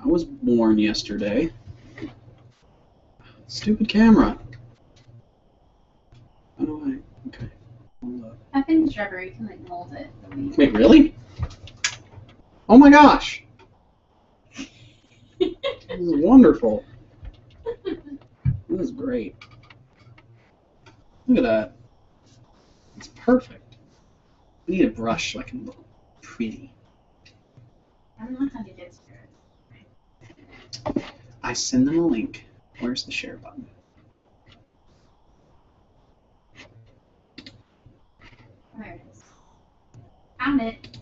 I was born yesterday. Stupid camera. How do I? Okay. Hold up. I think Trevor, you can like mold it. Wait, really? Oh my gosh! This is wonderful. This is great. Look at that. It's perfect. I need a brush so I can look pretty. I don't know how to get to it. I send them a link. Where's the share button? There it is. Found it.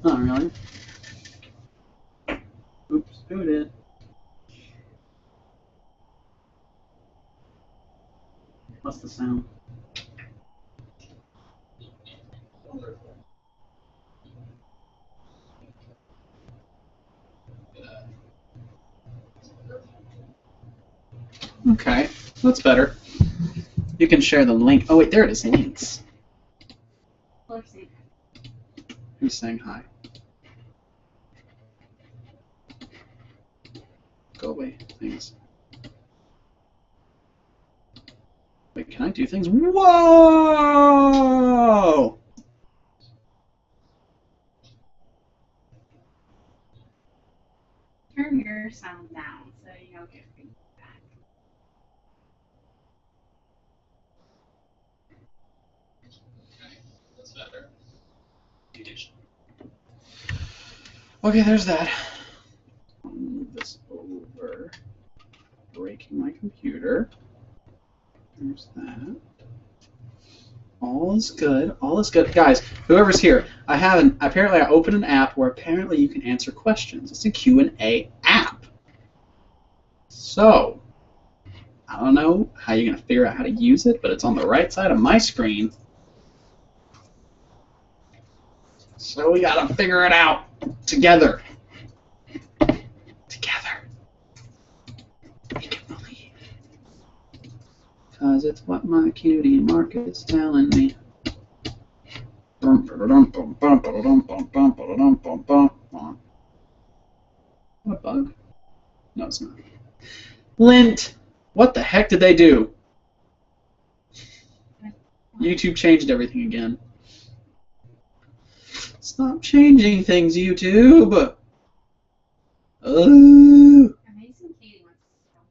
Oh, really? Oops, who did? What's the sound? Okay, that's better. You can share the link. Oh wait, there it is, links. Oopsie. Who's saying hi? Go away, things. Wait, can I do things? Whoa! Turn your sound down so you don't get feedback. Okay, that's better. Okay, there's that. I'll move this over. Breaking my computer. There's that. All is good. All is good. Guys, whoever's here, apparently I opened an app where apparently you can answer questions. It's a Q&A app. So, I don't know how you're going to figure out how to use it, but it's on the right side of my screen. So we got to figure it out together. Together. We can believe. Because it's what my cutie market's telling me. What a bug. No, it's not. Lint! What the heck did they do? YouTube changed everything again. Stop changing things, YouTube! Amazing Katie wants to know.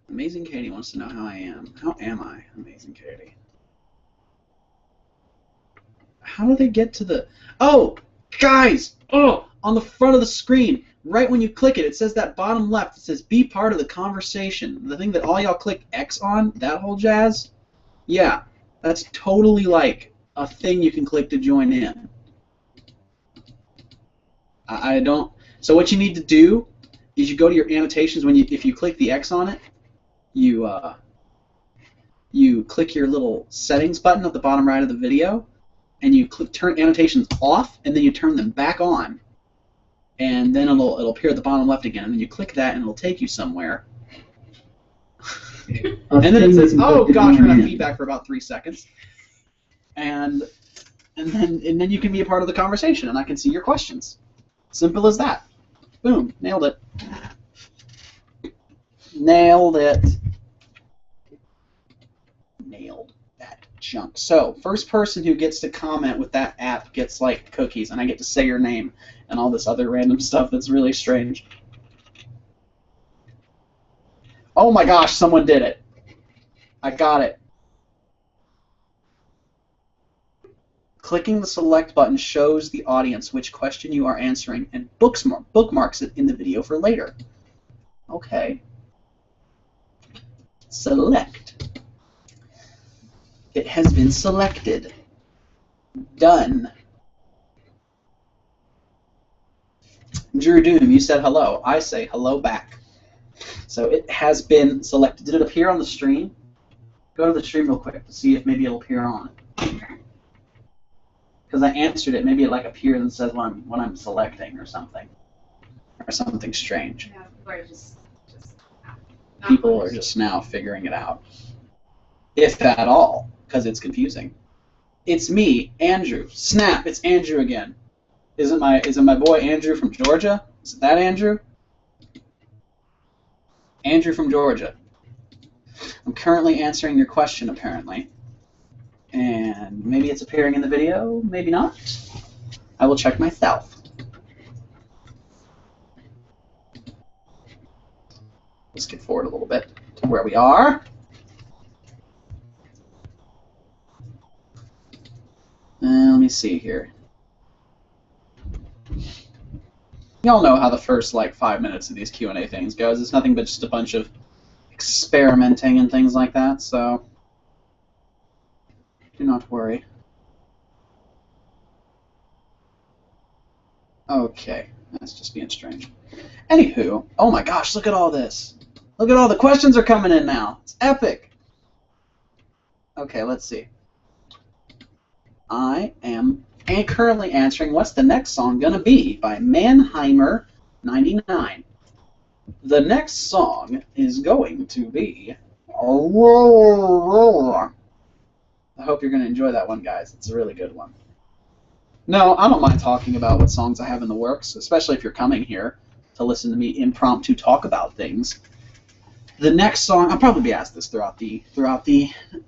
Amazing Katie wants to know how I am. How am I, Amazing Katie? How do they get to the... Oh! Guys! Oh! On the front of the screen, right when you click it, it says that bottom left, it says be part of the conversation. The thing that all y'all click X on, that whole jazz? Yeah, that's totally like a thing you can click to join in. I don't... So what you need to do is you go to your annotations. If you click the X on it, you click your little settings button at the bottom right of the video, and you turn annotations off, and then you turn them back on, and then it'll appear at the bottom left again, and then you click that, and it'll take you somewhere. And then it says, "Oh gosh, we're gonna have feedback for about 3 seconds," and then you can be a part of the conversation, and I can see your questions. Simple as that. Boom, nailed it. Nailed it. Nailed that junk. So, first person who gets to comment with that app gets, like, cookies, and I get to say your name and all this other random stuff that's really strange. Oh my gosh, someone did it. I got it. Clicking the select button shows the audience which question you are answering and bookmarks it in the video for later. Okay. Select. It has been selected. Done. Drew Doom, you said hello. I say hello back. So it has been selected. Did it appear on the stream? Go to the stream real quick to see if maybe it'll appear on it. Because I answered it, maybe it like appears and says when I'm selecting or something strange. Yeah, People are just now figuring it out, if at all, because it's confusing. It's me, Andrew. Snap! It's Andrew again. Isn't my boy Andrew from Georgia? Is it that Andrew? Andrew from Georgia. I'm currently answering your question, apparently. And maybe it's appearing in the video, maybe not. I will check myself. Let's skip forward a little bit to where we are. Let me see here. Y'all know how the first, 5 minutes of these Q&A things goes. It's nothing but just a bunch of experimenting and things like that, so do not worry. Okay, that's just being strange. Anywho, oh my gosh, look at all this. Look at all the questions are coming in now. It's epic. Okay, let's see. I am currently answering What's the Next Song Gonna Be by Mannheimer99. The next song is going to be... I hope you're going to enjoy that one, guys. It's a really good one. No, I don't mind talking about what songs I have in the works, especially if you're coming here to listen to me impromptu talk about things. The next song, I'll probably be asked this throughout the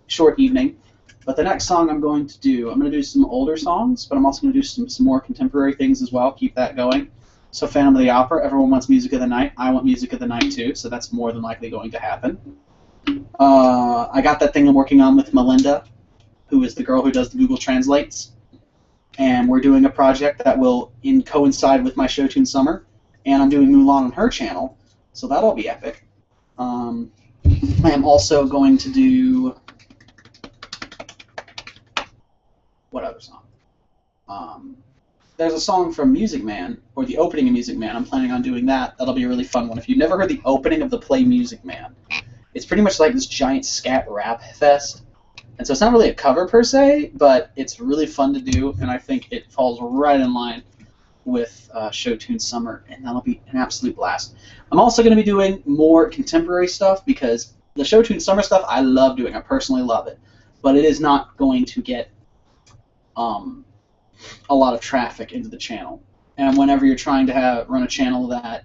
short evening, but the next song I'm going to do some older songs, but I'm also going to do some more contemporary things as well, keep that going. So Phantom of the Opera, everyone wants music of the night. I want music of the night too, so that's more than likely going to happen. I got that thing I'm working on with Melinda, who is the girl who does the Google Translates. And we're doing a project that will coincide with my show Tune Summer. And I'm doing Mulan on her channel, so that'll be epic. I am also going to do... What other song? There's a song from Music Man, or the opening of Music Man. I'm planning on doing that. That'll be a really fun one. If you've never heard the opening of the play Music Man, it's pretty much like this giant scat rap fest. And so it's not really a cover per se, but it's really fun to do, and I think it falls right in line with Show Tune Summer, and that'll be an absolute blast. I'm also going to be doing more contemporary stuff, because the Show Tune Summer stuff I love doing. I personally love it. But it is not going to get a lot of traffic into the channel. And whenever you're trying to run a channel that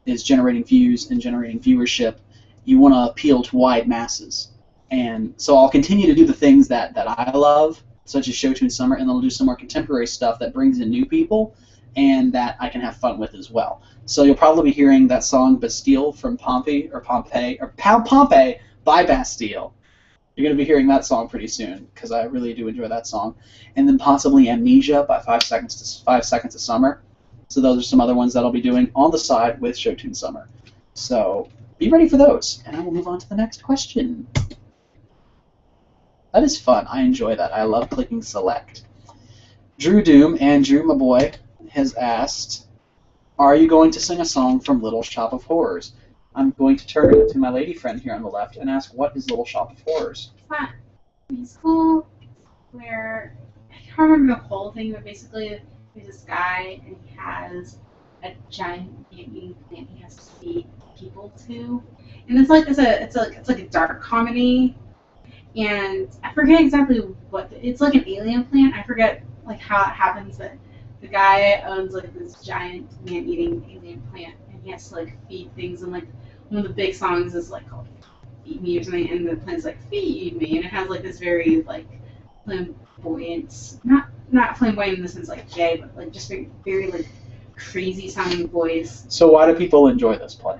is generating views and generating viewership, you want to appeal to wide masses. And so I'll continue to do the things that I love, such as Show Tune Summer, and then I'll do some more contemporary stuff that brings in new people and that I can have fun with as well. So you'll probably be hearing that song Bastille from Pompeii by Bastille. You're going to be hearing that song pretty soon, because I really do enjoy that song. And then possibly Amnesia by 5 Seconds of Summer. So those are some other ones that I'll be doing on the side with Show Tune Summer. So be ready for those, and I will move on to the next question. That is fun. I enjoy that. I love clicking select. Drew Doom, Andrew, my boy, has asked, are you going to sing a song from Little Shop of Horrors? I'm going to turn to my lady friend here on the left and ask, what is Little Shop of Horrors? It's not a musical where, I can't remember the whole thing, but basically there's this guy and he has a giant eating plant he has to feed people to. And it's like it's like a dark comedy. And I forget exactly it's like an alien plant. I forget how it happens, but the guy owns this giant man-eating alien plant, and he has to feed things. And one of the big songs is called "Feed Me" or something, and the plant's "Feed Me," and it has this very flamboyant, not flamboyant in the sense gay, but just very crazy sounding voice. So why do people enjoy this play?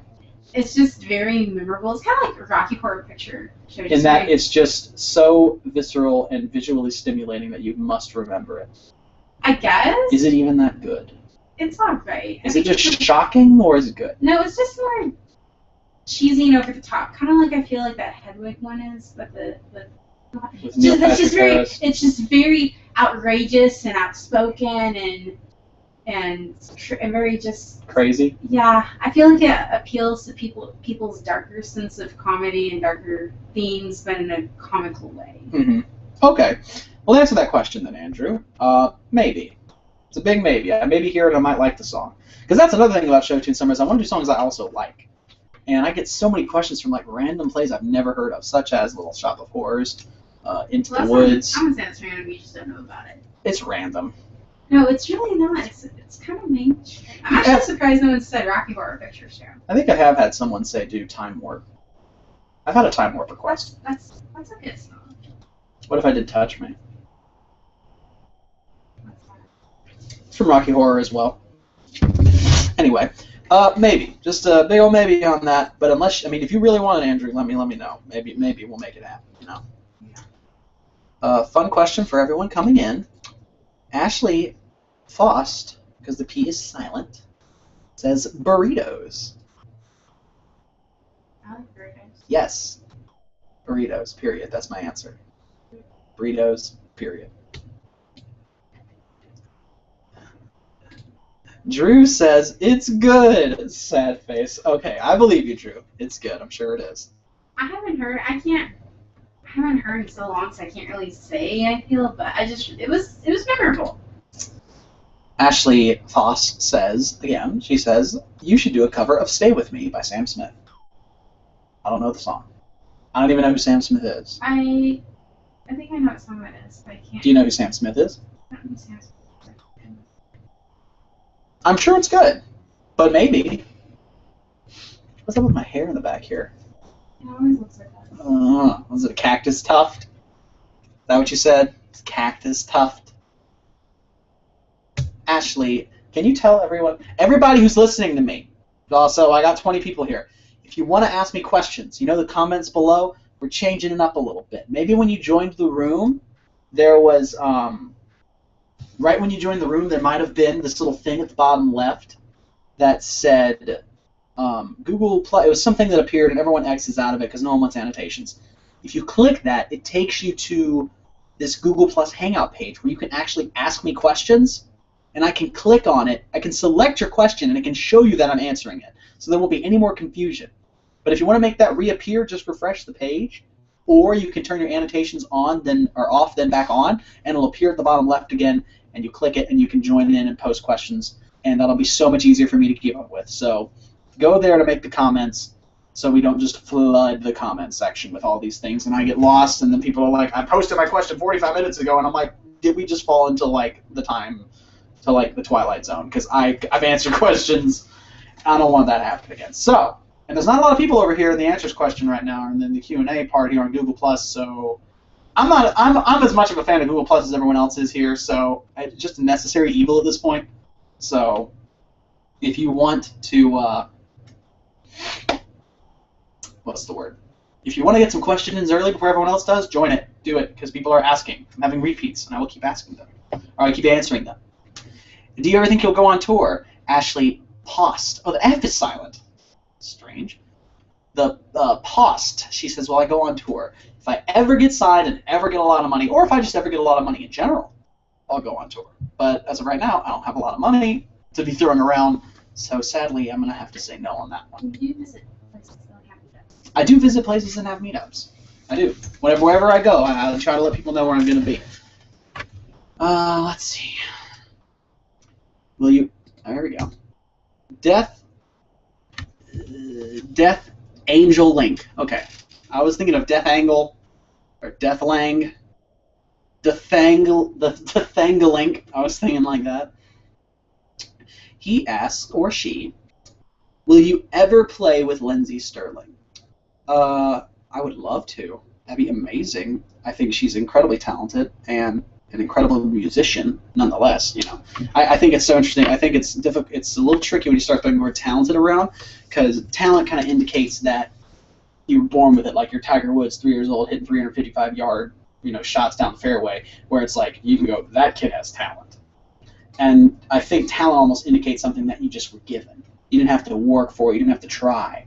It's just very memorable. It's kind of like a Rocky Horror Picture Show. In that it's just so visceral and visually stimulating that you must remember it. I guess. Is it even that good? It's not right. Is it just shocking, or is it good? No, it's just more cheesy and over the top. Kind of I feel like that Hedwig one is, but it's just very outrageous and outspoken and very just crazy. Yeah, I feel like it appeals to people's darker sense of comedy and darker themes, but in a comical way. Mm-hmm. Okay, well, answer that question then, Andrew. Maybe. It's a big maybe. I maybe hear it. I might like the song, because that's another thing about Show Tune Summer is I want to do songs I also like, and I get so many questions from random plays I've never heard of, such as Little Shop of Horrors, Into the Woods. I'm gonna say it's random. You just don't know about it. It's random. No, it's really not. It's kind of mainstream. I'm actually surprised no one said Rocky Horror Picture Show. I think I have had someone say do Time Warp. I've had a Time Warp request. That's a good song. What if I did Touch Me? What's that? It's from Rocky Horror as well. Anyway, maybe. Just a big old maybe on that. But unless, I mean, if you really want it, Andrew, let me know. Maybe we'll make it happen, you know. Yeah. Fun question for everyone coming in. Ashley Faust, because the P is silent, says burritos. I like burritos. Yes. Burritos, period. That's my answer. Burritos, period. Drew says, it's good. Sad face. Okay, I believe you, Drew. It's good. I'm sure it is. I haven't heard in so long, so I can't really say I feel, but it was memorable. Ashley Foss says, again, she says, you should do a cover of Stay With Me by Sam Smith. I don't know the song. I don't even know who Sam Smith is. I think I know what song that is, but I can't. Do you know who Sam Smith is? I don't know who Sam Smith is. I'm sure it's good, but maybe. What's up with my hair in the back here? It always looks like that. Was it a cactus tuft? Is that what you said? It's cactus tuft. Ashley, can you tell everybody who's listening to me, also I got 20 people here, if you want to ask me questions, you know the comments below, we're changing it up a little bit. Maybe when you joined the room, there was, right when you joined the room, there might have been this little thing at the bottom left that said Google Plus. It was something that appeared, and everyone X's out of it because no one wants annotations. If you click that, it takes you to this Google Plus Hangout page where you can actually ask me questions, and I can click on it. I can select your question, and it can show you that I'm answering it. So there won't be any more confusion. But if you want to make that reappear, just refresh the page, or you can turn your annotations on, then or off, then back on, and it'll appear at the bottom left again, and you click it, and you can join in and post questions, and that'll be so much easier for me to keep up with. So go there to make the comments so we don't just flood the comment section with all these things, and I get lost, and then people are like, I posted my question 45 minutes ago, and I'm like, did we just fall into, like, the time to, like, the Twilight Zone? Because I've answered questions. I don't want that to happen again. So, and there's not a lot of people over here in the answers question right now, and then the Q&A part here on Google+, so I'm as much of a fan of Google Plus as everyone else is here, so it's just a necessary evil at this point. So if you want to, what's the word? If you want to get some questions early before everyone else does, join it. Do it, because people are asking. I'm having repeats, and I will keep asking them. Or I keep answering them. Do you ever think you'll go on tour? Ashley Post. Oh, the F is silent. Strange. The Post, she says, well, I go on tour. If I ever get signed and ever get a lot of money, or if I just ever get a lot of money in general, I'll go on tour. But as of right now, I don't have a lot of money to be throwing around, so sadly, I'm going to have to say no on that one. You do visit places that have meetups. I do visit places and have meetups. I do. Wherever I go, I try to let people know where I'm going to be. Let's see. Will you... There we go. Death Angel Link. Okay. I was thinking of Death Angle, or Death Lang. The Thangalink. I was thinking like that. He asks, or she, will you ever play with Lindsay Sterling? I would love to. That'd be amazing. I think she's incredibly talented and an incredible musician, nonetheless. You know, I think it's so interesting. I think it's difficult. It's a little tricky when you start throwing the word talented around, because talent kind of indicates that you were born with it. Like you're Tiger Woods, 3 years old, hitting 355-yard, shots down the fairway, where it's like you can go, that kid has talent. And I think talent almost indicates something that you just were given. You didn't have to work for it. You didn't have to try.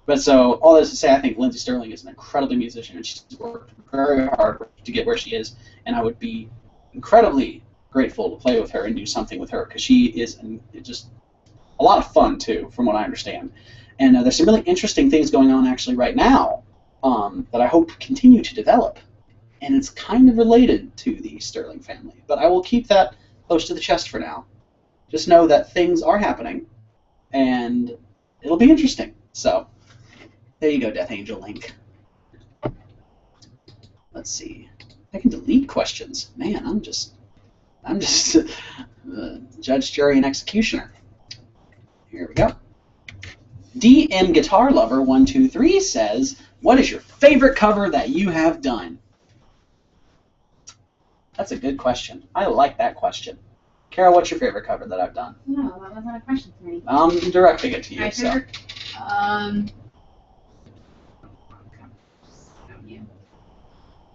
But so all this to say, I think Lindsay Sterling is an incredibly musician, and she's worked very hard to get where she is. And I would be incredibly grateful to play with her and do something with her, because she is just a lot of fun too, from what I understand. And there's some really interesting things going on actually right now that I hope continue to develop. And it's kind of related to the Sterling family. But I will keep that close to the chest for now. Just know that things are happening, and it'll be interesting. So, there you go, Death Angel Link. Let's see. I can delete questions. Man, I'm just I'm just judge, jury, and executioner. Here we go. DM Guitar Lover 123 says, "What is your favorite cover that you have done?" That's a good question. I like that question. Kara, what's your favorite cover that I've done? No, that wasn't a question for me. I'm directing it to you. My so. favorite,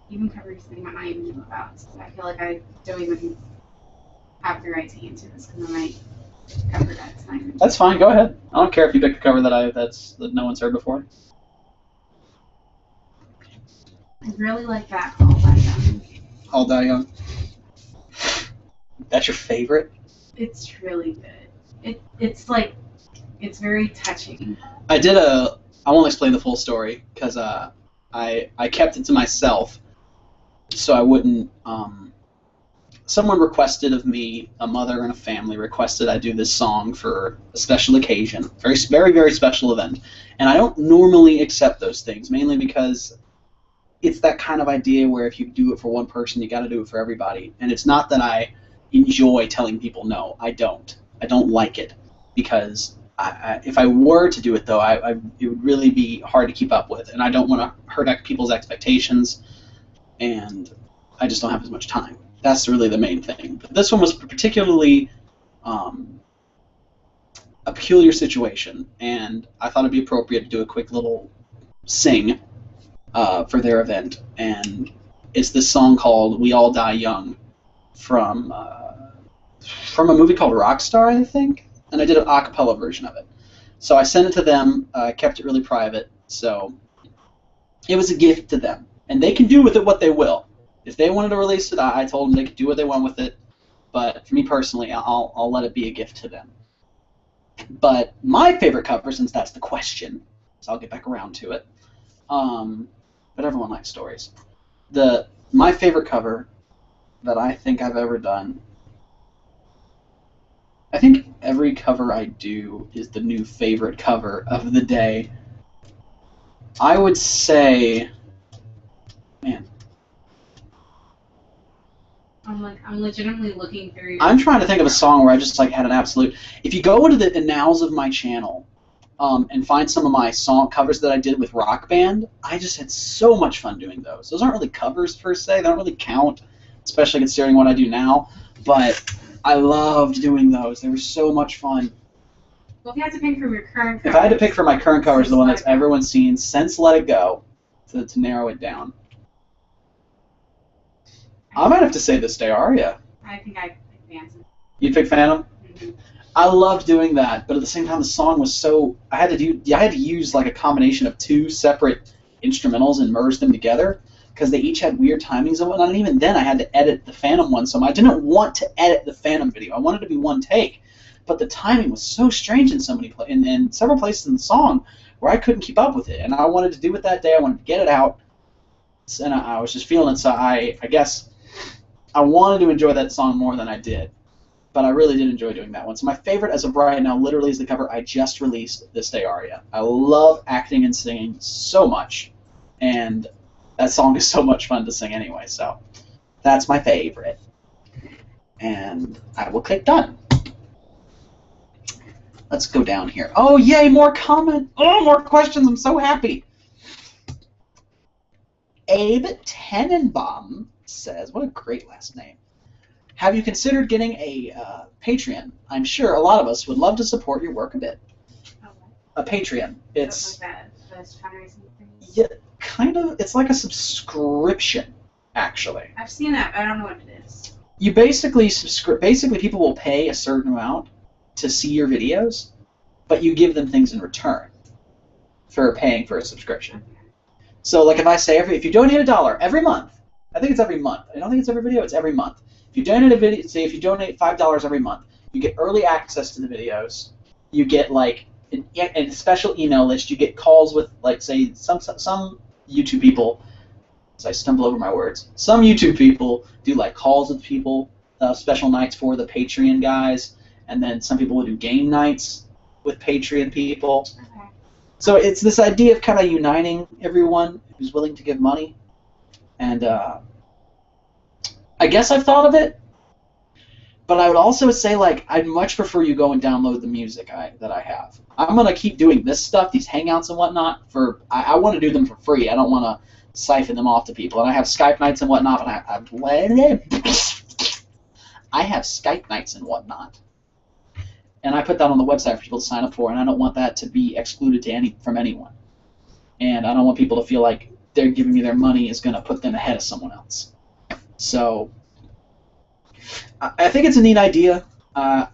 even covers something I might even know about. So I feel like I don't even have the right to answer this because I might cover that time. That's fine. Go ahead. I don't care if you pick a cover that no one's heard before. I really like that All Die Young. All Die Young. That's your favorite? It's really good. It's very touching. I won't explain the full story because I kept it to myself so I wouldn't. Someone requested of me, a mother and a family requested I do this song for a special occasion, very, very special event. And I don't normally accept those things, mainly because it's that kind of idea where if you do it for one person, you got to do it for everybody. And it's not that I enjoy telling people no. I don't. I don't like it because if I were to do it, though, it would really be hard to keep up with. And I don't want to hurt people's expectations, and I just don't have as much time. That's really the main thing. But this one was particularly a peculiar situation, and I thought it'd be appropriate to do a quick little sing for their event. And it's this song called "We All Die Young" from a movie called Rockstar, I think. And I did an a cappella version of it. So I sent it to them. I kept it really private. So it was a gift to them, and they can do with it what they will. If they wanted to release it, I told them they could do what they want with it. But for me personally, I'll let it be a gift to them. But my favorite cover, since that's the question, so I'll get back around to it. But everyone likes stories. My favorite cover that I think I've ever done. I think every cover I do is the new favorite cover of the day. I would say, man. I'm legitimately looking through. I'm trying to think of a song where I just had an absolute. If you go into the annals of my channel, and find some of my song covers that I did with Rock Band, I just had so much fun doing those. Those aren't really covers per se; they don't really count, especially considering what I do now. But I loved doing those. They were so much fun. Well, if you had to pick from your current covers, if I had to pick from my current covers, the one that's everyone's seen since Let It Go, to narrow it down. I might have to say This Day Aria. I think I'd pick Phantom. You'd pick Phantom? Mm-hmm. I loved doing that, but at the same time, the song was so. I had to use like a combination of two separate instrumentals and merge them together because they each had weird timings and whatnot. And even then, I had to edit the Phantom one, so I didn't want to edit the Phantom video. I wanted it to be one take, but the timing was so strange in so many in several places in the song where I couldn't keep up with it, and I wanted to do it that day. I wanted to get it out, and I was just feeling it. So I guess I wanted to enjoy that song more than I did. But I really did enjoy doing that one. So my favorite as of right now literally is the cover I just released, This Day Aria. I love acting and singing so much, and that song is so much fun to sing anyway, so that's my favorite. And I will click done. Let's go down here. Oh, yay, more comment. Oh, more questions. I'm so happy. Abe Tenenbaum says, what a great last name. Have you considered getting a Patreon? I'm sure a lot of us would love to support your work a bit. Oh, A Patreon. It's like those fundraising things? Yeah, kind of. It's like a subscription, actually. I've seen that, but I don't know what it is. You basically Basically, people will pay a certain amount to see your videos, but you give them things in return for paying for a subscription. Okay. So, like, if I say if you donate $1 every month, I think it's every month. I don't think it's every video. It's every month. If you donate a video, say if you donate $5 every month, you get early access to the videos. You get like a special email list. You get calls with, like, say some YouTube people. As I stumble over my words, some YouTube people do like calls with people, special nights for the Patreon guys, and then some people will do game nights with Patreon people. Okay. So it's this idea of kind of uniting everyone who's willing to give money. And I guess I've thought of it, But I would also say, like, I'd much prefer you go and download the music that I have. I'm going to keep doing this stuff, these hangouts and whatnot, I want to do them for free. I don't want to siphon them off to people. And I have Skype nights and whatnot, but I have Skype nights and whatnot. And I put that on the website for people to sign up for, and I don't want that to be excluded from anyone. And I don't want people to feel like they're giving me their money is going to put them ahead of someone else. So I think it's a neat idea. I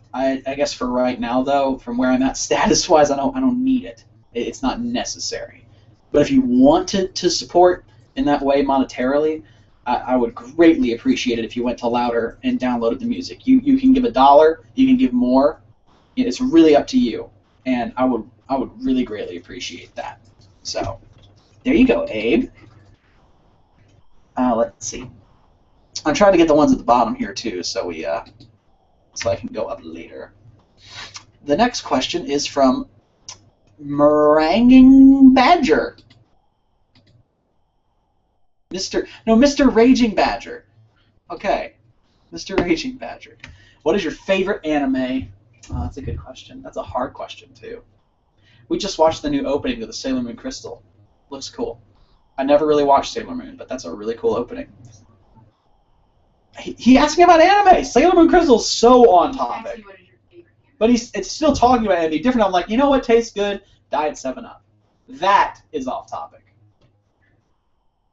guess for right now, though, from where I'm at status-wise, I don't need it. It's not necessary. But if you want to support in that way monetarily, I would greatly appreciate it if you went to Louder and downloaded the music. You can give $1, you can give more. It's really up to you, and I would really greatly appreciate that. So there you go, Abe. Let's see. I'm trying to get the ones at the bottom here too, so I can go up later. The next question is from Meringuing Badger. Mr. Raging Badger. Okay, Mr. Raging Badger. What is your favorite anime? Oh, that's a good question. That's a hard question too. We just watched the new opening of the Sailor Moon Crystal. Looks cool. I never really watched Sailor Moon, but that's a really cool opening. He asked me about anime. Sailor Moon Crystal's so on topic. But it's still talking about anime different. I'm like, you know what tastes good? Diet 7-Up. That is off topic.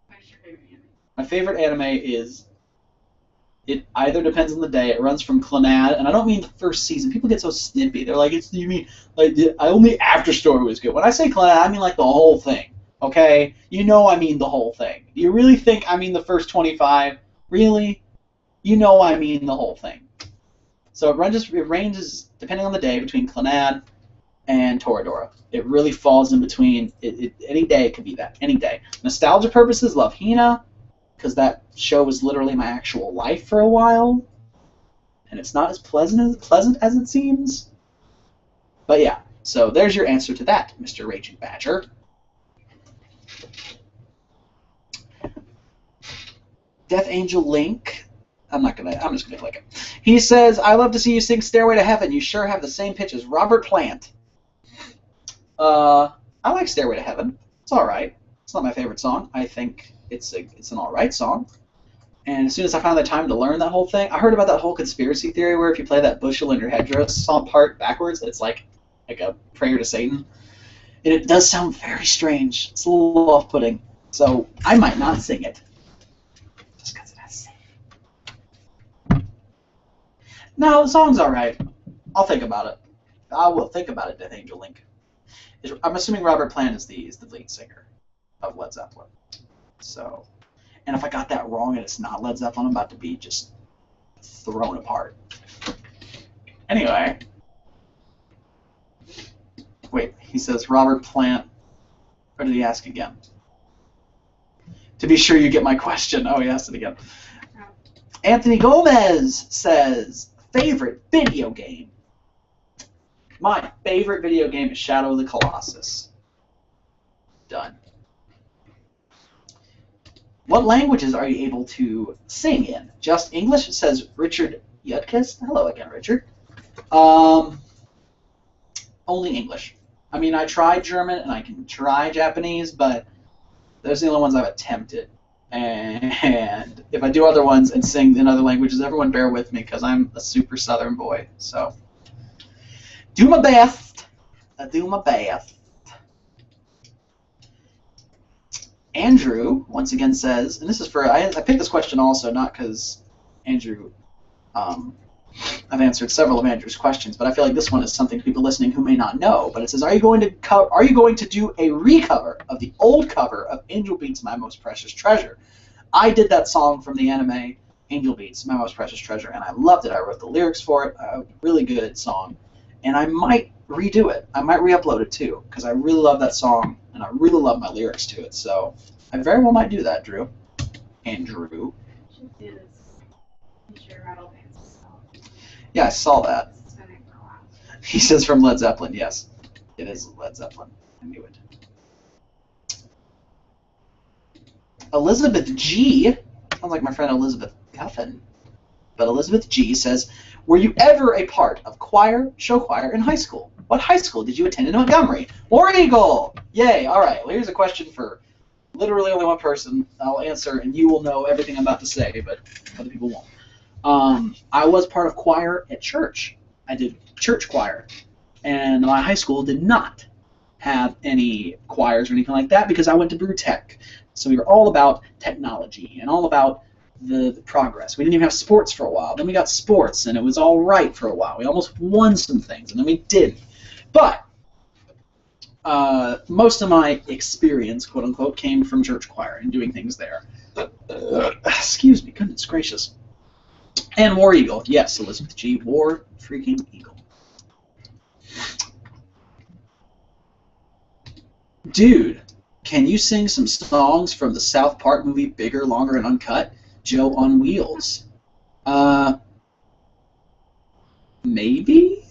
What's your favorite anime? My favorite anime is, it either depends on the day. It runs from Clannad, and I don't mean the first season. People get so snippy. They're like, you mean like I only after story was good. When I say Clannad, I mean like the whole thing. Okay? You know I mean the whole thing. Do you really think I mean the first 25? Really? You know I mean the whole thing. So it ranges depending on the day between Clannad and Toradora. It really falls in between. Any day it could be that. Any day. Nostalgia purposes, love Hina, because that show was literally my actual life for a while, and it's not as pleasant as it seems. But yeah, so there's your answer to that, Mr. Raging Badger. Death Angel Link. I'm just gonna click it. He says, I love to see you sing Stairway to Heaven. You sure have the same pitch as Robert Plant. I like Stairway to Heaven. It's alright. It's not my favorite song. I think it's an alright song. And as soon as I found the time to learn that whole thing, I heard about that whole conspiracy theory where if you play that bushel in your headdress song part backwards, it's like a prayer to Satan. And it does sound very strange. It's a little off-putting. So I might not sing it. Just because it has Satan. No, the song's alright. I'll think about it. I will think about it, Death Angel Link. I'm assuming Robert Plant is the lead singer of Led Zeppelin. So, and if I got that wrong and it's not Led Zeppelin, I'm about to be just thrown apart. Anyway. Wait, he says Robert Plant. Or did he ask again? To be sure you get my question. Oh, he asked it again. Anthony Gomez says, favorite video game? My favorite video game is Shadow of the Colossus. Done. What languages are you able to sing in? Just English, says Richard Yudkis. Hello again, Richard. Only English. I mean, I tried German and I can try Japanese, but those are the only ones I've attempted. And if I do other ones and sing in other languages, everyone bear with me because I'm a super Southern boy. So, do my best. I do my best. Andrew, once again, says, and this is for, I picked this question also, not because Andrew, I've answered several of Andrew's questions, but I feel like this one is something people listening who may not know. But it says, are you going to do a recover of the old cover of Angel Beats, My Most Precious Treasure? I did that song from the anime Angel Beats, My Most Precious Treasure, and I loved it. I wrote the lyrics for it. A really good song. And I might redo it. I might re-upload it too, because I really love that song, and I really love my lyrics to it. So I very well might do that, Drew. Andrew. Yeah, I saw that. He says from Led Zeppelin. Yes, it is Led Zeppelin. I knew it. Elizabeth G. Sounds like my friend Elizabeth Guffin. But Elizabeth G says, Were you ever a part of choir, show choir in high school? What high school did you attend in Montgomery? War Eagle! Yay! All right, well, here's a question for literally only one person. I'll answer, and you will know everything I'm about to say, but other people won't. I was part of choir at church. I did church choir, and my high school did not have any choirs or anything like that because I went to Brew Tech. So we were all about technology and all about the progress. We didn't even have sports for a while. Then we got sports, and it was all right for a while. We almost won some things, and then we didn't. But most of my experience, quote unquote, came from church choir and doing things there. Excuse me, goodness gracious. And War Eagle, yes, Elizabeth G. War freaking Eagle. Dude, can you sing some songs from the South Park movie Bigger, Longer, and Uncut? Joe on Wheels. Maybe?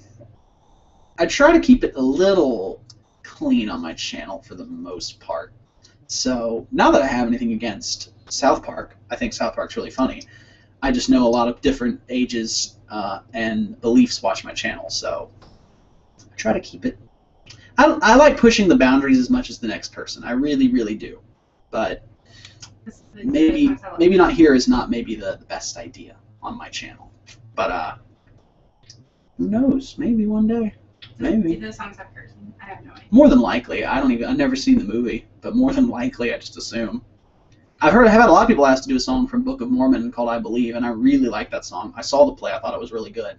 I try to keep it a little clean on my channel for the most part. So, now that I have anything against South Park, I think South Park's really funny. I just know a lot of different ages and beliefs watch my channel, so I try to keep it. I like pushing the boundaries as much as the next person. I really, really do. But maybe not here is not maybe the best idea on my channel. But who knows? Maybe one day. Maybe. Do those songs have cursing? I have no idea. More than likely. I've never seen the movie, but more than likely, I just assume. I've had a lot of people ask to do a song from Book of Mormon called I Believe, and I really like that song. I saw the play. I thought it was really good.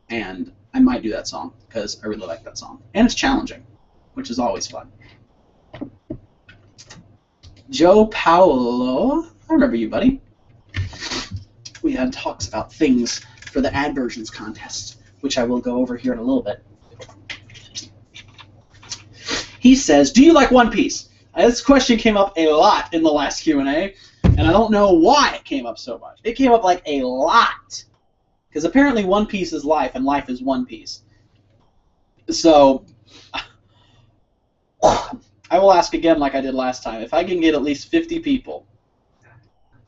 And I might do that song because I really like that song. And it's challenging, which is always fun. Joe Paolo, I remember you, buddy. We had talks about things for the ad versions contest, which I will go over here in a little bit. He says, do you like One Piece? This question came up a lot in the last Q&A, and I don't know why it came up so much. It came up like a lot. Because apparently One Piece is life, and life is One Piece. So, I will ask again like I did last time. If I can get at least 50 people,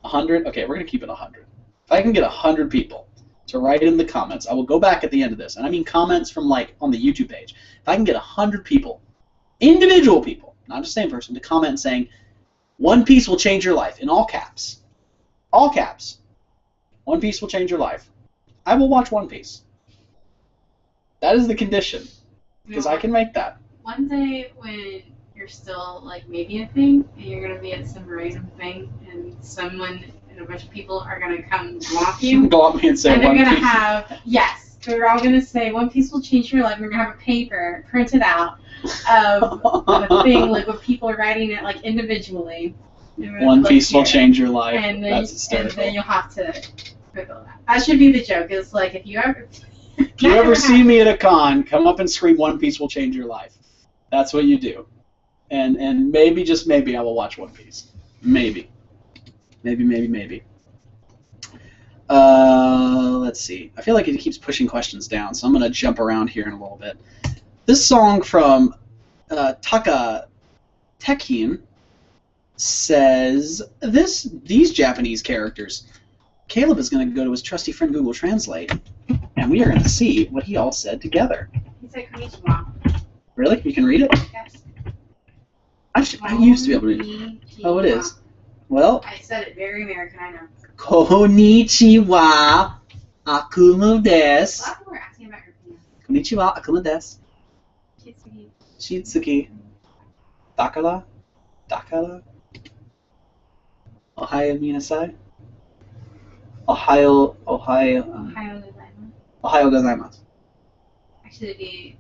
100? Okay, we're going to keep it 100. If I can get 100 people to write in the comments, I will go back at the end of this, and I mean comments from like on the YouTube page. If I can get 100 people, individual people, not just the same person, to comment saying, One Piece will change your life, in all caps. All caps. One Piece will change your life. I will watch One Piece. That is the condition. Because I can make that. One day when you're still, like, maybe a thing, and you're going to be at some random thing, and someone and a bunch of people are going to come block you. Go up me and say and they're One going to Piece. have, yes, they're all going to say, One Piece will change your life. And they're going to have a paper printed out of a thing, like, what people are writing it, like, individually. One Piece will change your life. And then, That's hysterical. and then you'll have to Google that. That should be the joke. It's like, if you ever... If you ever see me at a con, come up and scream, One Piece will change your life. That's what you do. And maybe, just maybe, I will watch One Piece. Maybe. Maybe. Let's see. I feel like it keeps pushing questions down, so I'm going to jump around here in a little bit. This song from Taka Tekin says, these Japanese characters, Caleb is going to go to his trusty friend Google Translate, and we are going to see what he all said together. He said konnichiwa. Really? You can read it? Yes. I used to be able to read it. Oh, it is. Well, I said it very American, I know. Konnichiwa, Akuma A lot desu. of people were asking about your piano. Konnichiwa, Akuma desu. Kitsugi. Shitsuki. Dakara? Ohayo minasai. Ohayo gozaimasu. Actually, it'd be...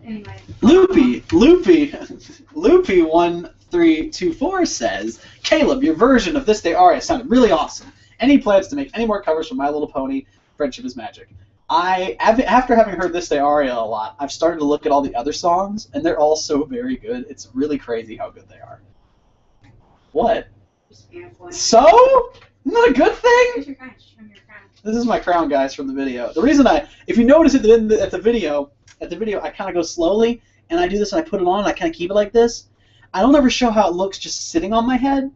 Anyway. Loopy1324 says, Caleb, your version of This Day Aria sounded really awesome. Any plans to make any more covers for My Little Pony? Friendship is Magic. After having heard This Day Aria a lot, I've started to look at all the other songs, and they're all so very good. It's really crazy how good they are. What? So? Isn't that a good thing? Where's your crown? Show me your crown. This is my crown, guys, from the video. The reason if you notice at the video, I kind of go slowly, and I do this and I put it on, and I kind of keep it like this. I don't ever show how it looks just sitting on my head,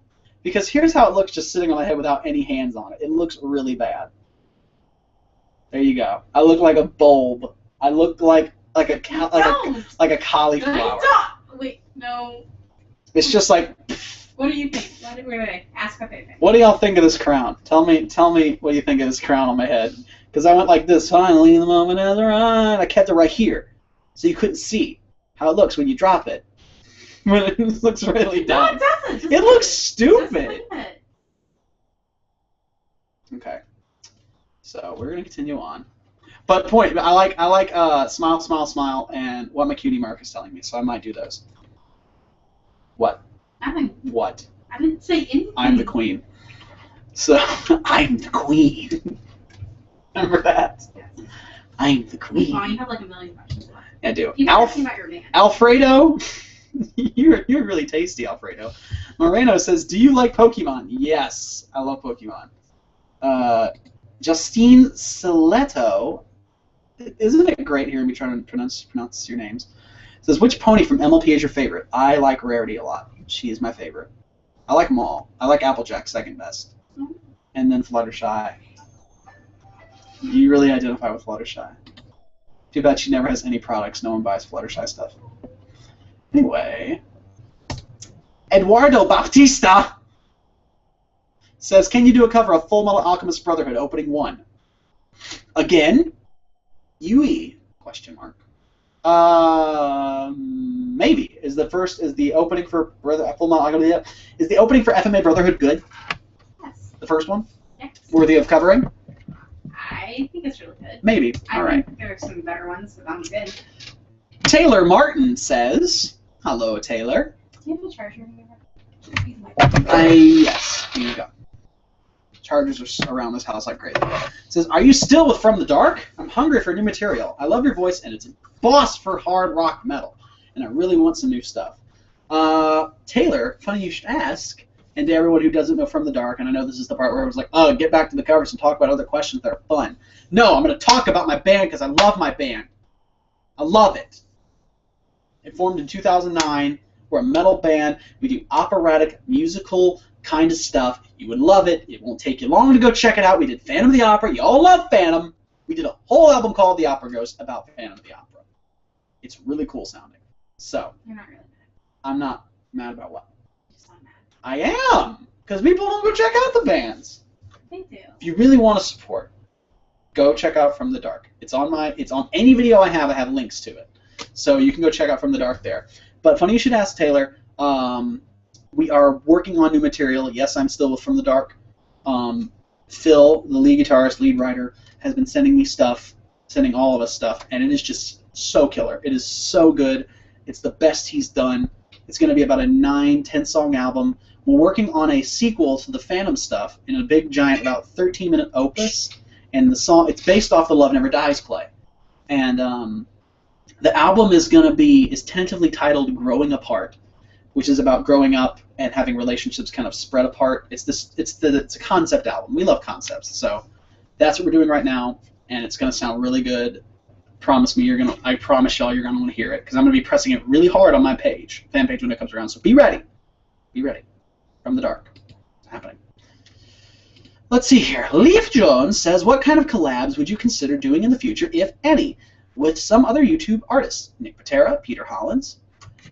Because here's how it looks just sitting on my head without any hands on it. It looks really bad. There you go. I look like a bulb. I look like a cauliflower. Wait, no. It's just like. What do you think? Wait. Ask what they think. What do y'all think of this crown? Tell me what you think of this crown on my head. Because I went like this. Finally, the moment has arrived. I kept it right here, so you couldn't see how it looks when you drop it. But it looks really dumb. No, it doesn't. It looks stupid. Okay. So we're gonna continue on. But I like smile, smile, smile, and what my cutie mark is telling me. So I might do those. What? Nothing. What? I didn't say anything. I'm the queen. So I'm the queen. Remember that? Yes. I'm the queen. Oh, you have like a million questions left. I do. Keep asking about your band. Alfredo, you're really tasty, Alfredo. Moreno says, "Do you like Pokemon?" Yes, I love Pokemon. Justine Siletto, isn't it great hearing me trying to pronounce your names? Says, which pony from MLP is your favorite? I like Rarity a lot. She is my favorite. I like them all. I like Applejack second best. Mm-hmm. And then Fluttershy. You really identify with Fluttershy. Too bad she never has any products. No one buys Fluttershy stuff. Anyway. Eduardo Baptista says, can you do a cover of Full Metal Alchemist Brotherhood Opening 1? Again? Yui? Question mark. Maybe. Is the opening for Full Metal Alchemist, is the opening for FMA Brotherhood good? Yes. The first one? Yes. Worthy of covering? I think it's really good. Maybe. All right. I think there are some better ones, but I'm good. Taylor Martin says, hello, Taylor. Do you have a charger in your Yes. Here you go. Chargers are around this house like crazy. It says, are you still with From the Dark? I'm hungry for new material. I love your voice, and it's a boss for hard rock metal. And I really want some new stuff. Taylor, funny you should ask, and to everyone who doesn't know From the Dark, and I know this is the part where I was like, oh, get back to the covers and talk about other questions that are fun. No, I'm going to talk about my band because I love my band. I love it. It formed in 2009. We're a metal band. We do operatic, musical kind of stuff. You would love it. It won't take you long to go check it out. We did Phantom of the Opera. You all love Phantom. We did a whole album called The Opera Ghost about Phantom of the Opera. It's really cool sounding. So, You're not really mad. I'm not mad about what? Just not mad. I am! Because people don't go check out the bands. They do. If you really want to support, go check out From the Dark. It's on any video I have links to it. So you can go check out From the Dark there. But funny you should ask, Taylor. We are working on new material. Yes, I'm still with From the Dark. Phil, the lead guitarist, lead writer, has been sending me stuff, sending all of us stuff, and it is just so killer. It is so good. It's the best he's done. It's going to be about a 9-10 song album. We're working on a sequel to the Phantom stuff in a big, giant, about 13-minute opus, and the song, it's based off the Love Never Dies play. And the album is tentatively titled Growing Apart, which is about growing up and having relationships kind of spread apart. It's a concept album. We love concepts, so that's what we're doing right now, and it's gonna sound really good. I promise y'all you're gonna want to hear it because I'm gonna be pressing it really hard on my fan page when it comes around. So be ready, From the Dark, it's happening. Let's see here. Leaf Jones says, what kind of collabs would you consider doing in the future, if any, with some other YouTube artists? Nick Patera, Peter Hollins.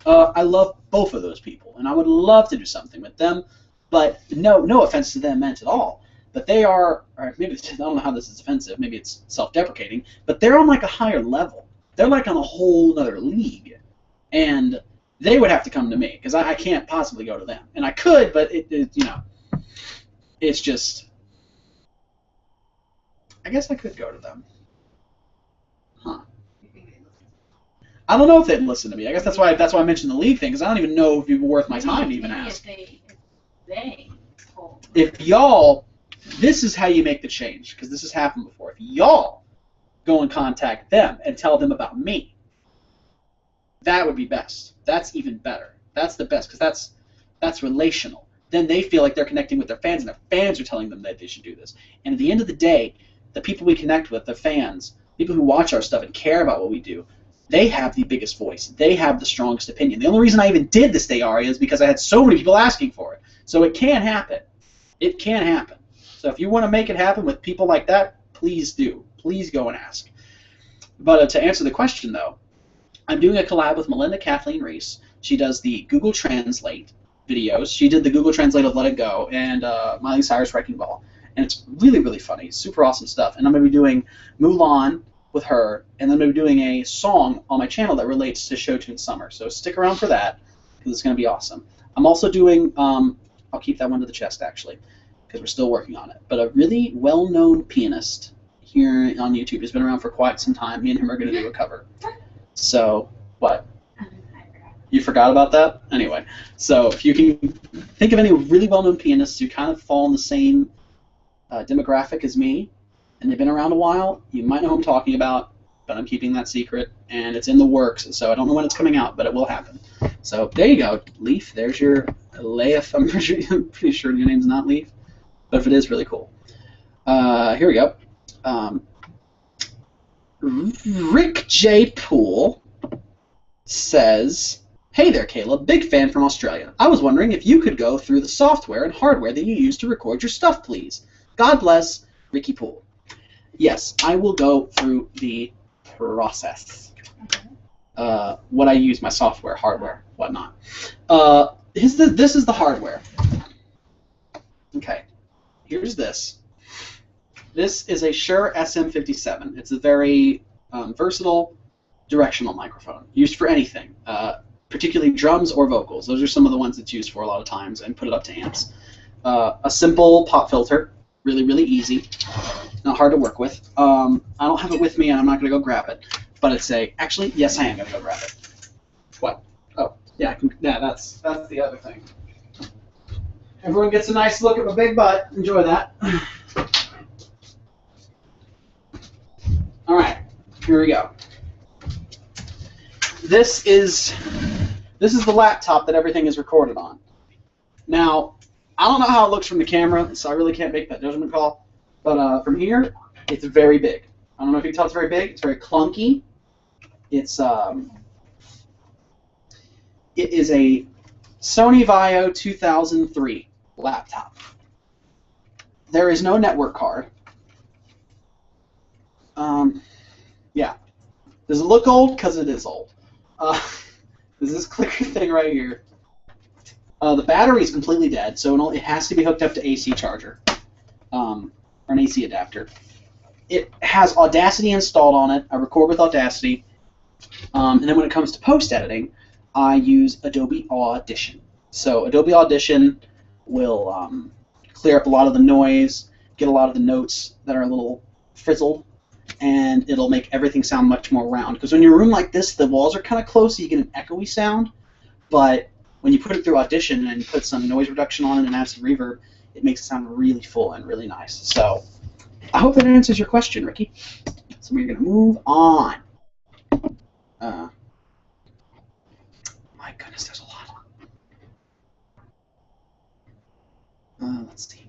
I love both of those people, and I would love to do something with them, but no offense to them meant at all. But they are, or maybe I don't know how this is offensive, maybe it's self-deprecating, but they're on like a higher level. They're like on a whole other league, and they would have to come to me because I can't possibly go to them, and I could, but it's just. I guess I could go to them. Huh. I don't know if they'd listen to me. I guess that's why I mentioned the league thing, because I don't even know if it'd be worth my time to even ask. If y'all, this is how you make the change, because this has happened before. If y'all go and contact them and tell them about me, that would be best. That's even better. That's the best, because that's relational. Then they feel like they're connecting with their fans, and their fans are telling them that they should do this. And at the end of the day, the people we connect with, the fans, people who watch our stuff and care about what we do, they have the biggest voice. They have the strongest opinion. The only reason I even did this day aria is because I had so many people asking for it. So it can happen. It can happen. So if you want to make it happen with people like that, please do. Please go and ask. But to answer the question, though, I'm doing a collab with Melinda Kathleen Reese. She does the Google Translate videos. She did the Google Translate of Let It Go and Miley Cyrus Wrecking Ball. And it's really, really funny. Super awesome stuff. And I'm going to be doing Mulan with her, and then I'm going to be doing a song on my channel that relates to Show Tune Summer. So stick around for that, because it's going to be awesome. I'm also doing, I'll keep that one to the chest, actually, because we're still working on it. But a really well-known pianist here on YouTube has been around for quite some time. Me and him are going to do a cover. So, what? You forgot about that? Anyway, so if you can think of any really well-known pianists who kind of fall in the same demographic as me, and they've been around a while, you might know who I'm talking about, but I'm keeping that secret, and it's in the works, so I don't know when it's coming out, but it will happen. So there you go, Leaf. There's your Leif. I'm pretty sure your name's not Leaf, but if it is, really cool. Here we go. Rick J. Poole says, "Hey there, Caleb. Big fan from Australia. I was wondering if you could go through the software and hardware that you use to record your stuff, please. God bless, Ricky Poole." Yes, I will go through the process. Okay. What I use, my software, hardware, whatnot. This is the hardware. Okay, here's this. This is a Shure SM57. It's a very versatile directional microphone, used for anything, particularly drums or vocals. Those are some of the ones it's used for a lot of times, and put it up to amps. A simple pop filter, really, really easy, not hard to work with. I don't have it with me, and I'm not going to go grab it, but it's actually, yes, I am going to go grab it. What? Oh, yeah, that's the other thing. Everyone gets a nice look at my big butt. Enjoy that. All right, here we go. This is the laptop that everything is recorded on. Now, I don't know how it looks from the camera, so I really can't make that judgment call. But from here, it's very big. I don't know if you can tell it's very big. It's very clunky. It is a Sony Vaio 2003 laptop. There is no network card. Yeah. Does it look old? Because it is old. There's this clicker thing right here. The battery is completely dead, so it has to be hooked up to AC charger, or an AC adapter. It has Audacity installed on it. I record with Audacity. And then when it comes to post-editing, I use Adobe Audition. So Adobe Audition will clear up a lot of the noise, get a lot of the notes that are a little frizzled, and it'll make everything sound much more round. Because when you're in a room like this, the walls are kind of close, so you get an echoey sound. But when you put it through Audition and you put some noise reduction on it and add some reverb, it makes it sound really full and really nice. So I hope that answers your question, Ricky. So we're going to move on. My goodness, there's a lot. Let's see.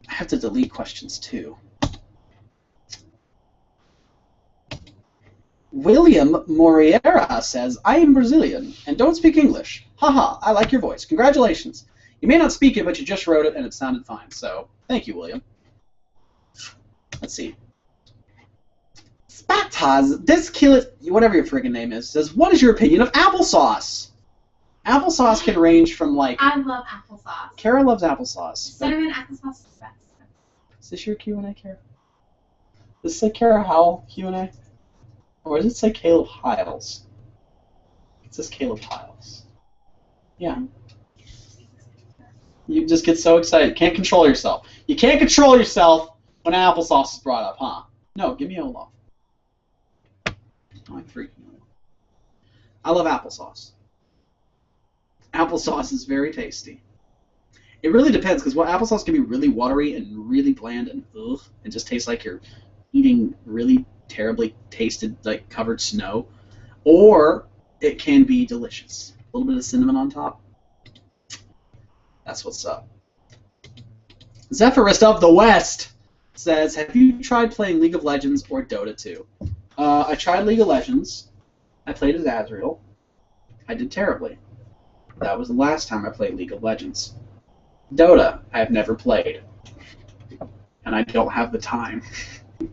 I have to delete questions too. William Moriera says, "I am Brazilian and don't speak English. Haha, I like your voice. Congratulations. You may not speak it, but you just wrote it and it sounded fine. So, thank you, William." Let's see. Spataz, this kill whatever your friggin' name is, says, "What is your opinion of applesauce?" Applesauce can range from like... I love applesauce. Kara loves applesauce. Cinnamon applesauce is the best. Is this your Q&A, Kara? Does it say Kara Howell Q&A? Or does it say Caleb Hyles? It says Caleb Hyles. Yeah. You just get so excited. Can't control yourself. You can't control yourself when applesauce is brought up, huh? No, give me Olaf. Oh, I'm freaking out. I love applesauce. Applesauce is very tasty. It really depends, because applesauce can be really watery and really bland and ugh, it just tastes like you're eating really terribly tasted, like, covered snow. Or it can be delicious. A little bit of cinnamon on top. That's what's up. Zephyrist of the West says, "Have you tried playing League of Legends or Dota 2? I tried League of Legends. I played as Azrael. I did terribly. That was the last time I played League of Legends. Dota, I have never played. And I don't have the time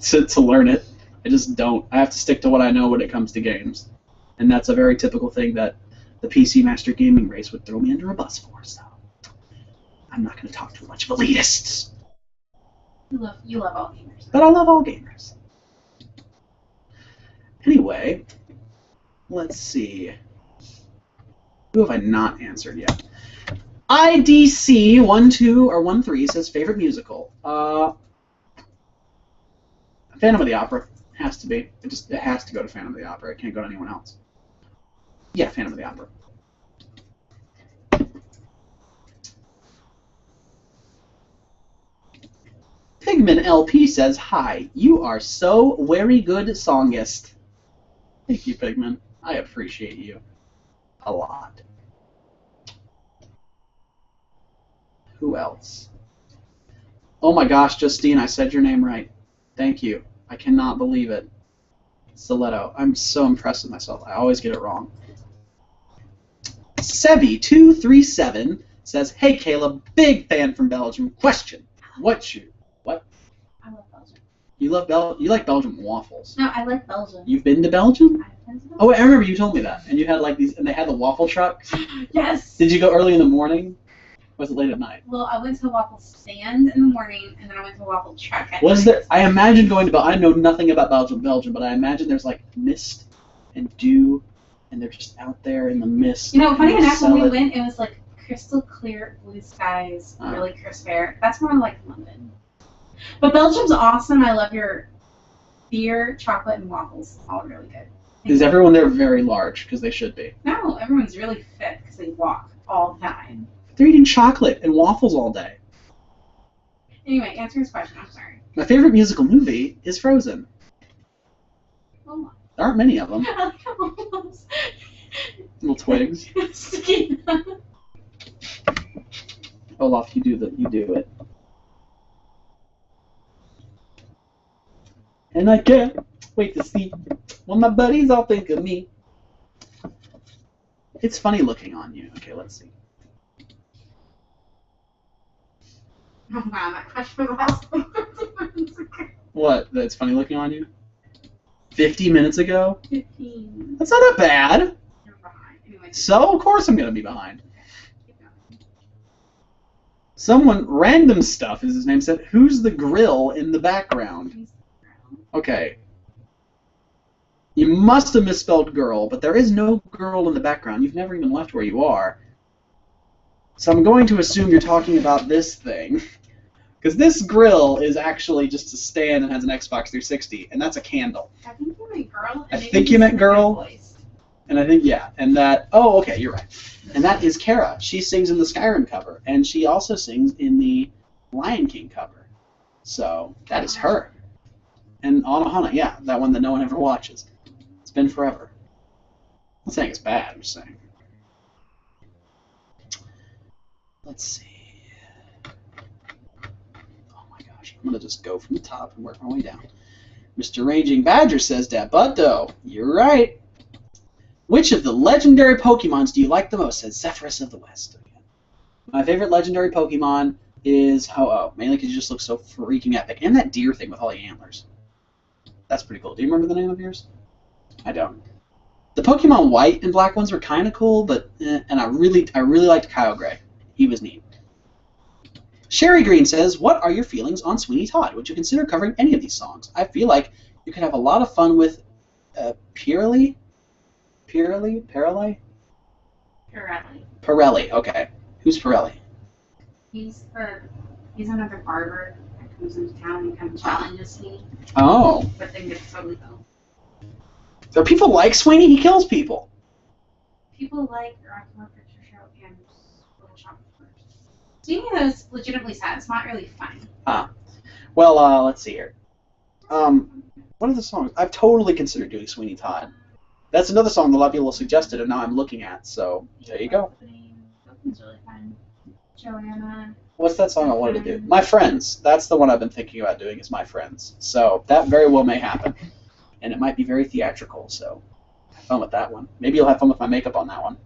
to learn it. I just don't. I have to stick to what I know when it comes to games. And that's a very typical thing that the PC Master Gaming race would throw me under a bus for, so I'm not going to talk to a bunch of elitists. You love all gamers. But I love all gamers. Anyway, let's see. Who have I not answered yet? IDC12 says favorite musical. Phantom of the Opera. Has to be. It has to go to Phantom of the Opera. It can't go to anyone else. Yeah, Phantom of the Opera. Pigman LP says, "Hi, you are so very good songist." Thank you, Pigman. I appreciate you a lot. Who else? Oh my gosh, Justine, I said your name right. Thank you. I cannot believe it. Stiletto. I'm so impressed with myself. I always get it wrong. Sebi237 says, "Hey Caleb, big fan from Belgium. Question: What? I love Belgium. You like Belgian waffles? No, I like Belgium. You've been to Belgium? I've been to Belgium. Oh, wait, I remember you told me that. And you had like these, and they had the waffle trucks. Yes. Did you go early in the morning? Or was it late at night? Well, I went to a waffle stand in the morning, and then I went to a waffle truck at Was night. there? I imagine going to Belgium. I know nothing about Belgium, but I imagine there's like mist and dew, and they're just out there in the mist. You know, funny and they enough, when sell we it. went, it was like crystal clear blue skies, really crisp air. That's more like London. But Belgium's awesome. I love your beer, chocolate, and waffles. All really good. Is everyone there very large? Because they should be. No, everyone's really fit because they walk all the time. They're eating chocolate and waffles all day. Anyway, answer his question. I'm sorry. My favorite musical movie is Frozen. Oh There aren't many of them. my. I like all those. Little twigs. Sticky. Olaf, you do it. And I can't wait to see when my buddies all think of me. It's funny looking on you. Okay, let's see. Oh wow, that question was asked like 50 minutes ago. What? That's funny looking on you? 50 minutes ago? 15. That's not that bad. You're behind. Anyway, So, of course I'm going to be behind. keep going. Someone, random stuff is his name, said, "Who's the grill in the background?" He's around. Okay. You must have misspelled girl, but there is no girl in the background. You've never even left where you are. So I'm going to assume you're talking about this thing. Because this grill is actually just a stand and has an Xbox 360, and that's a candle. I think you meant girl. I think you meant girl. And I think, yeah, and that, oh, okay, you're right. And that is Kara. She sings in the Skyrim cover, and she also sings in the Lion King cover. So, that is her. And Anohana, yeah, that one that no one ever watches. It's been forever. I'm not saying it's bad, I'm just saying. Let's see. Oh my gosh, I'm going to just go from the top and work my way down. Mr. Raging Badger says, "Dat Butto, you're right. Which of the legendary Pokemons do you like the most?" says Zephyrus of the West. My favorite legendary Pokemon is Ho-Oh, mainly because you just look so freaking epic. And that deer thing with all the antlers. That's pretty cool. Do you remember the name of yours? I don't. The Pokemon White and Black ones were kind of cool, but and I really liked Kyogre. He was neat. Sherry Green says, "What are your feelings on Sweeney Todd? Would you consider covering any of these songs? I feel like you could have a lot of fun with Pirelli? Pirelli. Pirelli, okay. Who's Pirelli? He's another barber that comes into town and kind of challenges me, Oh. but then gets totally though. So people like Sweeney? He kills people. People like Rockmore Picture Show and Little Shop of Horrors. Sweeney is legitimately sad. It's not really funny. Well, let's see here. What are the songs? I've totally considered doing Sweeney Todd. That's another song that a lot of people suggested, and now I'm looking at, so there you go. Opening's really fun. Joanna. What's that song I wanted to do? My Friends. That's the one I've been thinking about doing, is My Friends. So that very well may happen. And it might be very theatrical, so have fun with that one. Maybe you'll have fun with my makeup on that one.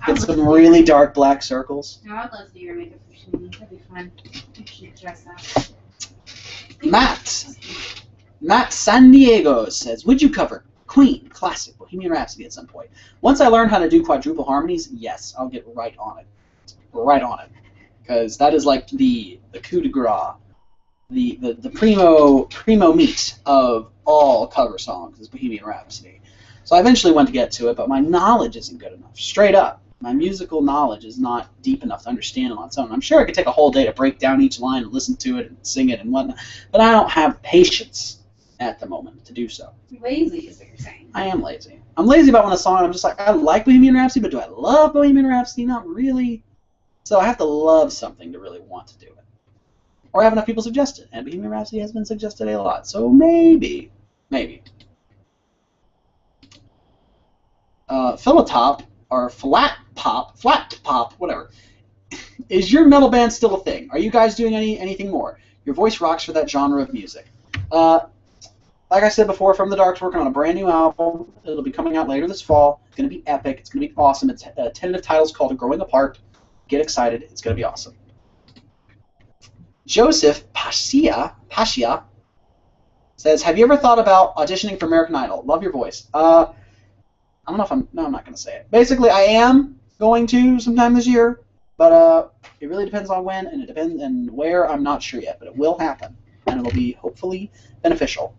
Get some really dark black circles. No, I'd love to do your makeup for Shani. That'd be fun. You should dress up. Matt San Diego says, would you cover Queen, classic, Bohemian Rhapsody at some point? Once I learn how to do quadruple harmonies, yes, I'll get right on it. Right on it. Because that is like the coup de grace, the primo meat of all cover songs is Bohemian Rhapsody. So I eventually went to get to it, but my knowledge isn't good enough. Straight up. My musical knowledge is not deep enough to understand it on its own. I'm sure I could take a whole day to break down each line and listen to it and sing it and whatnot, but I don't have patience at the moment to do so. Lazy is what you're saying. I am lazy. I'm lazy about when a song, I'm just like, I like Bohemian Rhapsody, but do I love Bohemian Rhapsody? Not really. So I have to love something to really want to do it. Or have enough people suggest it, and Bohemian Rhapsody has been suggested a lot, so maybe. Philotop, or Flat Pop, whatever. Is your metal band still a thing? Are you guys doing anything more? Your voice rocks for that genre of music. Like I said before, From the Dark's working on a brand new album. It'll be coming out later this fall. It's going to be epic. It's going to be awesome. Its tentative title's called Growing Apart. Get excited. It's going to be awesome. Joseph Pascia says, have you ever thought about auditioning for American Idol? Love your voice. I don't know if I'm not going to say it. Basically, I am going to sometime this year, but it really depends on when, and it depends and where. I'm not sure yet, but it will happen, and it'll be hopefully beneficial.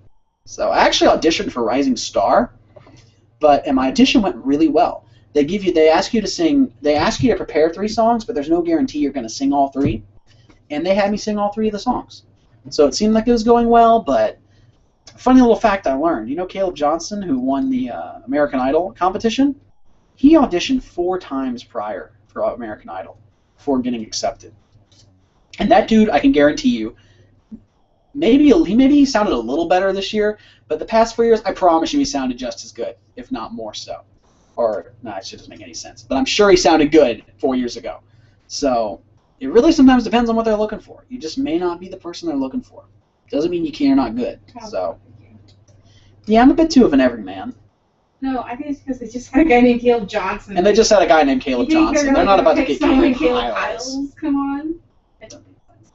So I actually auditioned for Rising Star, and my audition went really well. They ask you to prepare 3 songs, but there's no guarantee you're going to sing all 3, and they had me sing all 3 of the songs. So it seemed like it was going well, but funny little fact I learned. You know Caleb Johnson, who won the American Idol competition? He auditioned 4 times prior for American Idol before getting accepted. And that dude, I can guarantee you, maybe he sounded a little better this year, but the past 4 years, I promise you he sounded just as good, if not more so. Or, no, it doesn't make any sense. But I'm sure he sounded good 4 years ago. So it really sometimes depends on what they're looking for. You just may not be the person they're looking for. Doesn't mean you can't or not good. So, yeah, I'm a bit too of an everyman. No, I think it's because they just had a guy named Caleb Johnson. And they just had a guy named Caleb Johnson. They're not about to get Caleb Hyles. Come on. I don't think so.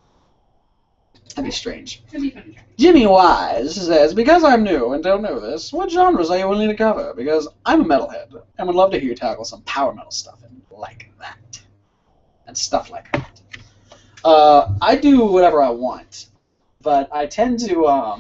That'd be strange. It'd be funny. Jimmy Wise says, because I'm new and don't know this, what genres are you willing to cover? Because I'm a metalhead and would love to hear you tackle some power metal stuff and like that. And stuff like that. I do whatever I want. But I tend to, I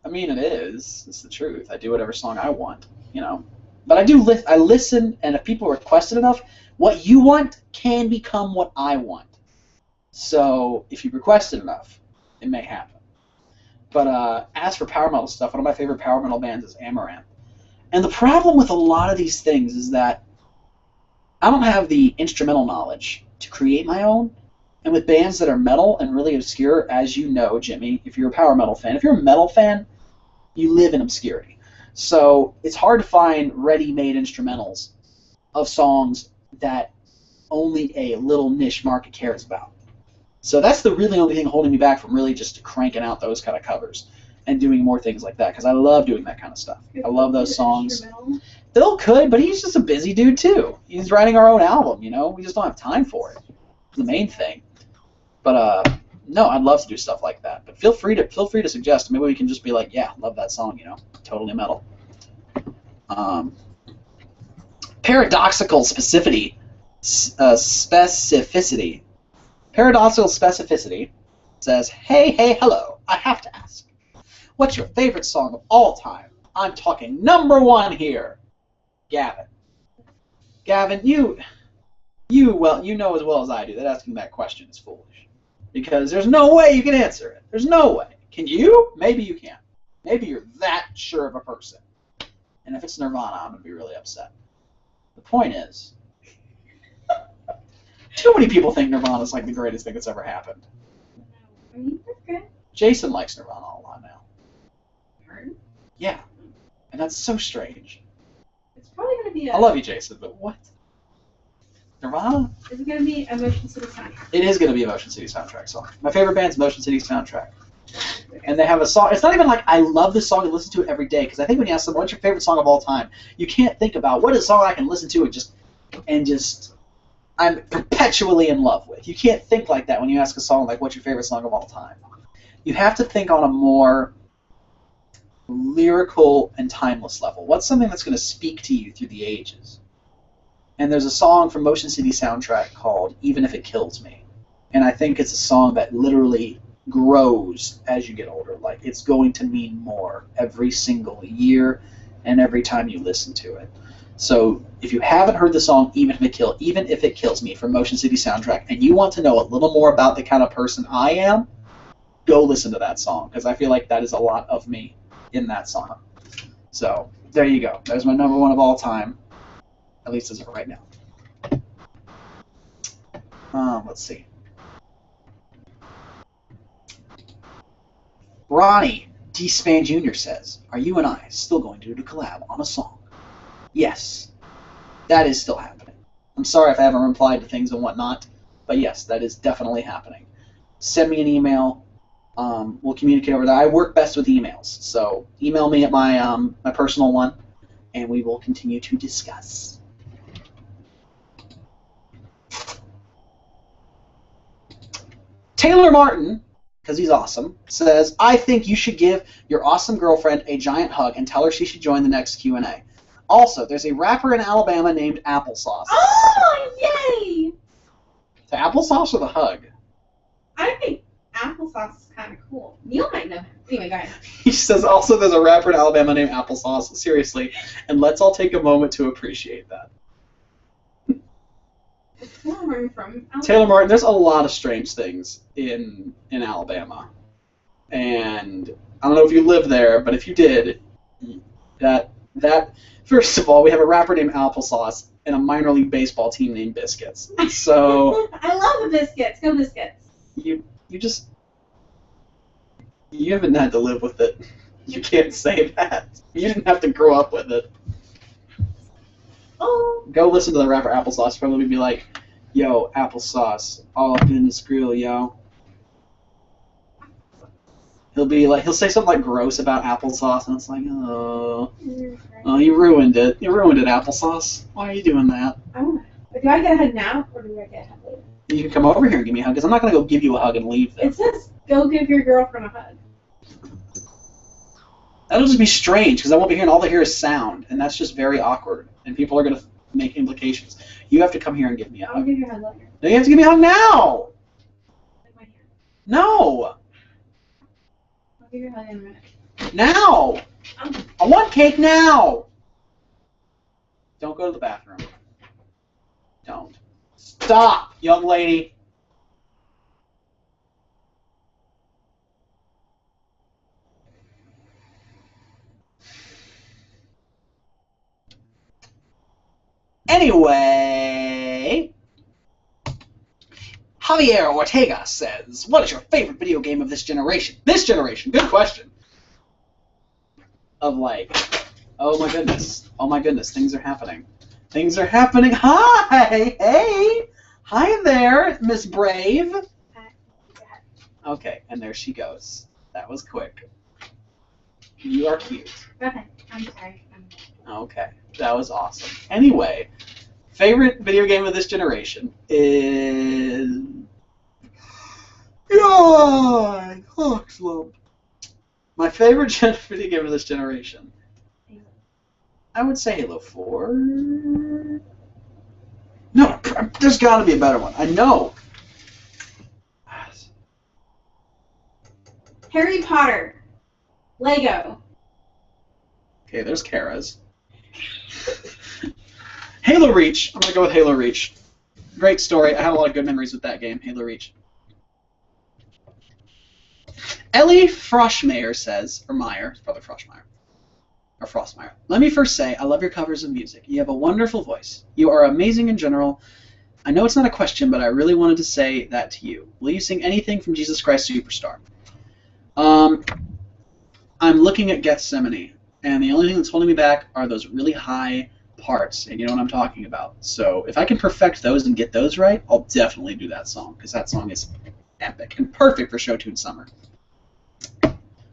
mean, it is. It's the truth. I do whatever song I want, you know. But I listen, and if people request it enough, what you want can become what I want. So if you request it enough, it may happen. But as for power metal stuff, one of my favorite power metal bands is Amaranth. And the problem with a lot of these things is that I don't have the instrumental knowledge to create my own. And with bands that are metal and really obscure, as you know, Jimmy, if you're a power metal fan, if you're a metal fan, you live in obscurity. So it's hard to find ready-made instrumentals of songs that only a little niche market cares about. So that's the really only thing holding me back from really just cranking out those kind of covers and doing more things like that, because I love doing that kind of stuff. I love those songs. Phil could, but he's just a busy dude too. He's writing our own album, you know? We just don't have time for it. It's the main thing. But no, I'd love to do stuff like that. But feel free to suggest. Maybe we can just be like, yeah, love that song, you know, totally metal. Paradoxical specificity. Paradoxical specificity says, hey, hello. I have to ask, what's your favorite song of all time? I'm talking #1 here. Gavin. Gavin, you know as well as I do that asking that question is foolish. Because there's no way you can answer it. There's no way. Can you? Maybe you can. Maybe you're that sure of a person. And if it's Nirvana, I'm going to be really upset. The point is, too many people think Nirvana is like the greatest thing that's ever happened. Okay. Jason likes Nirvana a lot now. Pardon? Yeah. And that's so strange. It's probably going to be I love you, Jason, but what? Nirvana? Is it going to be a Motion City soundtrack? It is going to be a Motion City soundtrack song. My favorite band's Motion City soundtrack. And they have a song. It's not even like I love this song and listen to it every day, because I think when you ask someone, what's your favorite song of all time, you can't think about what is a song I can listen to and just I'm perpetually in love with. You can't think like that when you ask a song like, what's your favorite song of all time? You have to think on a more lyrical and timeless level. What's something that's going to speak to you through the ages? And there's a song from Motion City Soundtrack called Even If It Kills Me. And I think it's a song that literally grows as you get older. Like, it's going to mean more every single year and every time you listen to it. So if you haven't heard the song Even If It Kills Me from Motion City Soundtrack, and you want to know a little more about the kind of person I am, go listen to that song, because I feel like that is a lot of me in that song. So there you go. There's my number one of all time, at least as of right now. Let's see. Ronnie D. Span Jr. says, are you and I still going to do a collab on a song? Yes, that is still happening. I'm sorry if I haven't replied to things and whatnot, but yes, that is definitely happening. Send me an email. We'll communicate over that. I work best with emails, so email me at my my personal one, and we will continue to discuss. Taylor Martin, because he's awesome, says, I think you should give your awesome girlfriend a giant hug and tell her she should join the next Q&A. Also, there's a rapper in Alabama named Applesauce. Oh, yay! The applesauce or the hug? I think applesauce is kind of cool. Neil might know him. Anyway, go ahead. He says, also, there's a rapper in Alabama named Applesauce. Seriously. And let's all take a moment to appreciate that. Taylor Martin from Alabama. Taylor Martin, there's a lot of strange things in Alabama. And I don't know if you live there, but if you did, that first of all, we have a rapper named Applesauce and a minor league baseball team named Biscuits. So I love the Biscuits. Go Biscuits. You haven't had to live with it. You can't say that. You didn't have to grow up with it. Oh. Go listen to the rapper Applesauce. Probably be like, yo, applesauce, all up in this grill, yo. He'll say something like gross about applesauce, and it's like, oh, you ruined it. You ruined it, applesauce. Why are you doing that? Do I get a hug now, or do I get a hug later? You can come over here and give me a hug, because I'm not going to go give you a hug and leave them. It says, go give your girlfriend a hug. That'll just be strange, because I won't be hearing, all they hear is sound, and that's just very awkward, and people are going to make implications. You have to come here and give me a hug. I'll give you a hug later. No, you have to give me a hug now! Like my hand. No! I'll give you a hug in a minute. Now! I want cake now! Don't go to the bathroom. Don't. Stop, young lady! Anyway, Javier Ortega says, what is your favorite video game of this generation? This generation, good question. Of like, oh my goodness, things are happening. Things are happening. Hi, hey, hi there, Miss Brave. Okay, and there she goes. That was quick. You are cute. Okay, I'm sorry. Okay, that was awesome. Anyway, favorite video game of this generation is... God, Hawkslump. My favorite video game of this generation, I would say Halo 4. No, there's got to be a better one. I know. Harry Potter. Lego. Okay, there's Kara's. Halo Reach. I'm going to go with Halo Reach. Great story. I have a lot of good memories with that game, Halo Reach. Ellie Froschmeyer says, or Meyer, it's probably Froschmeyer, or Frostmeyer. Let me first say, I love your covers of music. You have a wonderful voice. You are amazing in general. I know it's not a question, but I really wanted to say that to you. Will you sing anything from Jesus Christ Superstar? I'm looking at Gethsemane, and the only thing that's holding me back are those really high parts, and you know what I'm talking about. So if I can perfect those and get those right, I'll definitely do that song, because that song is epic and perfect for Show Tune Summer.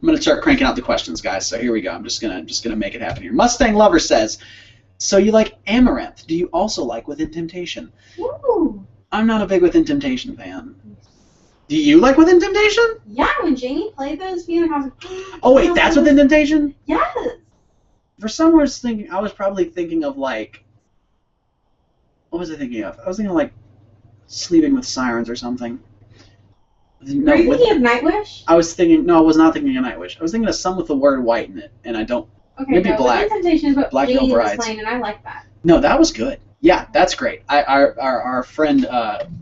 I'm gonna start cranking out the questions, guys. So here we go. I'm just gonna make it happen here. Mustang Lover says, so you like Amaranth? Do you also like Within Temptation? Ooh. I'm not a big Within Temptation fan. Do you like Within Temptation? Yeah, when Jamie played those, I was like, oh wait, that's Within Temptation? Yes. For some reason, I was probably thinking of like, what was I thinking of? I was thinking of like Sleeping with Sirens or something. No, were you thinking of Nightwish? I was thinking, no, I was not thinking of Nightwish. I was thinking of some with the word white in it, and I don't. Okay, maybe no, Black. Temptation is what Black Veil Jamie was Brides. playing, and I like that. No, that was good. Yeah, that's great. Our friend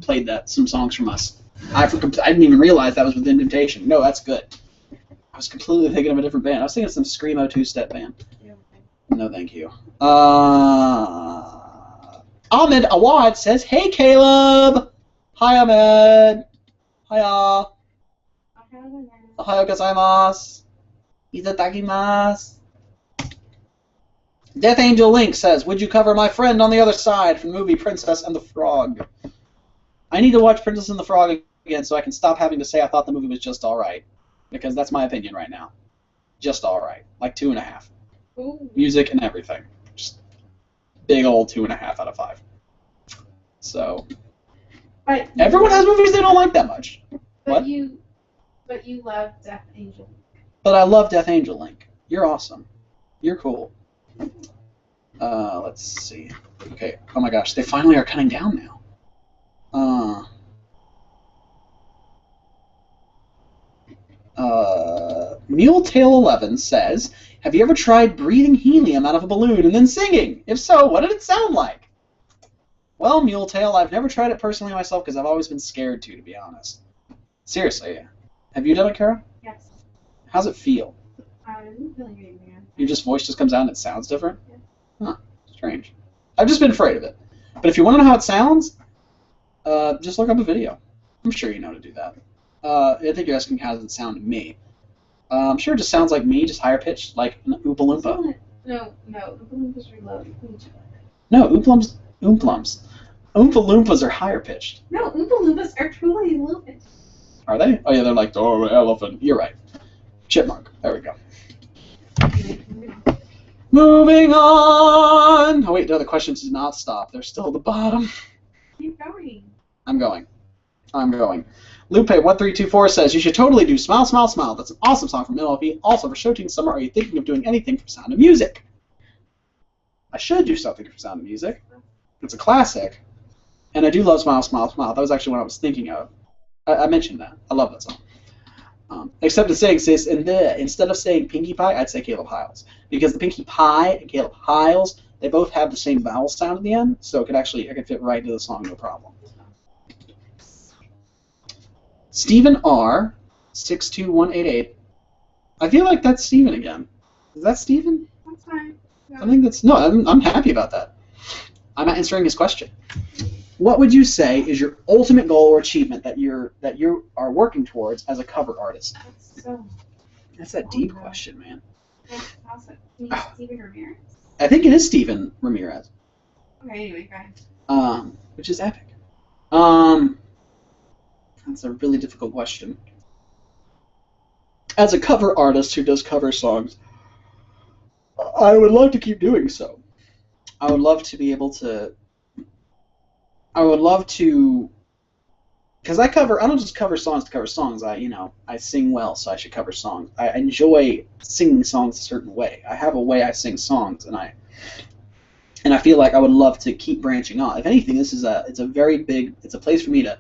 played some songs from us. I didn't even realize that was Within Temptation. No, that's good. I was completely thinking of a different band. I was thinking of some Screamo two-step band. Yeah. No, thank you. Ahmed Awad says, "Hey, Caleb." Hi, Ahmed. Hiya. Ohayo gozaimasu. Itadakimasu. Death Angel Link says, would you cover My Friend on the Other Side from the movie Princess and the Frog? I need to watch Princess and the Frog again so I can stop having to say I thought the movie was just alright. Because that's my opinion right now. Just alright. Like 2.5. Ooh. Music and everything. Just big old 2.5 out of 5. So, but everyone has movies they don't like that much. But What? you love Death Angel. But I love Death Angel Link. You're awesome. You're cool. Let's see. Okay. Oh my gosh, they finally are cutting down now. Muletail11 says, have you ever tried breathing helium out of a balloon and then singing? If so, what did it sound like? Well, Muletail, I've never tried it personally myself because I've always been scared to be honest. Seriously. Have you done it, Kara? Yes. How's it feel? I'm feeling great, man. Your voice just comes out and it sounds different? Yeah. Huh. Strange. I've just been afraid of it. But if you want to know how it sounds, just look up a video. I'm sure you know how to do that. I think you're asking how does it sound to me. I'm sure it just sounds like me, just higher pitched, like an Oompa Loompa. No, Oompa Loompas are low. No, Oompa Loompas are higher pitched. No, Oompa Loompas are truly low pitched. Are they? Oh yeah, they're like the elephant. You're right. Chipmunk. There we go. Moving on. Oh wait, no, the questions did not stop. They're still at the bottom. Keep going. I'm going. Lupe1324 says, you should totally do Smile, Smile, Smile. That's an awesome song from MLP. Also, for show team summer, are you thinking of doing anything from Sound of Music? I should do something from Sound of Music. It's a classic. And I do love Smile, Smile, Smile. That was actually what I was thinking of. I mentioned that. I love that song. Except in saying sis, instead of saying Pinkie Pie, I'd say Caleb Hyles. Because the Pinkie Pie and Caleb Hyles, they both have the same vowel sound at the end, so I could fit right into the song, no problem. Stephen R. 62188. I feel like that's Stephen again. Is that Stephen? That's fine. Yeah. I think that's no. I'm happy about that. I'm answering his question. What would you say is your ultimate goal or achievement that you are working towards as a cover artist? That's a deep question, man. Steven Ramirez? I think it is Stephen Ramirez. Okay, anyway, go ahead. Which is epic. That's a really difficult question. As a cover artist who does cover songs, I would love to keep doing so. I would love to be able to. Because I don't just cover songs to cover songs. I sing well, so I should cover songs. I enjoy singing songs a certain way. I have a way I sing songs, and I feel like I would love to keep branching on. If anything, it's a place for me to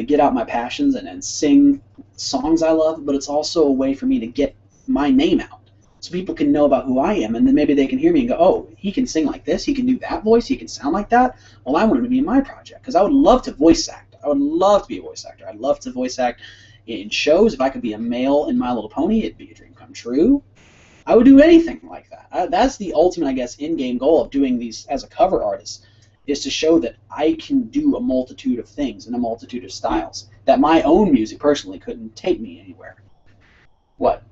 get out my passions and sing songs I love, but it's also a way for me to get my name out. So people can know about who I am, and then maybe they can hear me and go, oh, he can sing like this, he can do that voice, he can sound like that. Well, I want him to be in my project, because I would love to voice act. I would love to be a voice actor. I'd love to voice act in shows. If I could be a male in My Little Pony, it'd be a dream come true. I would do anything like that. That's the ultimate, I guess, in-game goal of doing these as a cover artist, is to show that I can do a multitude of things in a multitude of styles, that my own music personally couldn't take me anywhere. What?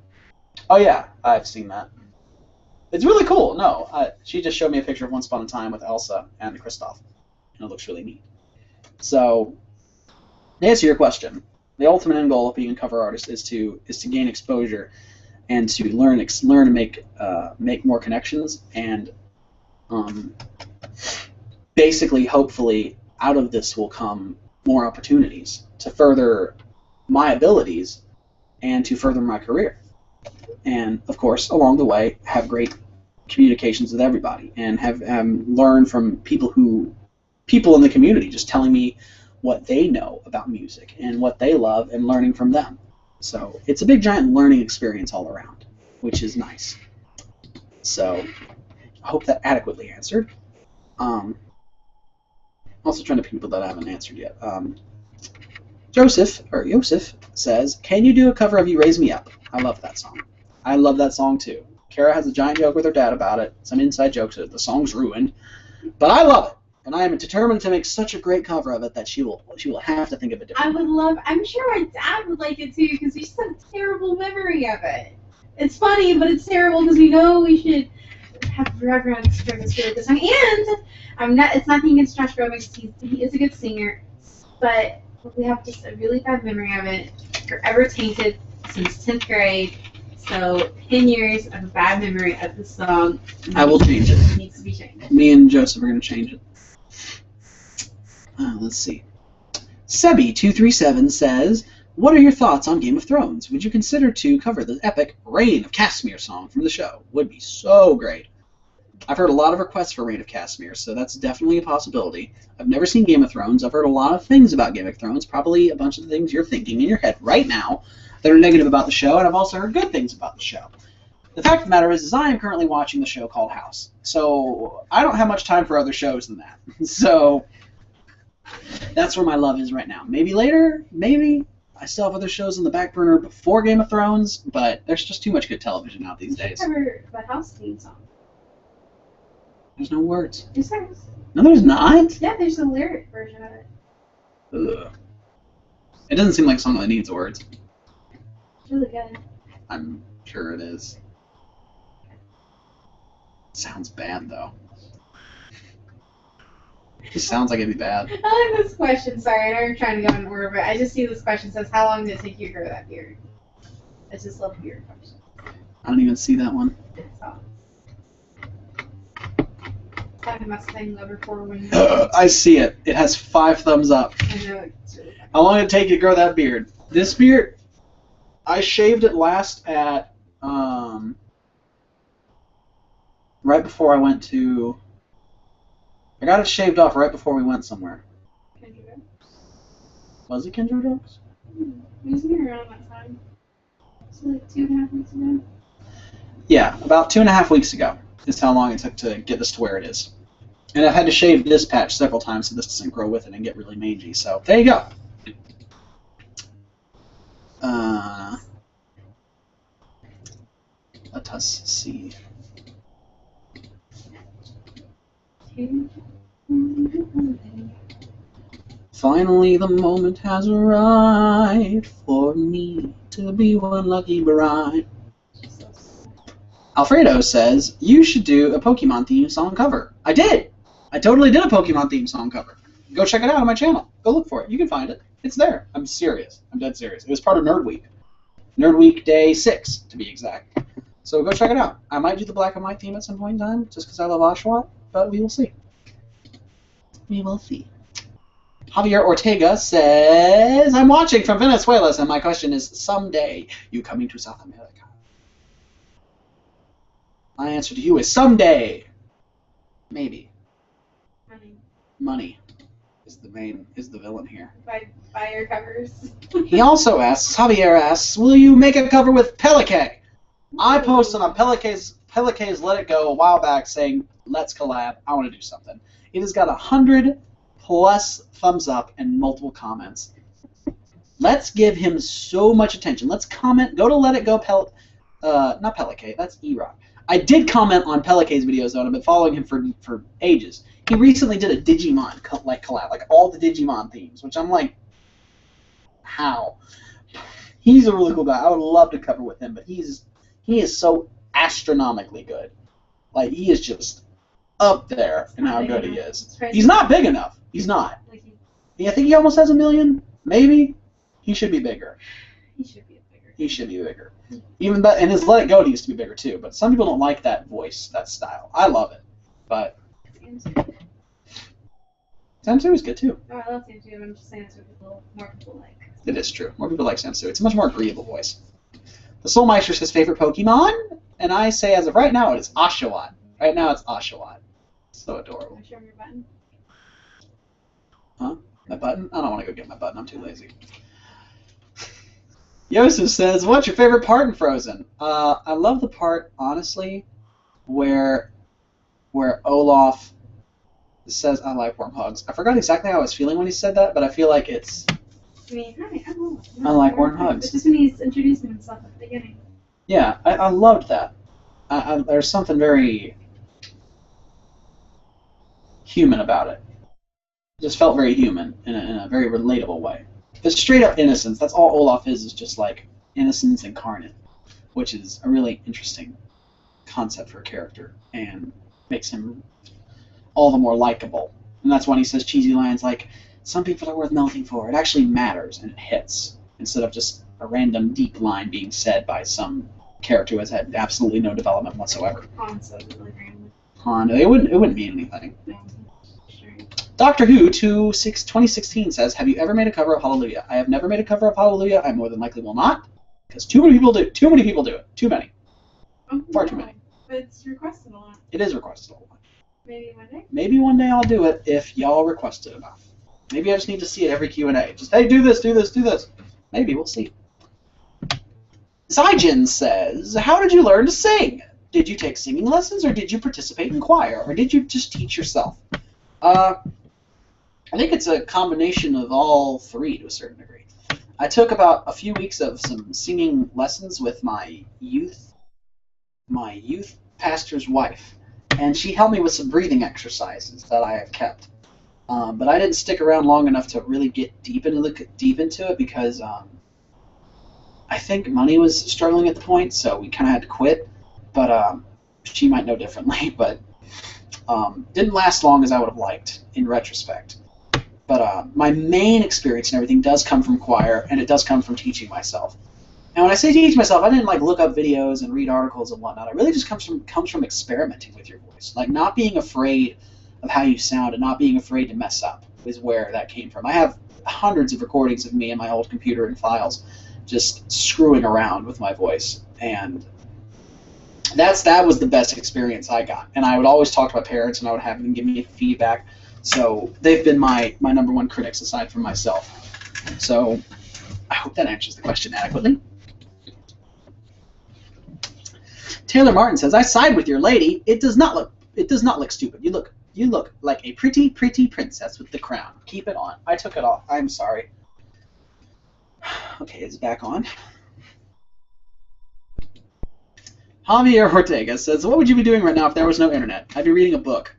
Oh yeah, I've seen that. It's really cool. No, she just showed me a picture of Once Upon a Time with Elsa and Kristoff, and it looks really neat. So, to answer your question, The ultimate end goal of being a cover artist is to gain exposure and to learn to make more connections, and basically, hopefully, out of this will come more opportunities to further my abilities and to further my career. And of course, along the way, have great communications with everybody, and have learned from people in the community just telling me what they know about music and what they love, and learning from them. So it's a big giant learning experience all around, which is nice. So I hope that adequately answered. Also trying to pick people that I haven't answered yet. Joseph says, "Can you do a cover of You Raise Me Up?" I love that song. I love that song too. Kara has a giant joke with her dad about it. Some inside jokes that the song's ruined, but I love it, and I am determined to make such a great cover of it that she will have to think of it differently. I'm sure my dad would like it too, because we just have a terrible memory of it. It's funny, but it's terrible because we know we should have everyone experience with this song. And it's nothing against Josh Groban, because he is a good singer, but we have just a really bad memory of it, forever tainted since 10th grade. So 10 years of a bad memory of the song. I will change it. It needs to be changed. Me and Joseph are going to change it. Let's see. Sebi237 says, "What are your thoughts on Game of Thrones? Would you consider to cover the epic Reign of Castamere song from the show? Would be so great." I've heard a lot of requests for Reign of Castamere, so that's definitely a possibility. I've never seen Game of Thrones. I've heard a lot of things about Game of Thrones, probably a bunch of the things you're thinking in your head right now that are negative about the show, and I've also heard good things about the show. The fact of the matter is I am currently watching the show called House, so I don't have much time for other shows than that. So that's where my love is right now. Maybe later, maybe. I still have other shows on the back burner before Game of Thrones, but there's just too much good television out these days. Cover the House theme song. There's no words. Yes, there is. No, there's not? Yeah, there's a lyric version of it. Ugh. It doesn't seem like a song that needs words. It's really good. I'm sure it is. It sounds bad, though. It just sounds like it'd be bad. I like this question. Sorry, I know you're trying to go in order, but I just see this question says, "How long did it take you to grow that beard?" I just love beard questions. I don't even see that one. So, talking about saying lover for when I see it. It has 5 thumbs up. I know it's really funny. How long did it take you to grow that beard? This beard, I shaved it last at, right before I went to, I got it shaved off right before we went somewhere. Kendra. Was it Kendra Dogs? He was here around that time. So like 2.5 weeks ago. Yeah, about 2.5 weeks ago is how long it took to get this to where it is. And I've had to shave this patch several times so this doesn't grow with it and get really mangy. So there you go. Let us see. Finally, the moment has arrived for me to be one lucky bride. Alfredo says, "You should do a Pokemon theme song cover." I did! I totally did a Pokemon theme song cover. Go check it out on my channel. Go look for it. You can find it. It's there. I'm serious. I'm dead serious. It was part of Nerd Week. Nerd Week Day 6, to be exact. So go check it out. I might do the black and white theme at some point in time, just because I love Oshawott, but we will see. We will see. Javier Ortega says, "I'm watching from Venezuela, and my question is, someday you coming to South America?" My answer to you is someday. Maybe. Money is the villain here. Buy your covers. He also asks, Javier asks, "Will you make a cover with Pelike?" I posted on Pelike's Let It Go a while back saying, "Let's collab. I want to do something." It has got 100+ thumbs up and multiple comments. Let's give him so much attention. Let's comment. Go to Let It Go not Pelike. That's E-Rock. I did comment on Pelike's videos, though, and I've been following him for ages. He recently did a Digimon collab, like all the Digimon themes, which I'm like, how? He's a really cool guy. I would love to cover with him, but he is so astronomically good. Like, he is just up there in how good he is. He's not big enough. He's not. I think he almost has 1 million, maybe. He should be bigger. He should be bigger. He should be bigger. Even that, and his Let It Go needs to be bigger too. But some people don't like that voice, that style. I love it, but Samsui is good too. Oh, I love Samsui. I'm just saying that's what more people like. It is true. More people like Samsui. It's a much more agreeable voice. The Soul Meister says favorite Pokemon, and I say as of right now it is Oshawott. Right now it's Oshawott. So adorable. Show me your button. Huh? My button? I don't want to go get my button. I'm too lazy. Yosef says, what's your favorite part in Frozen? I love the part, honestly, where Olaf says, I like warm hugs. I forgot exactly how I was feeling when he said that, but I feel like it's... I like warm hugs. It's just when he's introducing himself at the beginning. Yeah, I loved that. There's something very human about it. It just felt very human in a very relatable way. It's straight up innocence. That's all Olaf is just like innocence incarnate, which is a really interesting concept for a character and makes him all the more likable. And that's when he says cheesy lines like, some people are worth melting for. It actually matters and it hits, instead of just a random deep line being said by some character who has had absolutely no development whatsoever. It wouldn't mean anything. Doctor Who 2016 says, have you ever made a cover of Hallelujah? I have never made a cover of Hallelujah. I more than likely will not, because too many people do it. Too many people do it. Too many. Far too many. But it's requested a lot. It is requested a lot. Maybe one day? Maybe one day I'll do it if y'all request it enough. Maybe I just need to see it every Q&A. Just, hey, do this, do this, do this. Maybe, we'll see. Zyjin says, how did you learn to sing? Did you take singing lessons, or did you participate in choir, or did you just teach yourself? I think it's a combination of all three to a certain degree. I took about a few weeks of some singing lessons with my youth pastor's wife, and she helped me with some breathing exercises that I have kept. But I didn't stick around long enough to really get deep into it because I think money was struggling at the point, so we kind of had to quit. But she might know differently, but didn't last long as I would have liked in retrospect. But my main experience and everything does come from choir, and it does come from teaching myself. And when I say teach myself, I didn't like look up videos and read articles and whatnot. It really just comes from experimenting with your voice, like not being afraid of how you sound and not being afraid to mess up is where that came from. I have hundreds of recordings of me in my old computer and files just screwing around with my voice, and that was the best experience I got. And I would always talk to my parents, and I would have them give me feedback. So they've been my number one critics aside from myself. So I hope that answers the question adequately. Taylor Martin says, I side with your lady. It does not look stupid. You look like a pretty princess with the crown. Keep it on. I took it off. I'm sorry. Okay, it's back on. Javier Ortega says, what would you be doing right now if there was no internet? I'd be reading a book.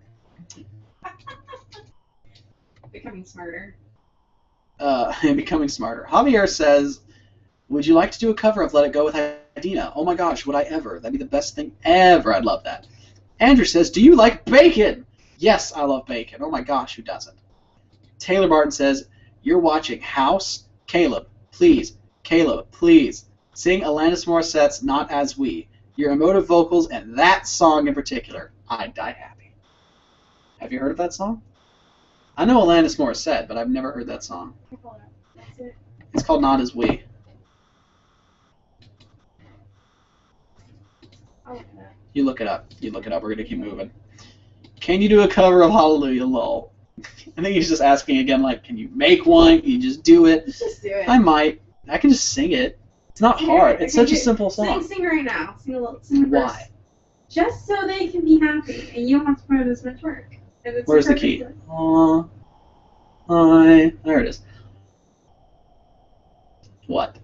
Becoming smarter. Becoming smarter. Javier says, would you like to do a cover of Let It Go with Idina? Oh my gosh, would I ever? That'd be the best thing ever. I'd love that. Andrew says, do you like bacon? Yes, I love bacon. Oh my gosh, who doesn't? Taylor Martin says, you're watching House? Caleb, please. Caleb, please. Sing Alanis Morissette's Not As We. Your emotive vocals and that song in particular. I'd die happy. Have you heard of that song? I know Alanis Morissette, but I've never heard that song. That's it. It's called Not As We. I'll look it up. You look it up. You look it up. We're going to keep moving. Can you do a cover of Hallelujah, lol? I think he's just asking again, like, can you make one? Can you just do it? Let's just do it. I might. I can just sing it. It's not hard. It's such a simple song. Sing right now. Sing a verse. Why? Just so they can be happy, and you don't have to put in as much work. Where's the key? There it is. What?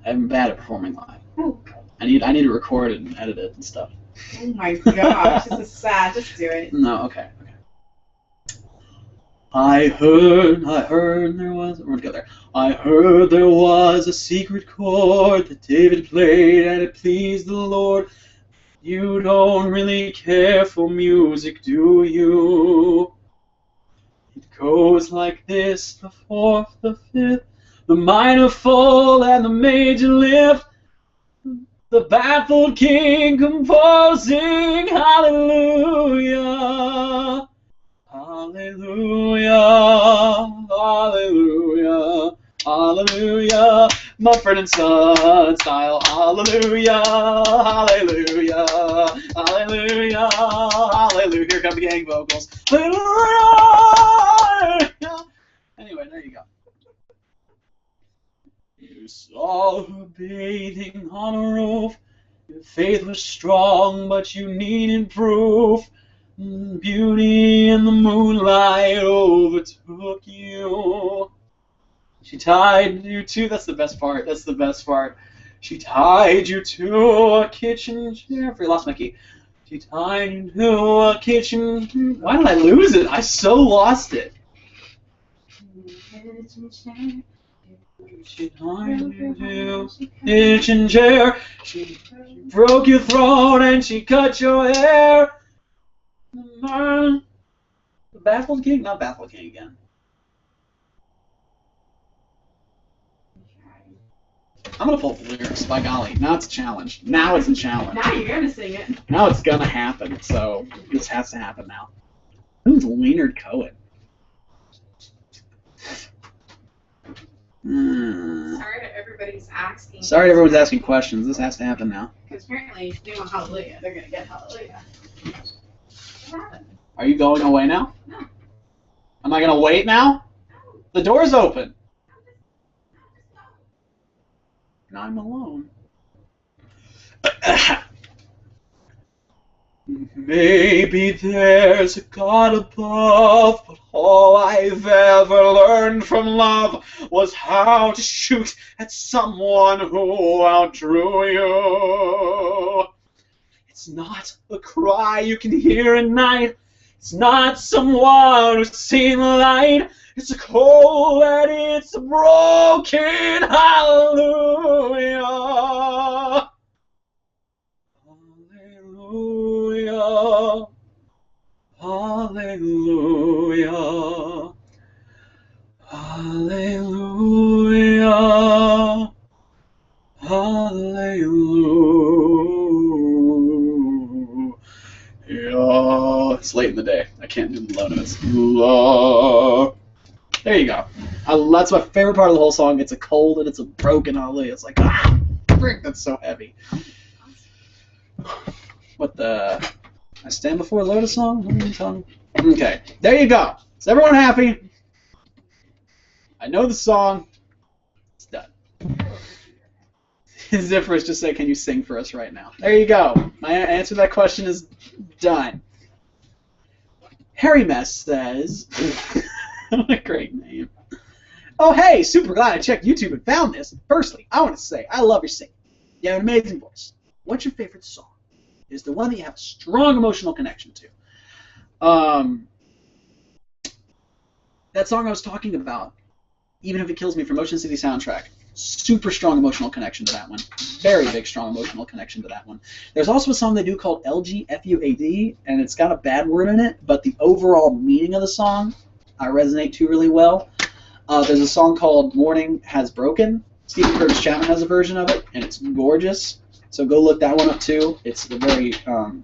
I'm bad at performing live. Oh. I need to record it and edit it and stuff. Oh my gosh, this is sad. Just do it. No, okay. I heard there was... We're gonna go there. I heard there was a secret chord that David played and it pleased the Lord. You don't really care for music, do you? It goes like this, the fourth, the fifth, the minor fall and the major lift. The baffled king composing hallelujah. Hallelujah, hallelujah, hallelujah. Mumford and Son style. Hallelujah, hallelujah, hallelujah, hallelujah. Here come the gang vocals. Hallelujah. Anyway, there you go. You saw her bathing on a roof. Your faith was strong, but you needed proof. Beauty in the moonlight overtook you. She tied you to, that's the best part, that's the best part. She tied you to a kitchen chair. I lost my key. She tied you to a kitchen. Why did I lose it? I so lost it. She tied you to a kitchen chair. She broke your throat and she cut your hair. The Baffled King? Not Baffled King again. I'm gonna pull up the lyrics, by golly. Now it's a challenge. Now it's a challenge. Now you're gonna sing it. Now it's gonna happen, so this has to happen now. Who's Leonard Cohen? Sorry to everybody's asking. Sorry everyone's asking questions. This has to happen now. Because apparently, if they want hallelujah, they're gonna get hallelujah. What happened? Are you going away now? No. Am I gonna wait now? No. The door's open. And I'm alone. Maybe there's a God above, but all I've ever learned from love was how to shoot at someone who outdrew you. It's not a cry you can hear at night. It's not someone who's seen the light. It's a cold and it's a broken hallelujah. Hallelujah. Hallelujah. Hallelujah. Hallelujah. It's late in the day. I can't do the low notes. There you go. That's my favorite part of the whole song. It's a cold and it's a broken hallelujah. It's like, frick, that's so heavy. What the? I stand before a lotus song? Okay, there you go. Is everyone happy? I know the song. It's done. Ziphrus just said, can you sing for us right now? There you go. My answer to that question is done. Harry Mess says, what a great name. Oh, hey, super glad I checked YouTube and found this. Firstly, I want to say, I love your singing. You have an amazing voice. What's your favorite song? Is the one that you have a strong emotional connection to. That song I was talking about, Even If It Kills Me, from Ocean City soundtrack. Super strong emotional connection to that one. Very big, strong emotional connection to that one. There's also a song they do called LGFUAD, and it's got a bad word in it, but the overall meaning of the song I resonate to really well. There's a song called Morning Has Broken. Stephen Curtis Chapman has a version of it, and it's gorgeous. So go look that one up too. It's a very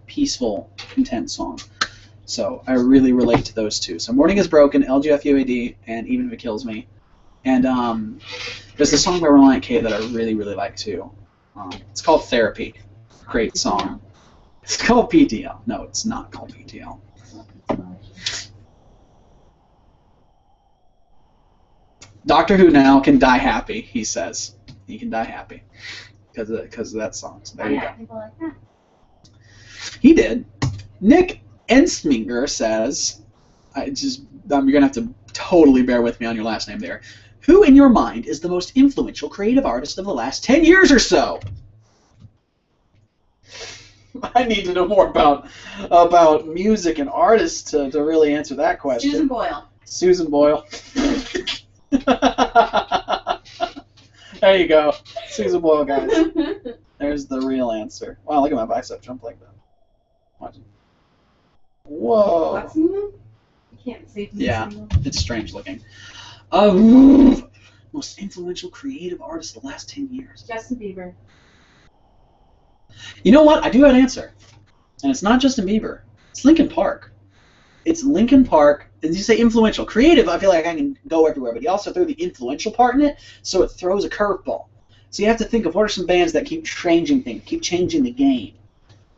peaceful, content song. So I really relate to those two. So Morning Is Broken, LGFUAD, and Even If It Kills Me. And there's a song by Reliant K that I really, really like too. It's called Therapy. Great song. It's called PTL. No, it's not called PTL. Doctor Who now can die happy, he says. He can die happy because of that song. So there you go. People like that. He did. Nick Ensminger says, you're going to have to totally bear with me on your last name there. Who, in your mind, is the most influential creative artist of the last 10 years or so? I need to know more about music and artists to really answer that question. Susan Boyle. Susan Boyle. There you go. Susan Boyle, guys. There's the real answer. Wow, look at my bicep jump like that. Watch it. Whoa. What's in them? You can't see. Yeah, it's strange looking. Most influential creative artist of the last 10 years. Justin Bieber. You know what? I do have an answer. And it's not Justin Bieber. It's Linkin Park. It's Linkin Park. As you say influential. Creative, I feel like I can go everywhere, but you also throw the influential part in it, so it throws a curveball. So you have to think of what are some bands that keep changing things, keep changing the game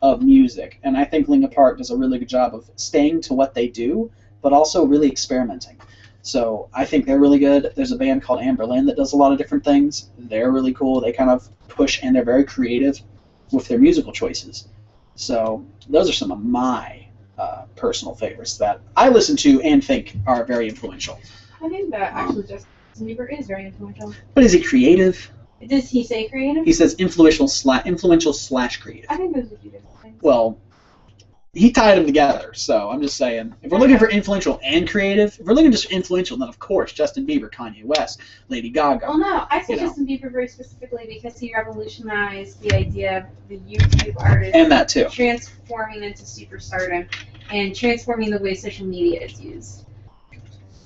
of music. And I think Linkin Park does a really good job of staying to what they do, but also really experimenting. So I think they're really good. There's a band called Amberlin that does a lot of different things. They're really cool. They kind of push, and they're very creative with their musical choices. So those are some of my personal favorites that I listen to and think are very influential. I think that actually Justin Bieber is very influential. But is he creative? Does he say creative? He says influential slash creative. I think those are two different things. Well, he tied them together, so I'm just saying, if we're looking for influential and creative, if we're looking just for influential, then of course Justin Bieber, Kanye West, Lady Gaga. Well, no, I say Justin Bieber very specifically because he revolutionized the idea of the YouTube artist and that too, transforming into superstardom and transforming the way social media is used.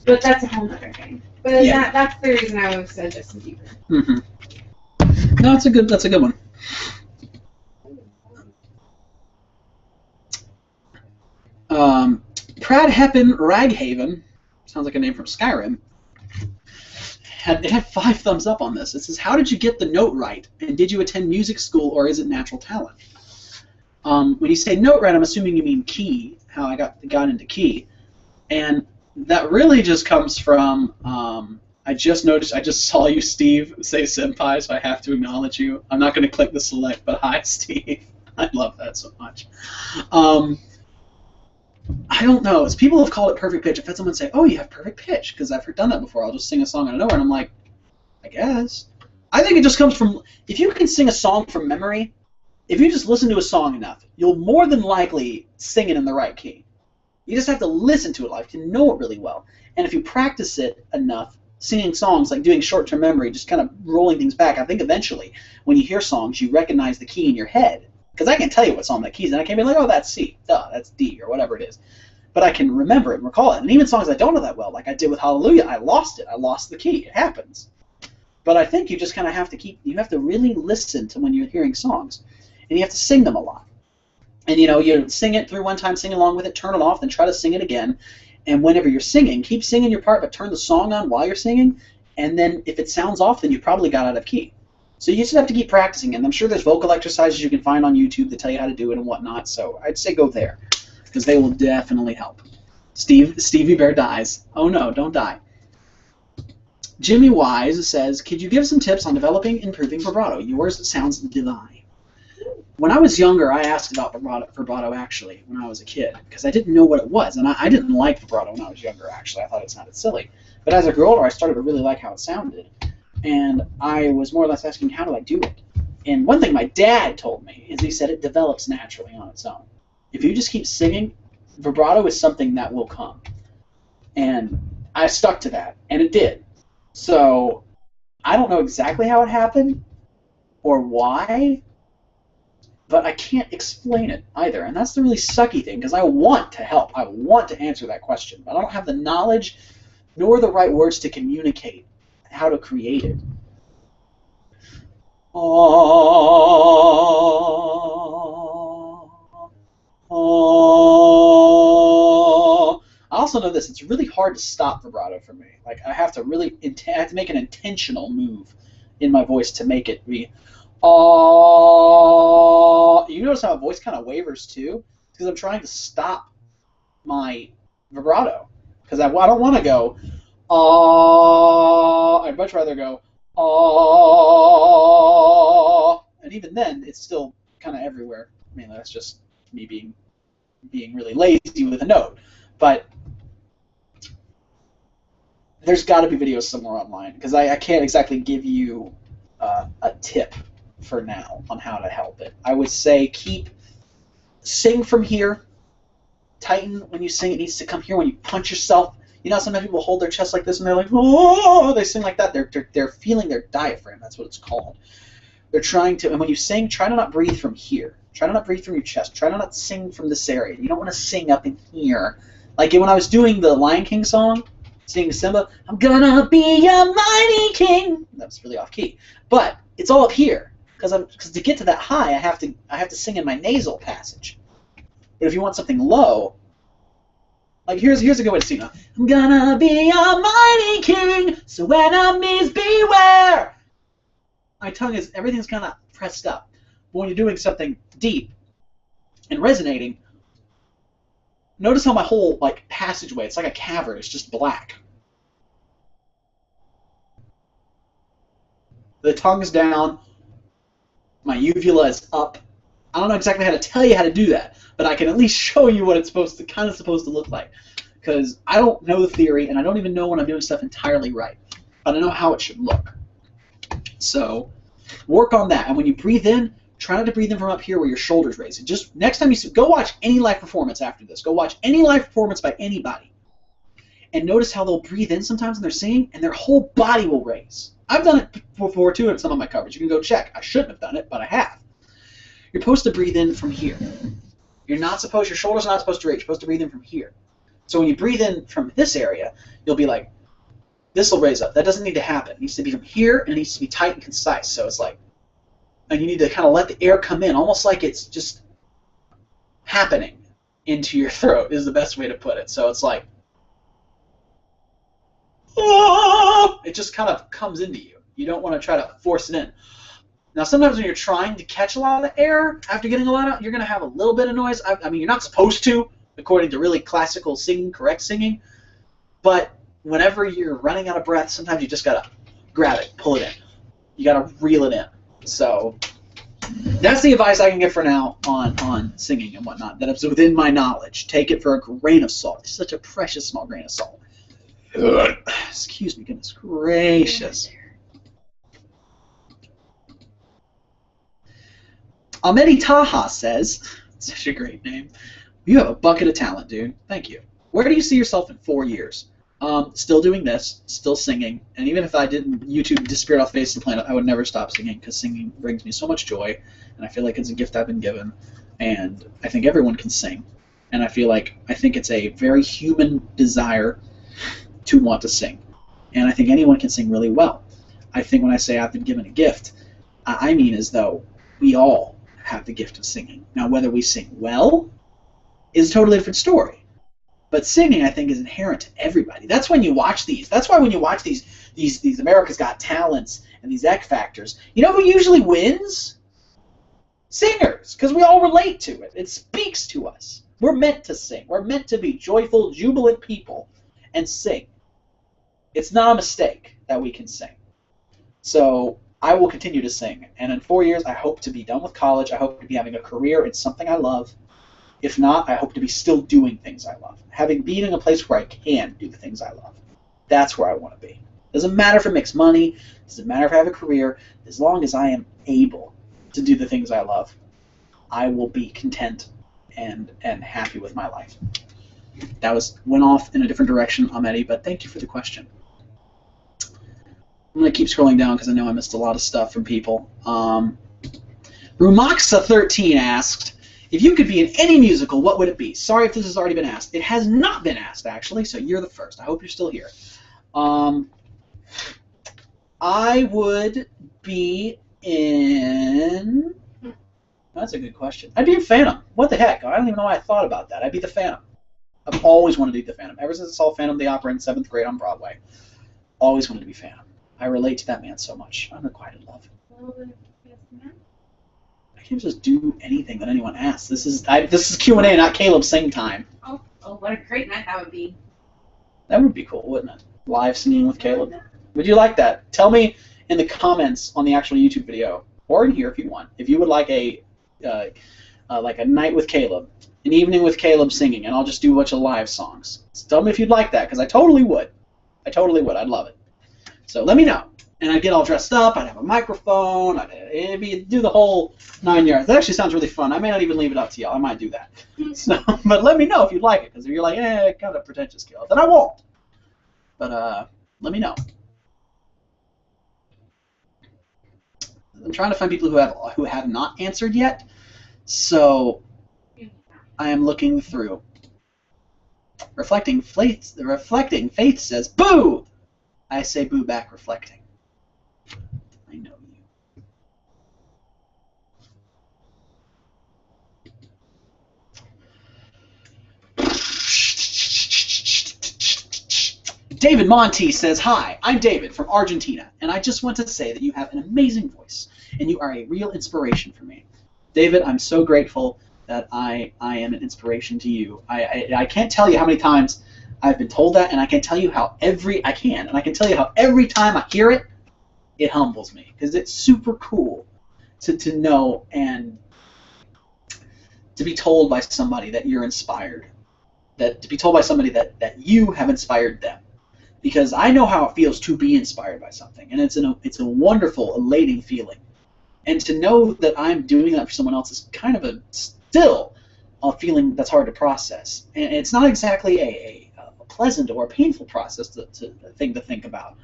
But that's a whole other thing. But yeah. That's the reason I would say Justin Bieber. Mm-hmm. No, that's a good one. Pradheppen Raghaven, sounds like a name from Skyrim, it had 5 thumbs up on this. It says, how did you get the note right? And did you attend music school, or is it natural talent? When you say note right, I'm assuming you mean key, how I got into key. And that really just comes from, I just saw you, Steve, say senpai, so I have to acknowledge you. I'm not going to click the select, but hi, Steve. I love that so much. I don't know. People have called it perfect pitch. I've had someone say, oh, you have perfect pitch, because I've done that before. I'll just sing a song out of nowhere, and I'm like, I guess. I think it just comes from, if you can sing a song from memory, if you just listen to a song enough, you'll more than likely sing it in the right key. You just have to listen to it live to know it really well. And if you practice it enough, singing songs, like doing short-term memory, just kind of rolling things back, I think eventually, when you hear songs, you recognize the key in your head. Because I can tell you what song that key is, and I can be like, oh, that's C, duh, that's D, or whatever it is. But I can remember it and recall it. And even songs I don't know that well, like I did with Hallelujah, I lost it. I lost the key. It happens. But I think you just kind of have to you have to really listen to when you're hearing songs. And you have to sing them a lot. And, you sing it through one time, sing along with it, turn it off, then try to sing it again. And whenever you're singing, keep singing your part, but turn the song on while you're singing. And then if it sounds off, then you probably got out of key. So you just have to keep practicing, and I'm sure there's vocal exercises you can find on YouTube that tell you how to do it and whatnot, so I'd say go there, because they will definitely help. Stevie Bear dies. Oh no, don't die. Jimmy Wise says, could you give some tips on developing and improving vibrato? Yours sounds divine. When I was younger, I asked about vibrato actually, when I was a kid, because I didn't know what it was, and I didn't like vibrato when I was younger, actually. I thought it sounded silly. But as I grew older, I started to really like how it sounded. And I was more or less asking, how do I do it? And one thing my dad told me is he said it develops naturally on its own. If you just keep singing, vibrato is something that will come. And I stuck to that, and it did. So I don't know exactly how it happened or why, but I can't explain it either. And that's the really sucky thing, because I want to help. I want to answer that question, but I don't have the knowledge nor the right words to communicate how to create it. I also know this, it's really hard to stop vibrato for me. Like, I have to make an intentional move in my voice to make it be You notice how my voice kind of wavers too? Because I'm trying to stop my vibrato. Because I don't want to go I'd much rather go and even then it's still kind of everywhere. I mean, that's just me being really lazy with a note. But there's got to be videos somewhere online, because I can't exactly give you a tip for now on how to help it. I would say sing from here. Tighten when you sing. It needs to come here when you punch yourself. You know, sometimes people hold their chest like this and they're like, oh, they sing like that. They're feeling their diaphragm. That's what it's called. They're trying to, and when you sing, try to not breathe from here. Try to not breathe from your chest. Try to not sing from this area. You don't want to sing up in here. Like when I was doing the Lion King song, Singing Simba, I'm gonna be a mighty king. That's really off key, but it's all up here because to get to that high, I have to sing in my nasal passage. But if you want something low, like here's a good way to sing it. I'm gonna be a mighty king, so enemies beware. My tongue is everything's kind of pressed up. But when you're doing something deep and resonating, notice how my whole like passageway, it's like a cavern, it's just black. The tongue's down, my uvula is up. I don't know exactly how to tell you how to do that, but I can at least show you what it's supposed to look like. Because I don't know the theory, and I don't even know when I'm doing stuff entirely right. But I know how it should look. So work on that. And when you breathe in, try not to breathe in from up here where your shoulders raise. Just next time go watch any live performance after this. Go watch any live performance by anybody. And notice how they'll breathe in sometimes when they're singing, and their whole body will raise. I've done it before too in some of my coverage. You can go check. I shouldn't have done it, but I have. You're supposed to breathe in from here. Your shoulders are not supposed to raise. You're supposed to breathe in from here. So when you breathe in from this area, you'll be like, this will raise up. That doesn't need to happen. It needs to be from here, and it needs to be tight and concise. So it's like, and you need to kind of let the air come in, almost like it's just happening into your throat is the best way to put it. So it's like, oh, it just kind of comes into you. You don't want to try to force it in. Now, sometimes when you're trying to catch a lot of air after getting a lot out, you're going to have a little bit of noise. I mean, you're not supposed to, according to really classical singing, correct singing. But whenever you're running out of breath, sometimes you just got to grab it, pull it in. You got to reel it in. So that's the advice I can give for now on singing and whatnot. That is within my knowledge. Take it for a grain of salt. It's such a precious small grain of salt. Excuse me, goodness gracious. Ahmedi Taha says, such a great name, you have a bucket of talent, dude. Thank you. Where do you see yourself in 4 years? Still doing this, still singing, and even if I didn't YouTube disappeared off the face of the planet, I would never stop singing because singing brings me so much joy, and I feel like it's a gift I've been given, and I think everyone can sing, and I think it's a very human desire to want to sing, and I think anyone can sing really well. I think when I say I've been given a gift, I mean as though we all have the gift of singing. Now, whether we sing well is a totally different story. But singing, I think, is inherent to everybody. That's when you watch these. That's why when you watch these America's Got Talents and these X Factors, you know who usually wins? Singers, because we all relate to it. It speaks to us. We're meant to sing. We're meant to be joyful, jubilant people and sing. It's not a mistake that we can sing. So I will continue to sing. And in 4 years, I hope to be done with college. I hope to be having a career in something I love. If not, I hope to be still doing things I love. Being in a place where I can do the things I love. That's where I want to be. Doesn't matter if it makes money. Doesn't matter if I have a career. As long as I am able to do the things I love, I will be content and happy with my life. That went off in a different direction, Ahmedi, but thank you for the question. I'm going to keep scrolling down because I know I missed a lot of stuff from people. Rumaxa13 asked, if you could be in any musical, what would it be? Sorry if this has already been asked. It has not been asked, actually, so you're the first. I hope you're still here. I would be in... That's a good question. I'd be in Phantom. What the heck? I don't even know why I thought about that. I'd be the Phantom. I've always wanted to be the Phantom. Ever since I saw Phantom the Opera in 7th grade on Broadway. Always wanted to be Phantom. I relate to that man so much. Unrequited love. I can't just do anything that anyone asks. This is Q&A, not Caleb sing time. Oh, what a great night that would be. That would be cool, wouldn't it? Live singing with Caleb. Would you like that? Tell me in the comments on the actual YouTube video, or in here if you want, if you would like a night with Caleb, an evening with Caleb singing, and I'll just do a bunch of live songs. So tell me if you'd like that, because I totally would. I totally would. I'd love it. So let me know. And I'd get all dressed up, I'd have a microphone, I'd do the whole 9 yards. That actually sounds really fun. I may not even leave it up to y'all. I might do that. So, but let me know if you'd like it, because if you're like, kind of pretentious, Caleb, then I won't. But let me know. I'm trying to find people who have not answered yet, so I am looking through. Reflecting Faith says, boo! I say boo back, reflecting. I know you. David Monti says, hi, I'm David from Argentina, and I just want to say that you have an amazing voice, and you are a real inspiration for me. David, I'm so grateful that I am an inspiration to you. I can't tell you how many times I've been told that, and I can tell you how every time I hear it, it humbles me, because it's super cool to know and to be told by somebody that you're inspired, to be told by somebody that you have inspired them. Because I know how it feels to be inspired by something, and it's a wonderful, elating feeling. And to know that I'm doing that for someone else is kind of still a feeling that's hard to process. And it's not exactly a pleasant or a painful process to think about,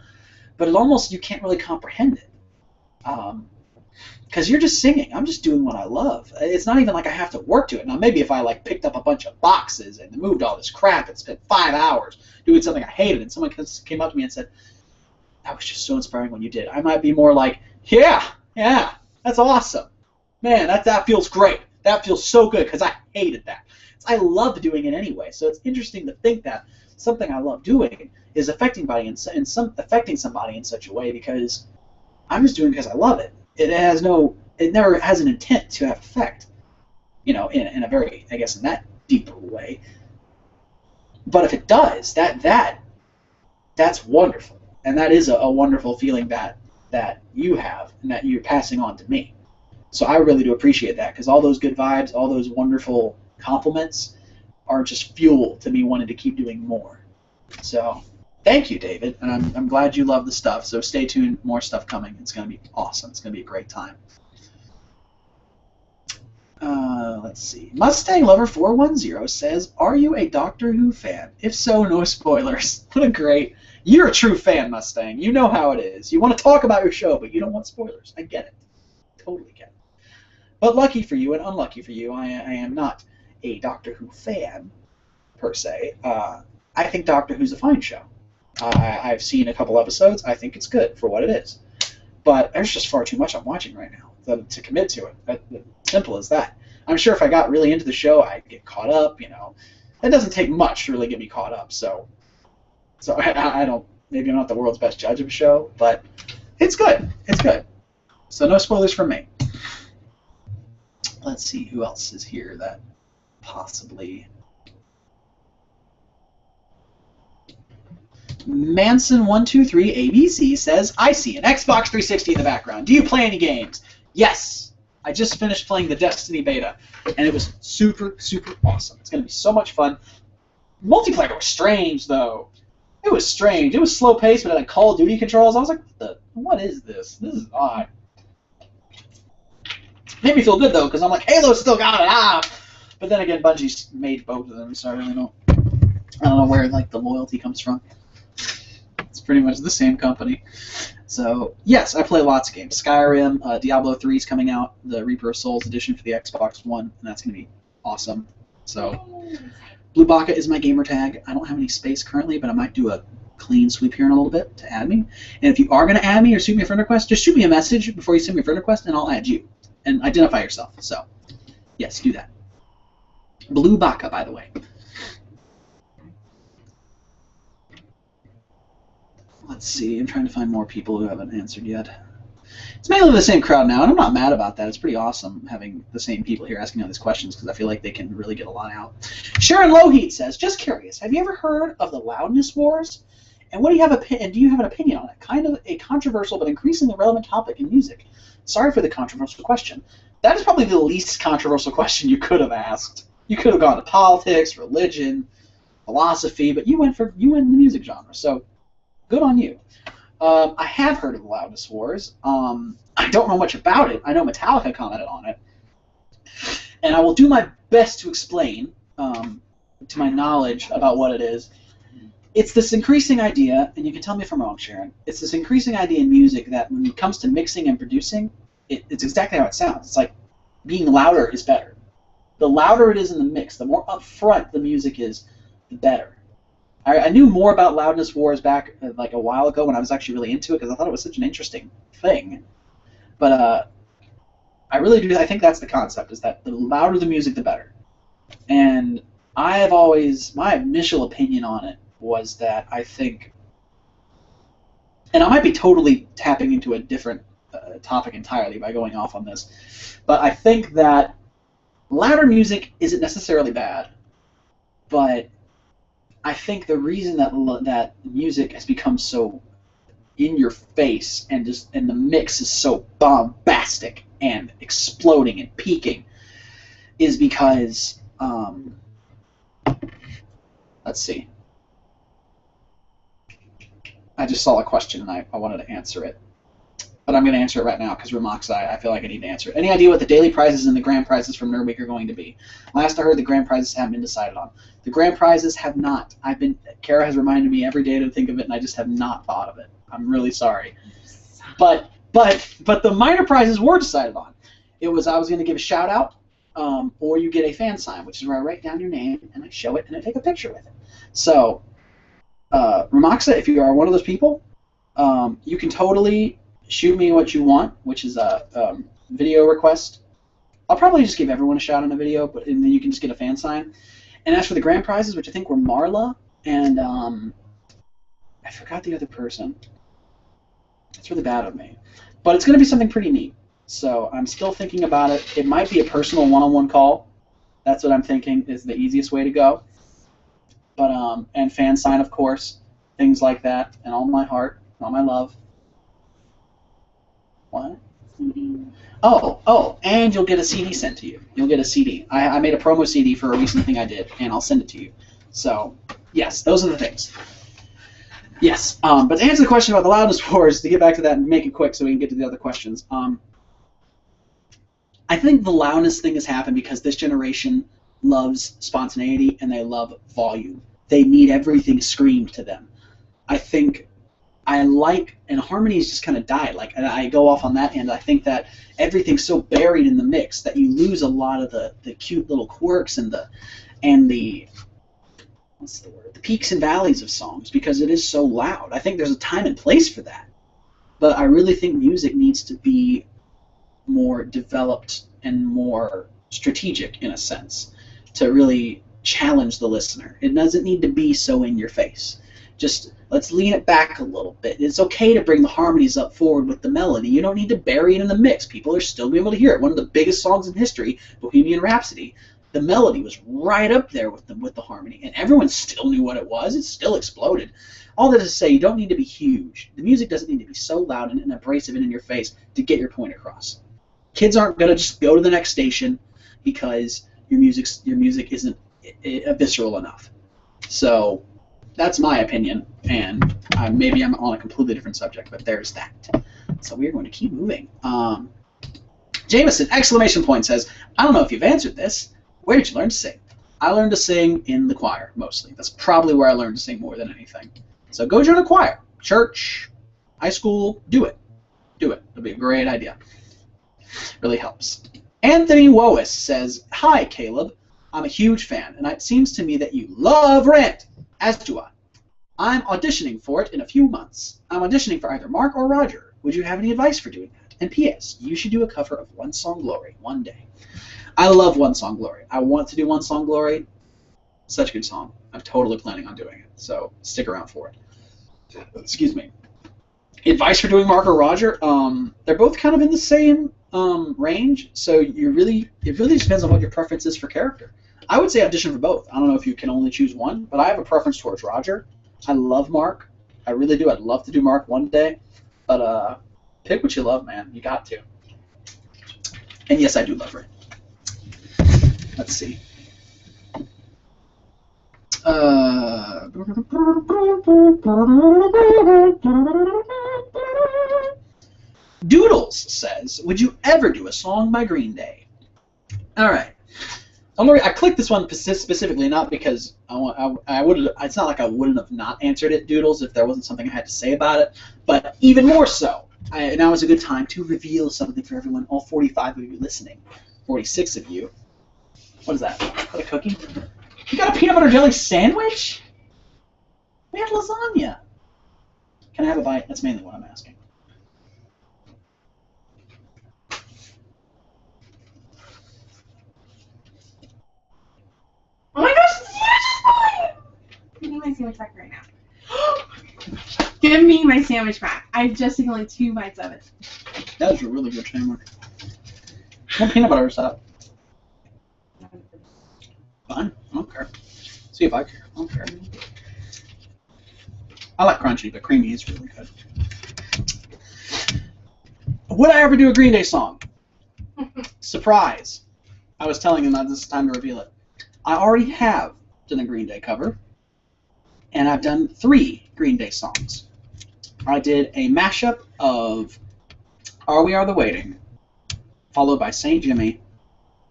but it almost, you can't really comprehend it. Because you're just singing. I'm just doing what I love. It's not even like I have to work to it. Now, maybe if I picked up a bunch of boxes and moved all this crap and spent 5 hours doing something I hated, and someone came up to me and said, that was just so inspiring when you did, I might be more like, yeah, that's awesome. Man, that feels great. That feels so good, because I hated that. I love doing it anyway. So it's interesting to think that something I love doing is affecting somebody in such a way, because I'm just doing it because I love it. It never has an intent to have effect, in a very, I guess, in that deeper way. But if it does, that's wonderful, and that is a wonderful feeling that you have and that you're passing on to me. So I really do appreciate that, because all those good vibes, all those wonderful compliments are just fuel to me wanting to keep doing more. So thank you, David, and I'm glad you love the stuff. So stay tuned, more stuff coming. It's going to be awesome. It's going to be a great time. Let's see. Mustang Lover 410 says, "Are you a Doctor Who fan? If so, no spoilers." What a great! You're a true fan, Mustang. You know how it is. You want to talk about your show, but you don't want spoilers. I get it. Totally get it. But lucky for you and unlucky for you, I am not a Doctor Who fan per se. I think Doctor Who's a fine show. I've seen a couple episodes. I think it's good for what it is. But there's just far too much I'm watching right now to commit to it. Simple as that. I'm sure if I got really into the show, I'd get caught up. It doesn't take much to really get me caught up. So I don't. Maybe I'm not the world's best judge of a show, but it's good. It's good. So no spoilers from me. Let's see who else is here that possibly. Manson123 ABC says, "I see an Xbox 360 in the background. Do you play any games?" Yes. I just finished playing the Destiny beta, and it was super, super awesome. It's going to be so much fun. Multiplayer was strange, though. It was strange. It was slow-paced, but it had Call of Duty controls. I was like, what is this? This is odd. Made me feel good, though, because I'm like, Halo still got it. But then again, Bungie's made both of them, so I don't know where the loyalty comes from. It's pretty much the same company. So, yes, I play lots of games. Skyrim, Diablo 3 is coming out, the Reaper of Souls edition for the Xbox One, and that's going to be awesome. So, Blue Baka is my gamer tag. I don't have any space currently, but I might do a clean sweep here in a little bit to add me. And if you are going to add me or shoot me a friend request, just shoot me a message before you send me a friend request, and I'll add you. And identify yourself. So, yes, do that. Blue Baka, by the way. Let's see, I'm trying to find more people who haven't answered yet. It's mainly the same crowd now, and I'm not mad about that. It's pretty awesome having the same people here asking all these questions, because I feel like they can really get a lot out. Sharon Loheat says, "Just curious, have you ever heard of the loudness wars? And do you have an opinion on it? Kind of a controversial but increasingly relevant topic in music. Sorry for the controversial question." That is probably the least controversial question you could have asked. You could have gone to politics, religion, philosophy, but you went in the music genre, so good on you. I have heard of the Loudness Wars. I don't know much about it. I know Metallica commented on it. And I will do my best to explain, to my knowledge about what it is. It's this increasing idea, and you can tell me if I'm wrong, Sharon, it's this increasing idea in music that when it comes to mixing and producing, it's exactly how it sounds. It's like being louder is better. The louder it is in the mix, the more upfront the music is, the better. I knew more about loudness wars back like a while ago when I was actually really into it because I thought it was such an interesting thing. But I really do. I think that's the concept: is that the louder the music, the better. And my initial opinion on it was that I think, and I might be totally tapping into a different topic entirely by going off on this, but I think that louder music isn't necessarily bad, but I think the reason that music has become so in your face and the mix is so bombastic and exploding and peaking is because let's see. I just saw a question and I wanted to answer it. But I'm going to answer it right now because Remox, I feel like I need to answer it. Any idea what the daily prizes and the grand prizes from Nerd Week are going to be? Last I heard, the grand prizes haven't been decided on. The grand prizes have not. Kara has reminded me every day to think of it, and I just have not thought of it. I'm really sorry. But the minor prizes were decided on. I was going to give a shout out, or you get a fan sign, which is where I write down your name and I show it and I take a picture with it. So, Ramoxa, if you are one of those people, you can totally shoot me what you want, which is a video request. I'll probably just give everyone a shout on a video, and then you can just get a fan sign. And as for the grand prizes, which I think were Marla and I forgot the other person. It's really bad of me, but it's going to be something pretty neat. So I'm still thinking about it. It might be a personal one-on-one call. That's what I'm thinking is the easiest way to go. But and fan sign, of course, things like that, and all my heart, all my love. What? Oh, and you'll get a CD sent to you. You'll get a CD. I made a promo CD for a recent thing I did, and I'll send it to you. So, yes, those are the things. Yes, but to answer the question about the loudness wars, to get back to that and make it quick so we can get to the other questions, I think the loudness thing has happened because this generation loves spontaneity and they love volume. They need everything screamed to them. I think and harmonies just kind of died. Like, and I go off on that end. I think that everything's so buried in the mix that you lose a lot of the cute little quirks and the what's the word? The peaks and valleys of songs because it is so loud. I think there's a time and place for that. But I really think music needs to be more developed and more strategic in a sense to really challenge the listener. It doesn't need to be so in your face. Just let's lean it back a little bit. It's okay to bring the harmonies up forward with the melody. You don't need to bury it in the mix. People are still going to be able to hear it. One of the biggest songs in history, Bohemian Rhapsody, the melody was right up there with the harmony, and everyone still knew what it was. It still exploded. All that is to say, you don't need to be huge. The music doesn't need to be so loud and abrasive and in your face to get your point across. Kids aren't going to just go to the next station because your music isn't visceral enough. So that's my opinion, and maybe I'm on a completely different subject, but there's that. So we're going to keep moving. Jameson, exclamation point, says, I don't know if you've answered this. Where did you learn to sing? I learned to sing in the choir, mostly. That's probably where I learned to sing more than anything. So go join a choir. Church, high school, do it. Do it. It'll be a great idea. Really helps. Anthony Wois says, Hi, Caleb. I'm a huge fan, and it seems to me that you love Rant, as do I. I'm auditioning for it in a few months. I'm auditioning for either Mark or Roger. Would you have any advice for doing that? And P.S. You should do a cover of One Song Glory one day. I love One Song Glory. I want to do One Song Glory. Such a good song. I'm totally planning on doing it, so stick around for it. Excuse me. Advice for doing Mark or Roger? They're both kind of in the same range, so it really depends on what your preference is for character. I would say audition for both. I don't know if you can only choose one, but I have a preference towards Roger. I love Mark. I really do. I'd love to do Mark one day, but pick what you love, man. You got to. And yes, I do love her. Let's see. Doodles says, would you ever do a song by Green Day? All right. I clicked this one specifically not because I would. It's not like I wouldn't have not answered it, Doodles, if there wasn't something I had to say about it. But even more so, now is a good time to reveal something for everyone, all 45 of you listening, 46 of you. What is that? Is that a cookie? You got a peanut butter jelly sandwich? We had lasagna. Can I have a bite? That's mainly what I'm asking. Oh my gosh, give me my sandwich back right now. Give me my sandwich back. I've just taken like 2 bites of it. That was a really good sandwich. What peanut butter is that? Fine. I don't care. See if I care. I don't care. I like crunchy, but creamy is really good. Would I ever do a Green Day song? Surprise. I was telling him that this is time to reveal it. I already have done a Green Day cover, and I've done 3 Green Day songs. I did a mashup of Are We Are the Waiting, followed by St. Jimmy,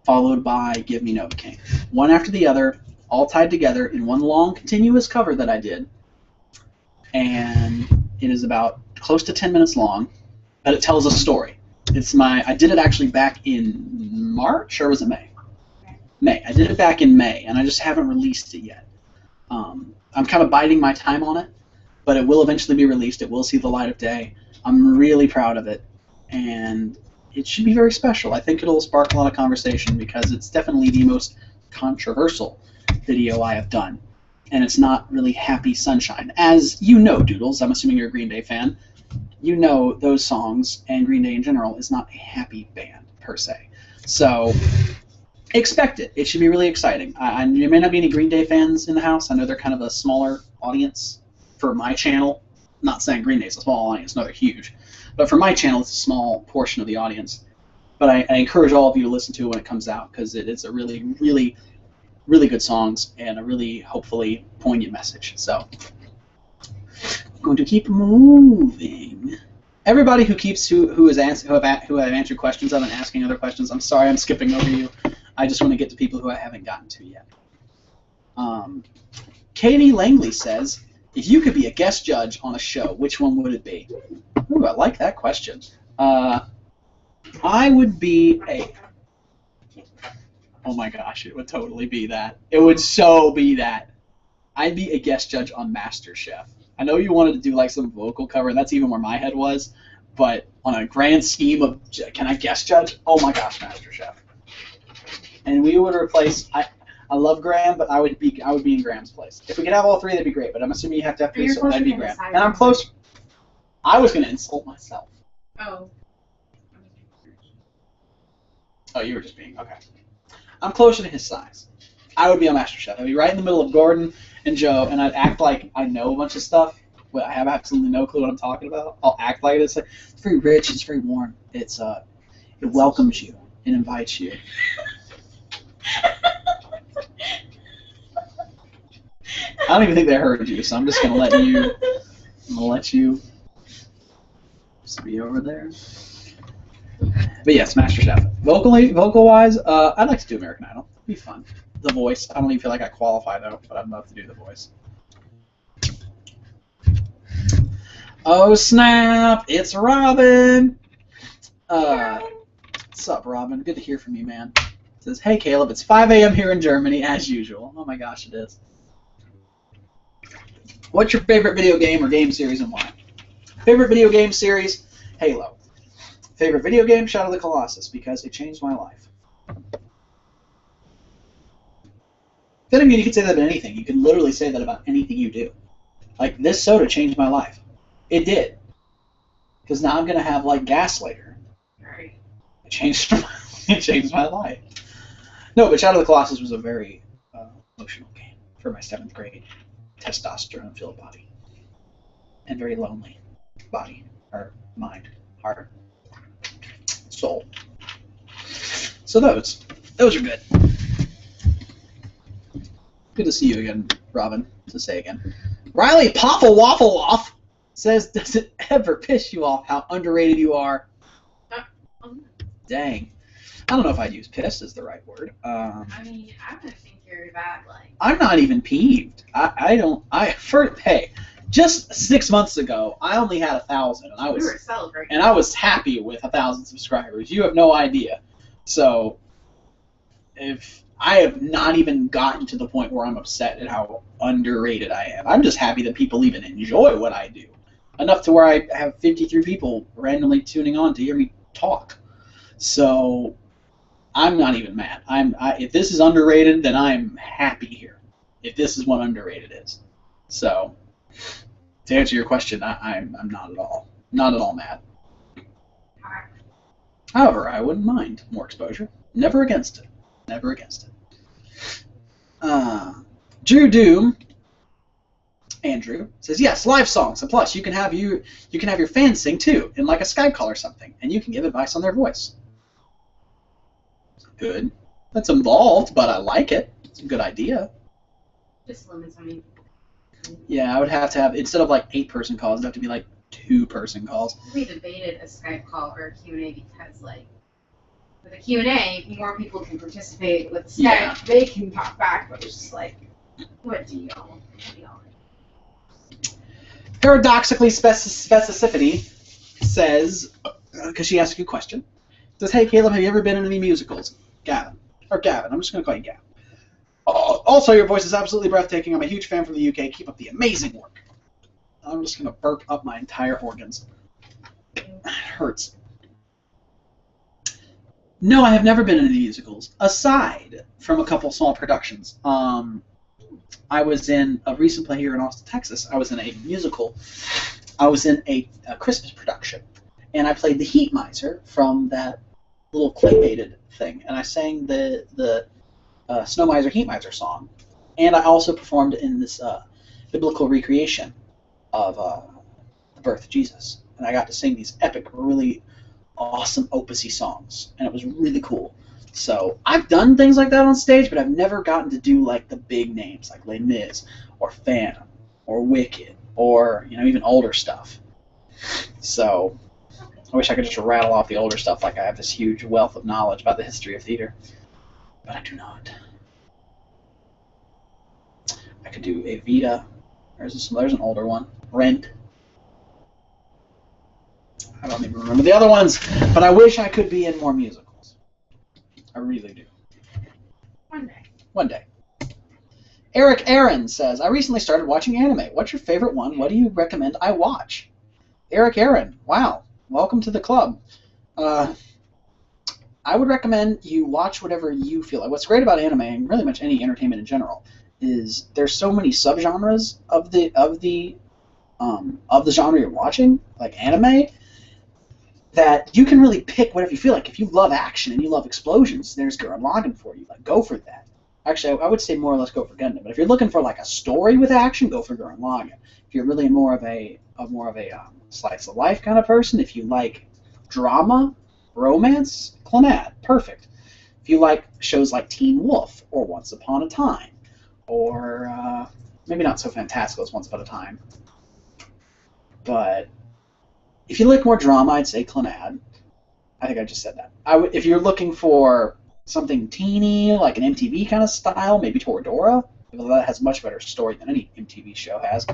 followed by Give Me Novocaine. One after the other, all tied together in one long continuous cover that I did. And it is about close to 10 minutes long, but it tells a story. I did it actually back in March, or was it May? May. I did it back in May, and I just haven't released it yet. I'm kind of biding my time on it, but it will eventually be released. It will see the light of day. I'm really proud of it, and it should be very special. I think it'll spark a lot of conversation because it's definitely the most controversial video I have done, and it's not really happy sunshine. As you know, Doodles, I'm assuming you're a Green Day fan, you know those songs, and Green Day in general is not a happy band, per se. So expect it. It should be really exciting. There may not be any Green Day fans in the house. I know they're kind of a smaller audience for my channel. I'm not saying Green Day's a small audience. No, they're huge. But for my channel, it's a small portion of the audience. But I encourage all of you to listen to it when it comes out because it's a really, really, really good songs and a really, hopefully, poignant message. So I'm going to keep moving. Everybody who have answered questions of and asking other questions, I'm sorry I'm skipping over you. I just want to get to people who I haven't gotten to yet. Katie Langley says, if you could be a guest judge on a show, which one would it be? Ooh, I like that question. I would be a... Oh my gosh, it would totally be that. It would so be that. I'd be a guest judge on MasterChef. I know you wanted to do like some vocal cover, and that's even where my head was, but on a grand scheme of, can I guest judge? Oh my gosh, MasterChef. And we would replace... I love Graham, but I would be in Graham's place. If we could have all 3, that'd be great. But I'm assuming you have to have 3, so that'd be Graham. And I'm close. I was gonna insult myself. Oh. Oh, you were just being okay. I'm closer to his size. I would be on MasterChef. I'd be right in the middle of Gordon and Joe, and I'd act like I know a bunch of stuff. But I have absolutely no clue what I'm talking about. I'll act like it's very rich. It's very warm. It welcomes you and invites you. I don't even think they heard you, so I'm just gonna let you just be over there. But yes, MasterChef. Vocal-wise, I'd like to do American Idol. It'd be fun. The Voice. I don't even feel like I qualify though, but I'd love to do The Voice. Oh snap! It's Robin. What's up, Robin? Good to hear from you, man. It says, hey Caleb, it's 5 a.m. here in Germany as usual. Oh my gosh, it is. What's your favorite video game or game series and why? Favorite video game series, Halo. Favorite video game, Shadow of the Colossus, because it changed my life. Then again, you could say that about anything. You can literally say that about anything you do. Like, this soda changed my life. It did. Because now I'm going to have, like, gas later. Right. It changed my life. No, but Shadow of the Colossus was a very emotional game for my 7th grade testosterone-filled body. And very lonely body, or mind, heart, soul. So those are good. Good to see you again, Robin, to say again. Riley Poffle Waffle Off says, does it ever piss you off how underrated you are? Dang. I don't know if I'd use pissed as the right word. I mean, I would think you're that, like... I'm not even peeved. Hey, just 6 months ago, I only had 1,000, and We were celebrating. and I was happy with 1,000 subscribers. You have no idea. So, if I have not even gotten to the point where I'm upset at how underrated I am. I'm just happy that people even enjoy what I do. Enough to where I have 53 people randomly tuning on to hear me talk. So I'm not even mad. If this is underrated, then I'm happy here. If this is what underrated is. So to answer your question, I'm not at all mad. However, I wouldn't mind more exposure. Never against it. Never against it. Drew Doom, Andrew, says yes, live songs, and plus you can have your fans sing too, in like a Skype call or something, and you can give advice on their voice. Good. That's involved, but I like it. It's a good idea. Just limits on me. Yeah, I would have to have, instead of like 8-person calls, it'd have to be like 2-person calls. We debated a Skype call or a Q&A because, like, with a Q&A, more people can participate. With Skype, Yeah. they can talk back, but it's just like, what do y'all? Paradoxically, specificity says, because she asked you a question, says, hey, Caleb, have you ever been in any musicals? Gavin. Or Gavin. I'm just going to call you Gavin. Also, your voice is absolutely breathtaking. I'm a huge fan from the UK. Keep up the amazing work. I'm just going to burp up my entire organs. It hurts. No, I have never been in any musicals, aside from a couple small productions. I was in a recent play here in Austin, Texas. I was in a musical. I was in a Christmas production, and I played the Heat Miser from that little clay-painted thing, and I sang the Snow Miser, Heat Miser song, and I also performed in this biblical recreation of the birth of Jesus, and I got to sing these epic, really awesome opusy songs, and it was really cool. So I've done things like that on stage, but I've never gotten to do like the big names like Les Mis or Phantom or Wicked or even older stuff. So I wish I could just rattle off the older stuff like I have this huge wealth of knowledge about the history of theater, but I do not. I could do Evita. There's an older one. Rent. I don't even remember the other ones, but I wish I could be in more musicals. I really do. One day. One day. Eric Aaron says, I recently started watching anime. What's your favorite one? What do you recommend I watch? Eric Aaron. Wow. Welcome to the club. I would recommend you watch whatever you feel like. What's great about anime, and really much any entertainment in general, is there's so many subgenres of the genre you're watching, like anime, that you can really pick whatever you feel like. If you love action and you love explosions, there's Gurren Lagann for you. Like, go for that. Actually, I would say more or less go for Gundam. But if you're looking for like a story with action, go for Gurren Lagann. If you're really more of a slice of life kind of person, if you like drama, romance, Clannad, perfect. If you like shows like Teen Wolf or Once Upon a Time, or maybe not so fantastical as Once Upon a Time, but if you like more drama, I'd say Clannad. I think I just said that. If you're looking for something teeny, like an MTV kind of style, maybe Toradora. That has a much better story than any MTV show has.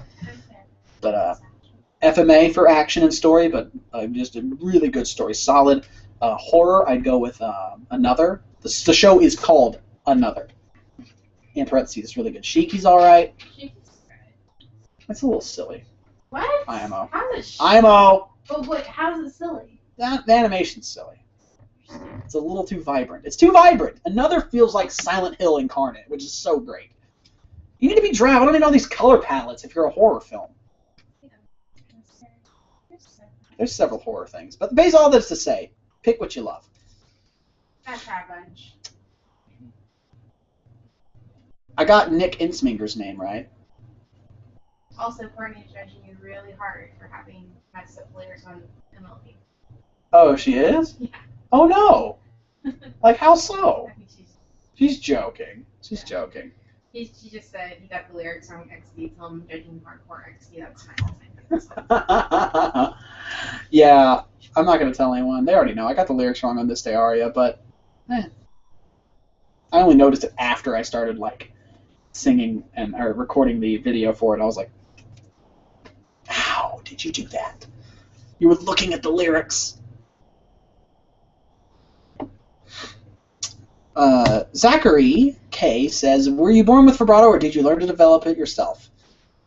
But FMA for action and story, but just a really good story. Solid horror, I'd go with Another. The show is called Another. In parentheses, it's really good. Shiki's alright. It's a little silly. What? IMO. How's it IMO! But what? How's it silly? The animation's silly. It's a little too vibrant. It's too vibrant. Another feels like Silent Hill incarnate, which is so great. You need to be drab. I don't need all these color palettes if you're a horror film. There's several horror things. But basically all this to say, pick what you love. That's our bunch. I got Nick Insminger's name right. Also, Courtney is judging you really hard for having messed up lyrics on MLB. Oh, she is? Yeah. Oh, no. Like, how so? I think She's joking. She's joking. she just said he got the lyrics wrong. XD, tell him judging hardcore XD. That's my whole thing. Yeah, I'm not going to tell anyone. They already know. I got the lyrics wrong on This Day Aria, but I only noticed it after I started, like, singing or recording the video for it. I was like, how did you do that? You were looking at the lyrics. Zachary K says, were you born with vibrato or did you learn to develop it yourself?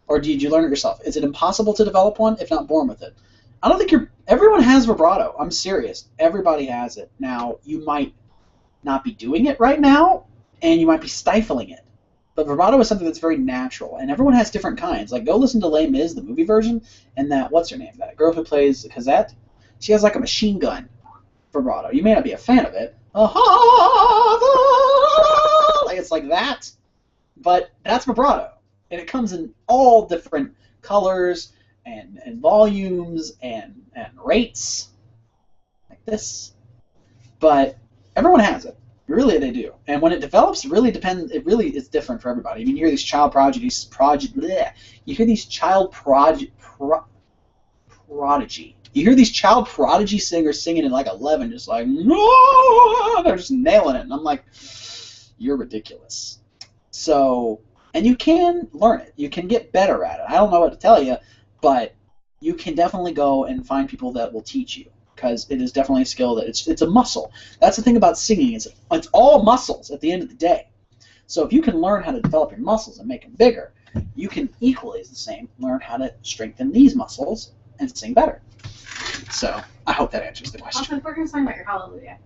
Or did you learn it yourself? Is it impossible to develop one if not born with it? I don't think everyone has vibrato. I'm serious. Everybody has it. Now, you might not be doing it right now, and you might be stifling it. But vibrato is something that's very natural, and everyone has different kinds. Like, go listen to Les Mis, the movie version, and that, what's her name? That girl who plays Cosette? She has like a machine gun vibrato. You may not be a fan of it. Like, it's like that, but that's vibrato. And it comes in all different colors and volumes and rates, like this. But everyone has it. Really, they do. And when it develops, it really depends. It really is different for everybody. I mean, you hear these child prodigies. You hear these child prodigy. You hear these child prodigy singers singing in like 11, just like, no, they're just nailing it. And I'm like, you're ridiculous. So, and you can learn it. You can get better at it. I don't know what to tell you, but you can definitely go and find people that will teach you, because it is definitely a skill that it's a muscle. That's the thing about singing. It's all muscles at the end of the day. So if you can learn how to develop your muscles and make them bigger, you can equally as the same learn how to strengthen these muscles and sing better. So I hope that answers the question. Also, we're going to sing about your Hallelujah.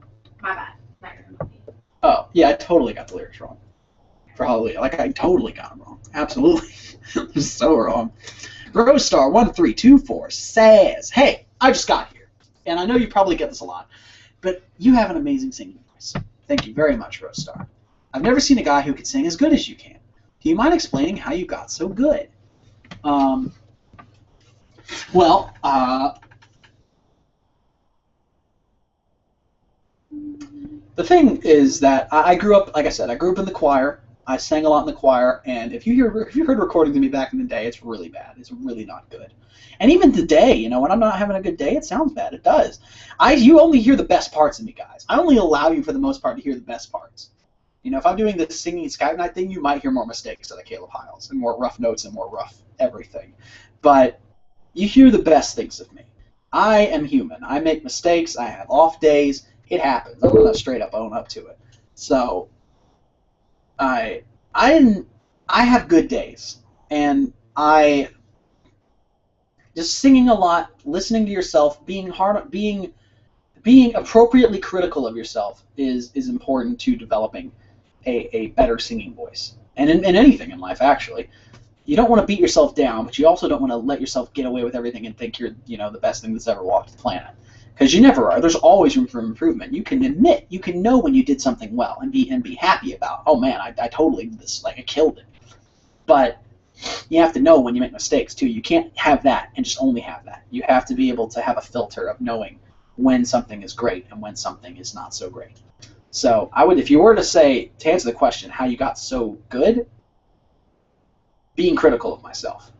My bad. Not your movie. Oh, yeah, I totally got the lyrics wrong for Hallelujah. Like, I totally got them wrong. Absolutely. I'm so wrong. Rosestar1324 says, hey, I just got here. And I know you probably get this a lot, but you have an amazing singing voice. Thank you very much, Rosestar. I've never seen a guy who can sing as good as you can. Do you mind explaining how you got so good? The thing is that I grew up, like I said, I grew up in the choir. I sang a lot in the choir, and if you heard recordings of me back in the day, it's really bad. It's really not good. And even today, you know, when I'm not having a good day, it sounds bad. It does. You only hear the best parts of me, guys. I only allow you, for the most part, to hear the best parts. You know, if I'm doing this singing Skype night thing, you might hear more mistakes out of Caleb Hyles, and more rough notes and more rough everything. But you hear the best things of me. I am human. I make mistakes. I have off days. It happens. I'm going to straight up own up to it. So, I have good days, and just singing a lot, listening to yourself, being appropriately critical of yourself is important to developing a better singing voice. And in anything in life, actually. You don't want to beat yourself down, but you also don't want to let yourself get away with everything and think you're, you know, the best thing that's ever walked the planet. Because you never are. There's always room for improvement. You can know when you did something well and be happy about, oh man, I totally did this, like I killed it. But you have to know when you make mistakes too. You can't have that and just only have that. You have to be able to have a filter of knowing when something is great and when something is not so great. So I would, if you were to say, to answer the question, how you got so good, being critical of myself.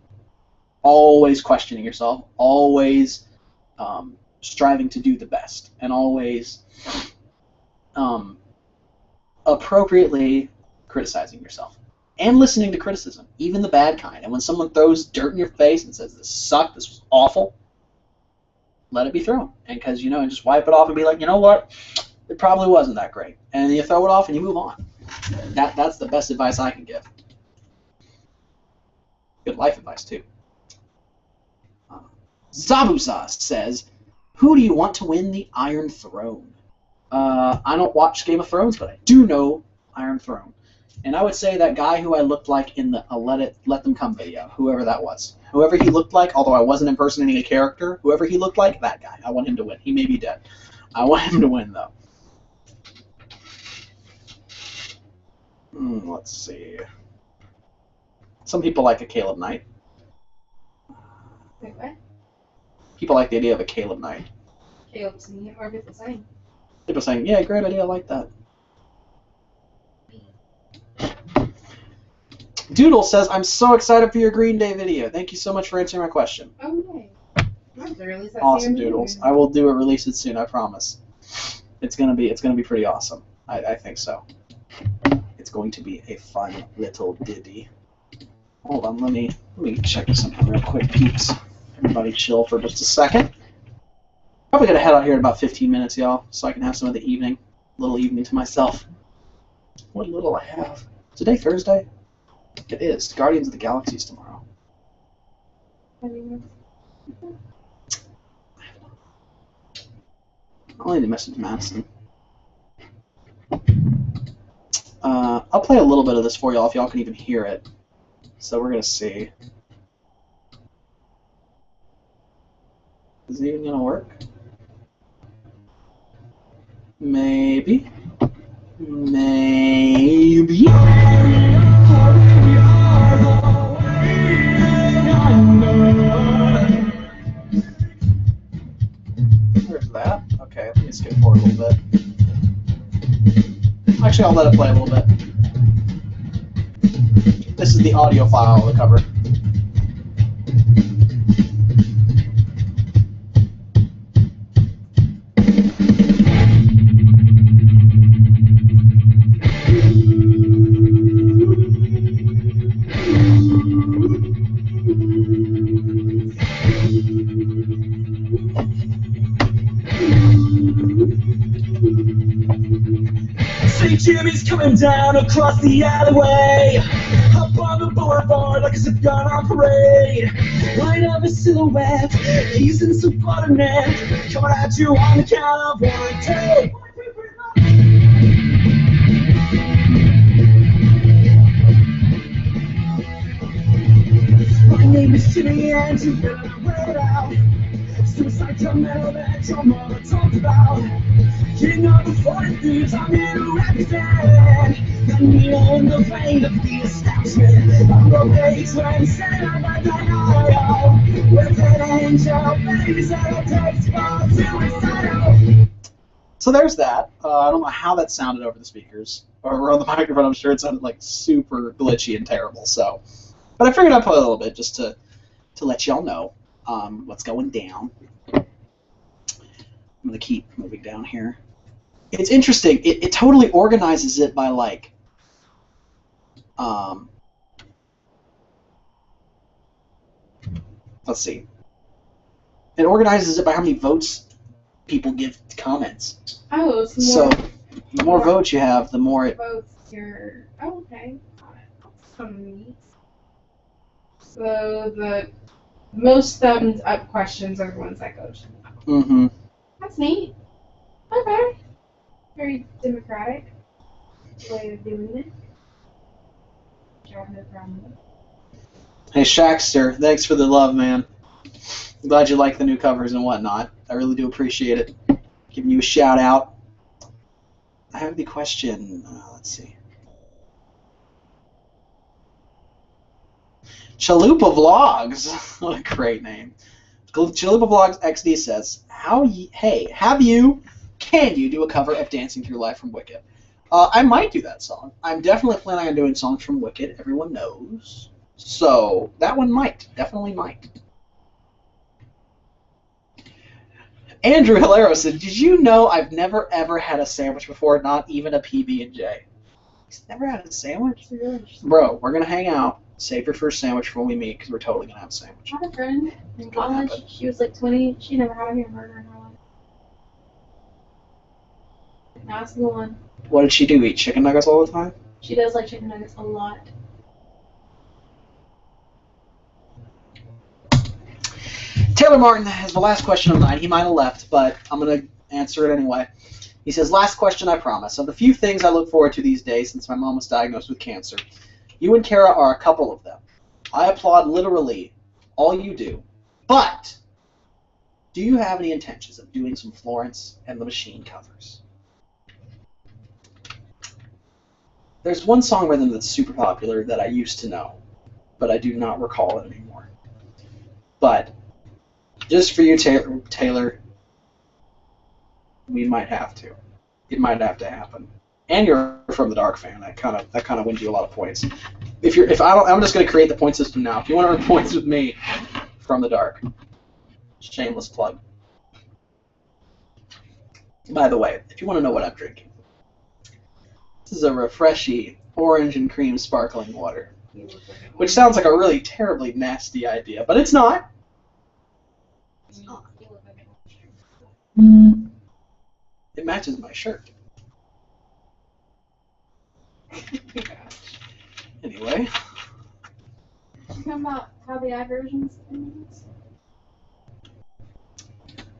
Always questioning yourself, always striving to do the best, and always appropriately criticizing yourself. And listening to criticism, even the bad kind. And when someone throws dirt in your face and says, this sucked, this was awful, let it be thrown. And because, you know, and just wipe it off and be like, you know what, it probably wasn't that great. And you throw it off and you move on. That's the best advice I can give. Good life advice, too. Zabuza says, who do you want to win the Iron Throne? I don't watch Game of Thrones, but I do know Iron Throne. And I would say that guy who I looked like in the Let Them Come video, whoever that was. Whoever he looked like, although I wasn't impersonating a character, whoever he looked like, that guy. I want him to win. He may be dead. I want him to win, though. Let's see. Some people like a Caleb Knight. Wait, what? People like the idea of a Caleb Knight. Caleb singing it, or people saying? People saying, yeah, great idea, I like that. Doodle says, I'm so excited for your Green Day video. Thank you so much for answering my question. Oh, yay. Awesome, Doodles. I will release it soon, I promise. It's gonna be pretty awesome. I think so. It's going to be a fun little ditty. Hold on, let me check something real quick, peeps. Everybody chill for just a second. Probably gonna head out here in about 15 minutes, y'all, so I can have some of the little evening to myself. what little I have. Is today Thursday? It is. Guardians of the Galaxy is tomorrow. I'll need to message Madison. I'll play a little bit of this for y'all if y'all can even hear it. So we're gonna see. Is it even gonna work? Maybe. Maybe. There's that. Okay, let me skip forward a little bit. Actually, I'll let it play a little bit. This is the audio file of the cover. St. Jimmy's coming down across the alleyway. Up on the boulevard like a zip gun on parade. Line of a silhouette, he's in some butternut. Coming at you on the count of 1, 2. My name is Jimmy and you better wear it out. Suicide drum metal that your mama talked about. King of the 40 thieves, I'm here to represent. The needle in the vein of the establishment. I'm the patron saint of my denial. With an angel, babies that'll taste for suicidal. So there's that. I don't know how that sounded over the speakers or on the microphone. I'm sure it sounded like super glitchy and terrible. So, but I figured I'd play a little bit just to let y'all know what's going down. I'm gonna keep moving down here. It's interesting. It totally organizes it by like let's see. It organizes it by how many votes people give to comments. Oh, So the more votes you have, the more it. votes your. Oh, okay. Some neat. So the most thumbs up questions are the ones that go to. Mm-hmm. That's neat. Okay. Very democratic way of doing it. Which I have no problem with. Hey Shaxter, thanks for the love, man. I'm glad you like the new covers and whatnot. I really do appreciate it. Giving you a shout out. I have the question. Let's see. Chalupa Vlogs. What a great name. Chalupa Vlogs XD says, can you do a cover of Dancing Through Life from Wicked? I might do that song. I'm definitely planning on doing songs from Wicked, everyone knows. So, that one definitely might. Andrew Hilaro said, did you know I've never ever had a sandwich before, not even a PB&J? He's never had a sandwich? Bro, we're going to hang out. Save your first sandwich for when we meet, because we're totally going to have a sandwich. I had a friend in college. She was like 20. She never had a hamburger in her life. Now it's the one. What did she do? Eat chicken nuggets all the time? She does like chicken nuggets a lot. Taylor Martin has the last question of mine. He might have left, but I'm going to answer it anyway. He says, last question, I promise. Of the few things I look forward to these days since my mom was diagnosed with cancer, you and Kara are a couple of them. I applaud literally all you do. But do you have any intentions of doing some Florence and the Machine covers? There's one song by them that's super popular that I used to know, but I do not recall it anymore. But just for you, Taylor, we might have to. It might have to happen. And you're From the Dark fan. That kind of wins you a lot of points. I'm just going to create the point system now. If you want to earn points with me, From the Dark. Shameless plug. By the way, if you want to know what I'm drinking, this is a refreshy orange and cream sparkling water, which sounds like a really terribly nasty idea, but it's not. It's not. It matches my shirt. anyway. Talking about how the I versions.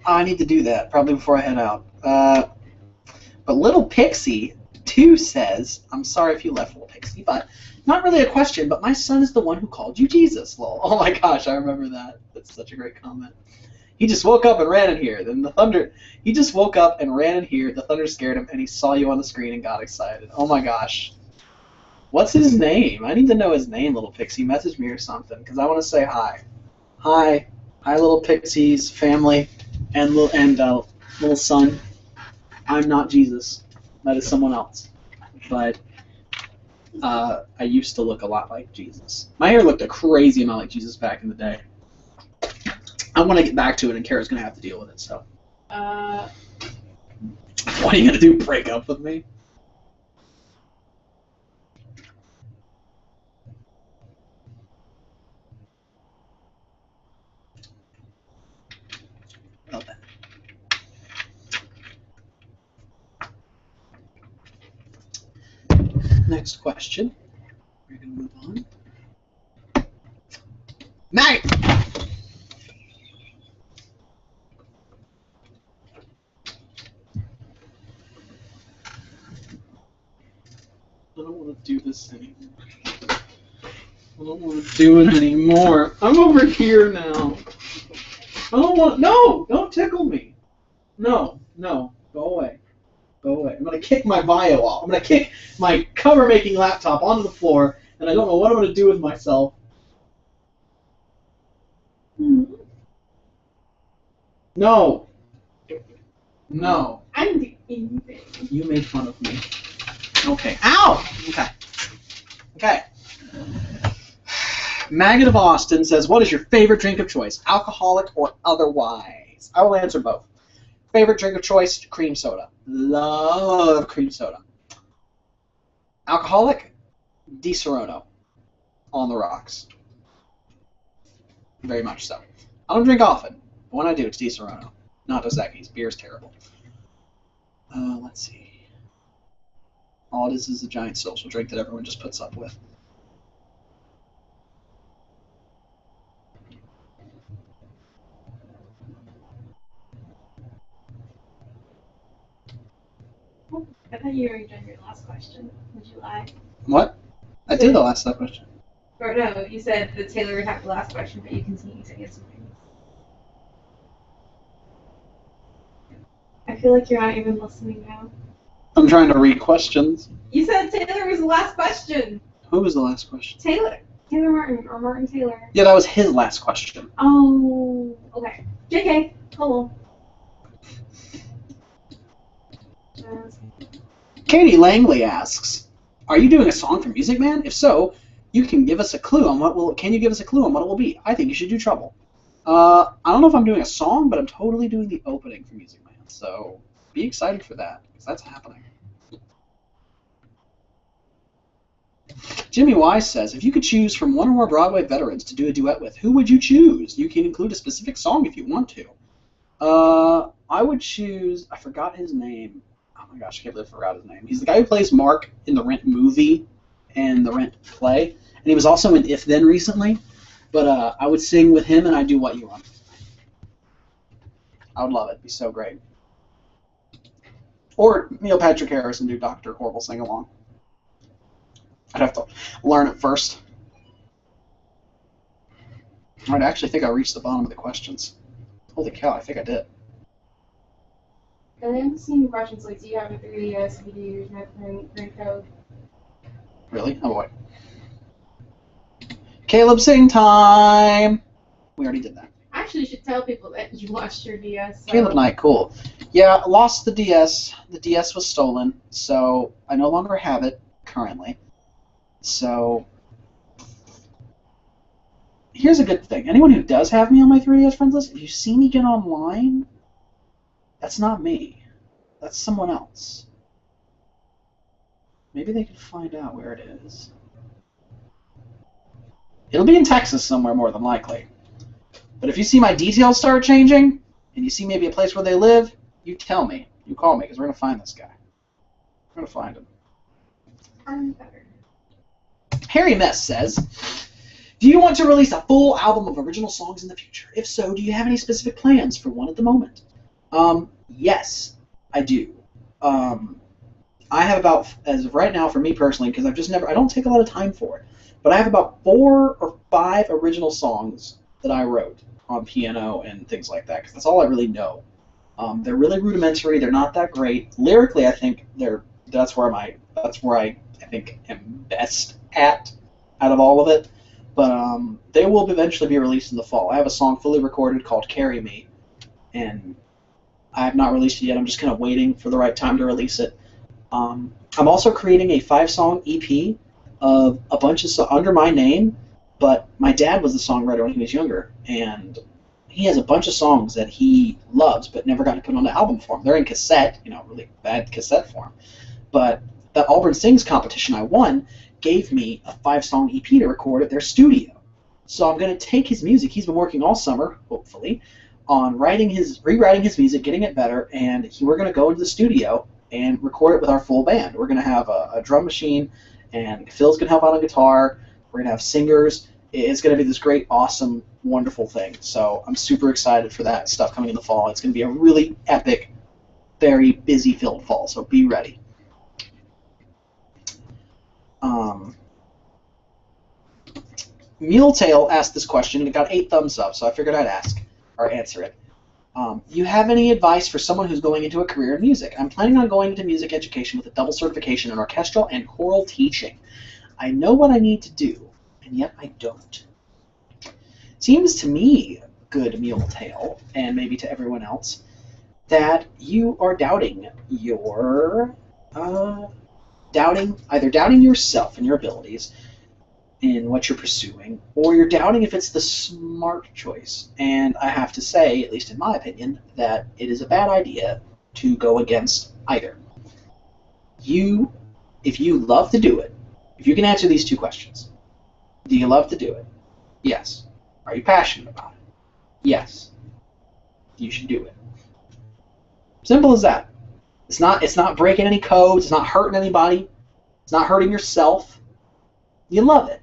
I need to do that probably before I head out. But Little Pixie 2 says, I'm sorry if you left, Little Pixie, but not really a question, but my son is the one who called you Jesus, lol. Oh my gosh, I remember that. That's such a great comment. He just woke up and ran in here. Then the thunder, he just woke up and ran in here. The thunder scared him, and he saw you on the screen and got excited. Oh my gosh. What's his name? I need to know his name, Little Pixie. Message me or something, because I want to say hi. Hi. Hi, Little Pixie's family and little son. I'm not Jesus. That is someone else. But I used to look a lot like Jesus. My hair looked a crazy amount like Jesus back in the day. I want to get back to it, and Kara's going to have to deal with it, so. What are you going to do, break up with me? Well then. Next question. We're going to move on. Maggie! I don't want to do this anymore. I don't want to do it anymore. I'm over here now. I don't want. No! Don't tickle me. No. Go away. Go away. I'm going to kick my bio off. I'm going to kick my cover-making laptop onto the floor, and I don't know what I'm going to do with myself. No. No. I'm the anything. You made fun of me. Okay. Ow! Okay. Maggot of Austin says, what is your favorite drink of choice, alcoholic or otherwise? I will answer both. Favorite drink of choice, cream soda. Love cream soda. Alcoholic, Di Serono. On the rocks. Very much so. I don't drink often, but when I do, it's Di Serono. Not Dos Equis. Beer's terrible. Let's see. All it is a giant social drink that everyone just puts up with. I thought you already done your last question. Would you lie? What? I did the last question. Or no, you said that Taylor would have the last question, but you continue to answer things. I feel like you're not even listening now. I'm trying to read questions. You said Taylor was the last question. Who was the last question? Taylor Martin, or Martin Taylor. Yeah, that was his last question. Oh, okay. JK, hello. Katie Langley asks, "Are you doing a song for Music Man? If so, you can give us a clue on what will. Can you give us a clue on what it will be? I think you should do Trouble. I don't know if I'm doing a song, but I'm totally doing the opening for Music Man. So be excited for that, because that's happening." Jimmy Wise says, "If you could choose from one or more Broadway veterans to do a duet with, who would you choose? You can include a specific song if you want to." I would choose. I forgot his name. Oh my gosh, I can't believe I forgot his name. He's the guy who plays Mark in the Rent movie and the Rent play, and he was also in If Then recently. But I would sing with him, and I'd do What You Want. I would love it. It'd be so great. Or Neil Patrick Harris and do Dr. Horrible sing along. I'd have to learn it first. I actually think I reached the bottom of the questions. Holy cow, I think I did. I haven't seen questions like, do you have a 3DS, do you use my print code? Really? Oh boy. Caleb sing time! We already did that. Actually, you should tell people that you lost your DS. So. Caleb Knight, cool. Yeah, I lost the DS. The DS was stolen, so I no longer have it currently. So here's a good thing. Anyone who does have me on my 3DS friends list, if you see me get online, that's not me. That's someone else. Maybe they can find out where it is. It'll be in Texas somewhere, more than likely. But if you see my details start changing, and you see maybe a place where they live, you tell me. You call me, because we're going to find this guy. We're going to find him. I'm better. Harry Mess says, do you want to release a full album of original songs in the future? If so, do you have any specific plans for one at the moment? Yes, I do. I have about, as of right now, for me personally, because I don't take a lot of time for it, but I have about 4 or 5 original songs that I wrote on piano and things like that, because that's all I really know. They're really rudimentary. They're not that great. Lyrically, I think that's where I think am best at out of all of it. But they will eventually be released in the fall. I have a song fully recorded called "Carry Me," and I have not released it yet. I'm just kind of waiting for the right time to release it. I'm also creating a 5-song EP of a bunch of songs under my name, but my dad was the songwriter when he was younger, and he has a bunch of songs that he loves but never got to put on the album form. They're in cassette, really bad cassette form. But the Auburn Sings competition I won gave me a 5-song EP to record at their studio. So I'm going to take his music. He's been working all summer, hopefully, on rewriting his music, getting it better, and we're going to go into the studio and record it with our full band. We're going to have a drum machine, and Phil's going to help out on guitar. We're going to have singers. It's going to be this great, awesome, wonderful thing. So I'm super excited for that stuff coming in the fall. It's going to be a really epic, very busy-filled fall, so be ready. Muletail asked this question, and it got 8 thumbs up, so I figured I'd answer it. You have any advice for someone who's going into a career in music? I'm planning on going into music education with a double certification in orchestral and choral teaching. I know what I need to do, and yet I don't. Seems to me, good Muletail, and maybe to everyone else, that you are doubting either doubting yourself and your abilities in what you're pursuing, or you're doubting if it's the smart choice. And I have to say, at least in my opinion, that it is a bad idea to go against either. If you love to do it, if you can answer these 2 questions, do you love to do it? Yes. Are you passionate about it? Yes. You should do it. Simple as that. It's not breaking any codes. It's not hurting anybody. It's not hurting yourself. You love it.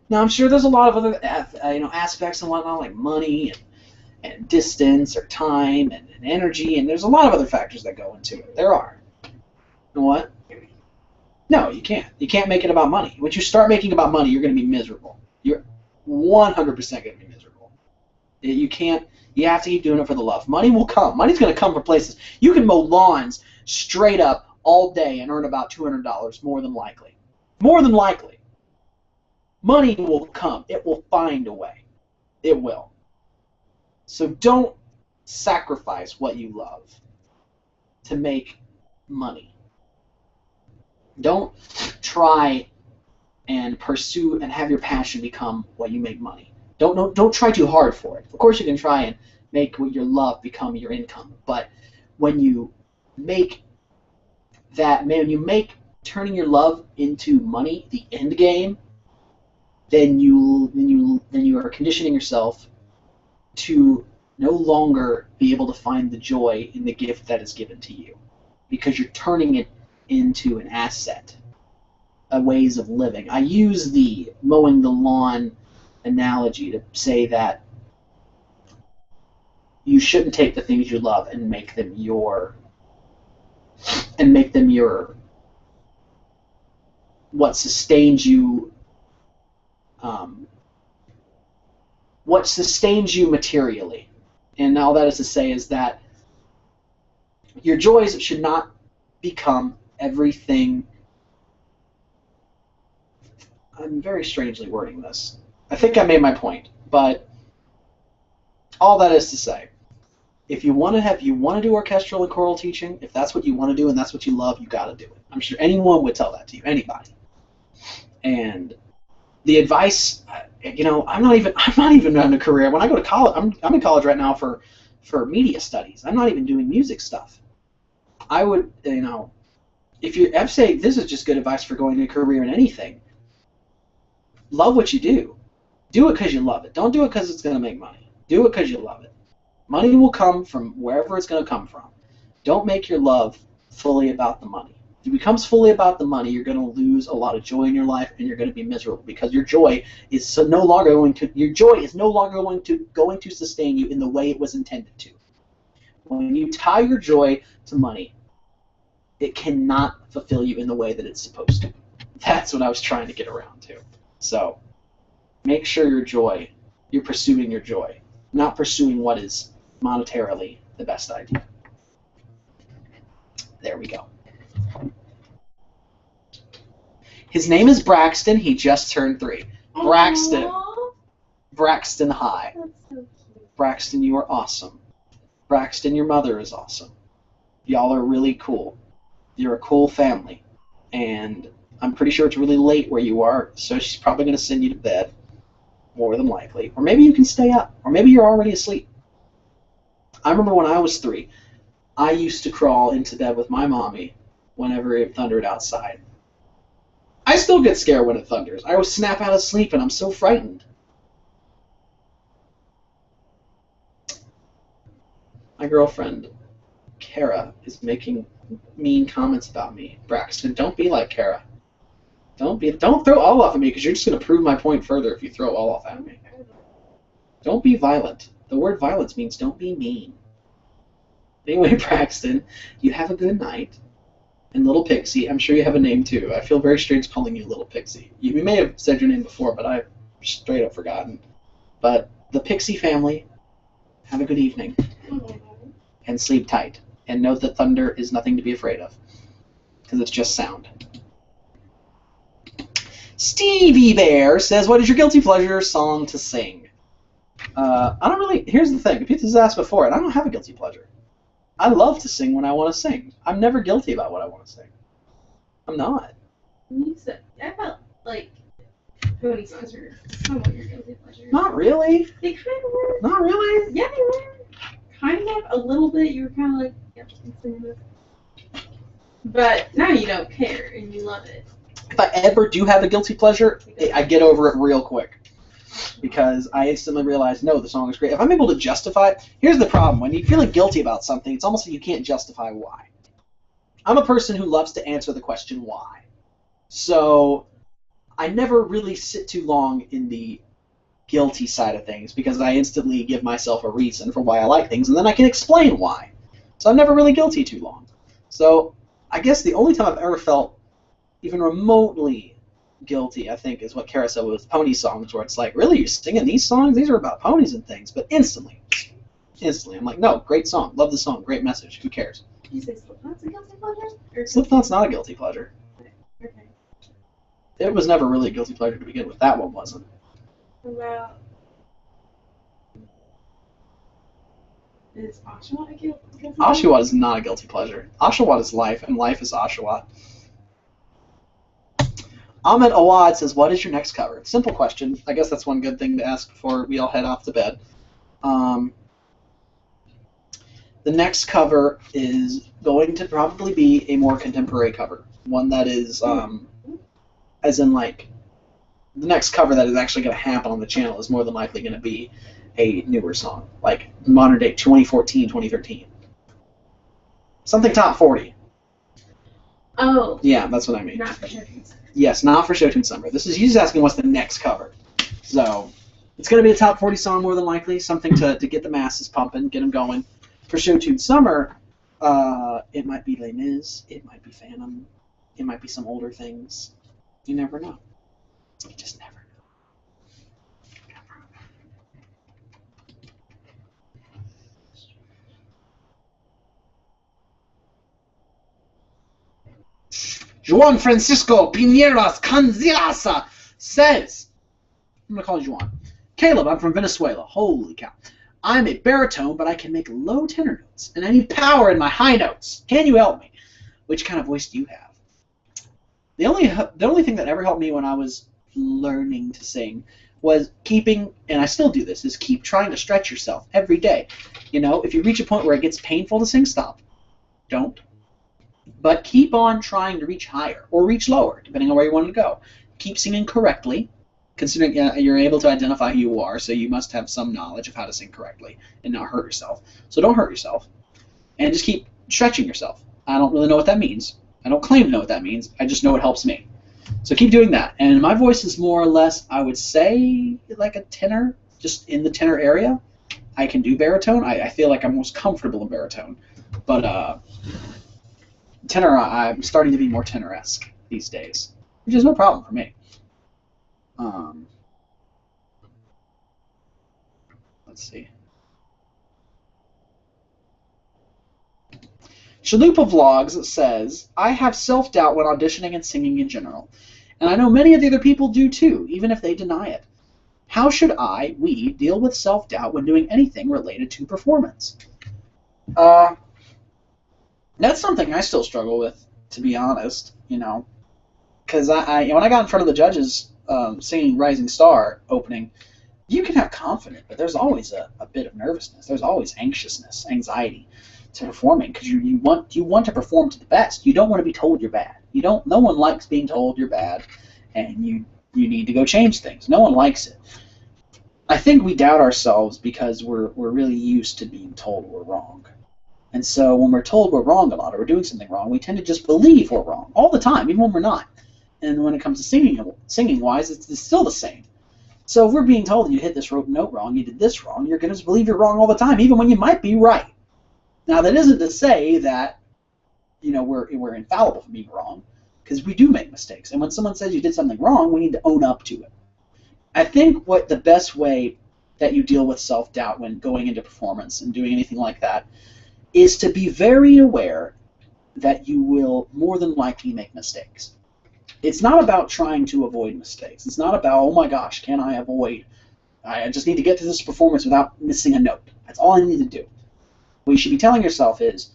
Now, I'm sure there's a lot of other aspects and whatnot, like money and distance or time and energy, and there's a lot of other factors that go into it. There are. You know what? No, you can't. You can't make it about money. Once you start making it about money, you're going to be miserable. You're 100% going to be miserable. You can't. You have to keep doing it for the love. Money will come. Money's going to come from places. You can mow lawns straight up all day and earn about $200 more than likely. More than likely. Money will come. It will find a way. It will. So don't sacrifice what you love to make money. Don't try and pursue and have your passion become what you make money. Don't try too hard for it. Of course, you can try and make what your love become your income, but when you make turning your love into money the end game, then you are conditioning yourself to no longer be able to find the joy in the gift that is given to you, because you're turning it into an asset, a ways of living. I use the mowing the lawn analogy to say that you shouldn't take the things you love and make them your what sustains you materially. And all that is to say is that your joys should not become everything. I'm very strangely wording this. I think I made my point, but all that is to say, if you want to do orchestral and choral teaching, if that's what you want to do and that's what you love, you got to do it. I'm sure anyone would tell that to you, anybody. And the advice, I'm not even in a career. When I go to college, I'm in college right now for media studies. I'm not even doing music stuff. I would, I'd say this is just good advice for going to a career in anything. Love what you do. Do it because you love it. Don't do it because it's going to make money. Do it because you love it. Money will come from wherever it's going to come from. Don't make your love fully about the money. If it becomes fully about the money, you're going to lose a lot of joy in your life, and you're going to be miserable because your joy is no longer going to sustain you in the way it was intended to. When you tie your joy to money, it cannot fulfill you in the way that it's supposed to. That's what I was trying to get around to. So make sure you're pursuing your joy, not pursuing what is monetarily the best idea. There we go. His name is Braxton. He just turned 3. Braxton. Aww. Braxton High. That's so cute. Braxton, you are awesome. Braxton, your mother is awesome. Y'all are really cool. You're a cool family. And I'm pretty sure it's really late where you are, so she's probably going to send you to bed, more than likely. Or maybe you can stay up. Or maybe you're already asleep. I remember when I was 3, I used to crawl into bed with my mommy whenever it thundered outside. I still get scared when it thunders. I always snap out of sleep and I'm so frightened. My girlfriend, Kara, is making mean comments about me. Braxton, don't be like Kara. Don't throw all off at me because you're just going to prove my point further if you throw all off at me. Don't be violent. The word violence means don't be mean. Anyway, Braxton, you have a good night. And Little Pixie, I'm sure you have a name too. I feel very strange calling you Little Pixie. You may have said your name before, but I've straight up forgotten. But the Pixie family, have a good evening. And sleep tight. And know that thunder is nothing to be afraid of. Because it's just sound. Stevie Bear says, what is your guilty pleasure song to sing? I don't really... Here's the thing. Pete's asked before, and I don't have a guilty pleasure. I love to sing when I want to sing. I'm never guilty about what I want to sing. I'm not. I felt like Pony songs were somewhat your guilty pleasure. Not really. They kind of were. Not really. Yeah, they were. Kind of, a little bit. You were kind of like, yep, I'm singing this. But now you don't care, and you love it. If I ever do have a guilty pleasure, I get over it real quick. Because I instantly realize, no, the song is great. If I'm able to justify it, here's the problem. When you're feeling guilty about something, it's almost like you can't justify why. I'm a person who loves to answer the question why. So I never really sit too long in the guilty side of things because I instantly give myself a reason for why I like things, and then I can explain why. So I'm never really guilty too long. So I guess the only time I've ever felt even remotely guilty, I think, is what Kara said with pony songs, where it's like, really, you're singing these songs? These are about ponies and things. But instantly, I'm like, no, great song. Love the song. Great message. Who cares? Did you say Slipknot's a guilty pleasure? Slipknot's not a guilty pleasure. Okay. It was never really a guilty pleasure to begin with. That one wasn't. What about... Is Oshawa a guilty pleasure? Oshawa is not a guilty pleasure. Oshawa is life, and life is Oshawa. Ahmed Awad says, what is your next cover? Simple question. I guess that's one good thing to ask before we all head off to bed. The next cover is going to probably be a more contemporary cover. One that is, as in, like, the next cover that is actually going to happen on the channel is more than likely going to be a newer song. Like, modern day, 2014, 2013. Something top 40. Oh. Yeah, that's what I mean. Not for sure. Yes, not for Showtune Summer. He's just asking what's the next cover. So, it's going to be a top 40 song more than likely, something to get the masses pumping, get them going. For Showtune Summer, it might be Les Mis, it might be Phantom, it might be some older things. You never know. You just never know. Juan Francisco Piñeras Canzilasa says, I'm going to call you Juan. Caleb, I'm from Venezuela. Holy cow. I'm a baritone, but I can make low tenor notes, and I need power in my high notes. Can you help me? Which kind of voice do you have? The only thing that ever helped me when I was learning to sing was keeping, and I still do this, is keep trying to stretch yourself every day. You know, if you reach a point where it gets painful to sing, stop. Don't. But keep on trying to reach higher or reach lower, depending on where you want to go. Keep singing correctly, considering you're able to identify who you are, so you must have some knowledge of how to sing correctly and not hurt yourself. So don't hurt yourself. And just keep stretching yourself. I don't really know what that means. I don't claim to know what that means. I just know it helps me. So keep doing that. And my voice is more or less, I would say, like a tenor, just in the tenor area. I can do baritone. I feel like I'm most comfortable in baritone. But tenor, I'm starting to be more tenor-esque these days, which is no problem for me. Let's see. Chalupa Vlogs says, I have self-doubt when auditioning and singing in general, and I know many of the other people do too, even if they deny it. How should we, deal with self-doubt when doing anything related to performance? That's something I still struggle with, to be honest, you know, because when I got in front of the judges singing Rising Star opening, you can have confidence, but there's always a bit of nervousness. There's always anxiety to performing, because you want to perform to the best. You don't want to be told you're bad. No one likes being told you're bad, and you need to go change things. No one likes it. I think we doubt ourselves because we're really used to being told we're wrong. And so when we're told we're wrong a lot, or we're doing something wrong, we tend to just believe we're wrong all the time, even when we're not. And when it comes to singing-wise, it's still the same. So if we're being told you hit this note wrong, you did this wrong, you're going to believe you're wrong all the time, even when you might be right. Now, that isn't to say that, you know, we're infallible for being wrong, because we do make mistakes. And when someone says you did something wrong, we need to own up to it. I think what the best way that you deal with self-doubt when going into performance and doing anything like that is to be very aware that you will more than likely make mistakes. It's not about trying to avoid mistakes. It's not about, oh my gosh, can I avoid? I just need to get to this performance without missing a note. That's all I need to do. What you should be telling yourself is,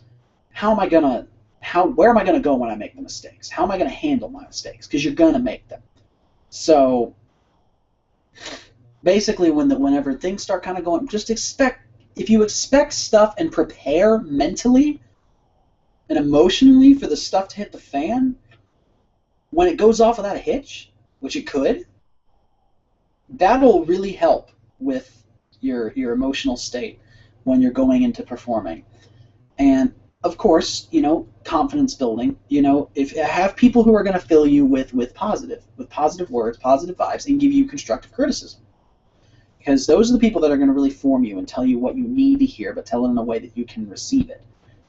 where am I gonna go when I make the mistakes? How am I gonna handle my mistakes? Because you're gonna make them. So basically, whenever things start kind of going, just if you expect stuff and prepare mentally and emotionally for the stuff to hit the fan, when it goes off without a hitch, which it could, that'll really help with your emotional state when you're going into performing. And of course, you know, confidence building. You know, if have people who are going to fill you with positive words, positive vibes, and give you constructive criticism. Because those are the people that are going to really form you and tell you what you need to hear, but tell it in a way that you can receive it.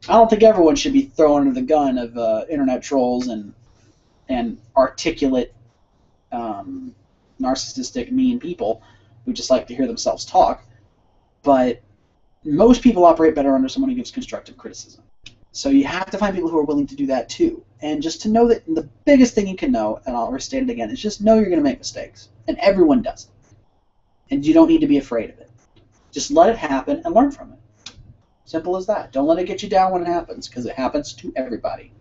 I don't think everyone should be thrown under the gun of internet trolls and articulate, narcissistic, mean people who just like to hear themselves talk. But most people operate better under someone who gives constructive criticism. So you have to find people who are willing to do that too. And just to know that the biggest thing you can know, and I'll restate it again, is just know you're going to make mistakes. And everyone does it. And you don't need to be afraid of it. Just let it happen and learn from it. Simple as that. Don't let it get you down when it happens, because it happens to everybody.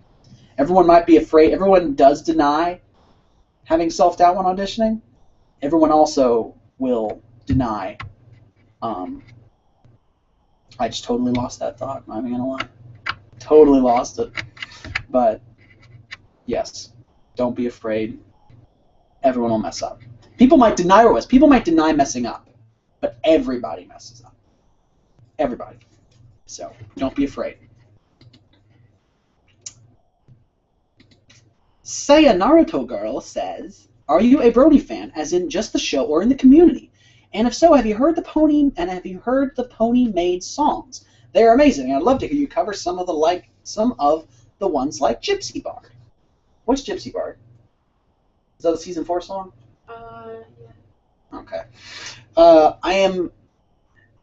Everyone might be afraid. Everyone does deny having self-doubt when auditioning. Everyone also will deny. I just totally lost that thought. I'm not even going to lie. Totally lost it. But, yes, don't be afraid. Everyone will mess up. People might deny messing up, but everybody messes up. Everybody. So, don't be afraid. Saya Naruto Girl says, are you a Brony fan, as in just the show or in the community? And if so, have you heard the Pony made songs? They are amazing. I'd love to hear you cover some of the ones like Gypsy Bard. What's Gypsy Bard? Is that a season 4 song? Yeah. Okay. I am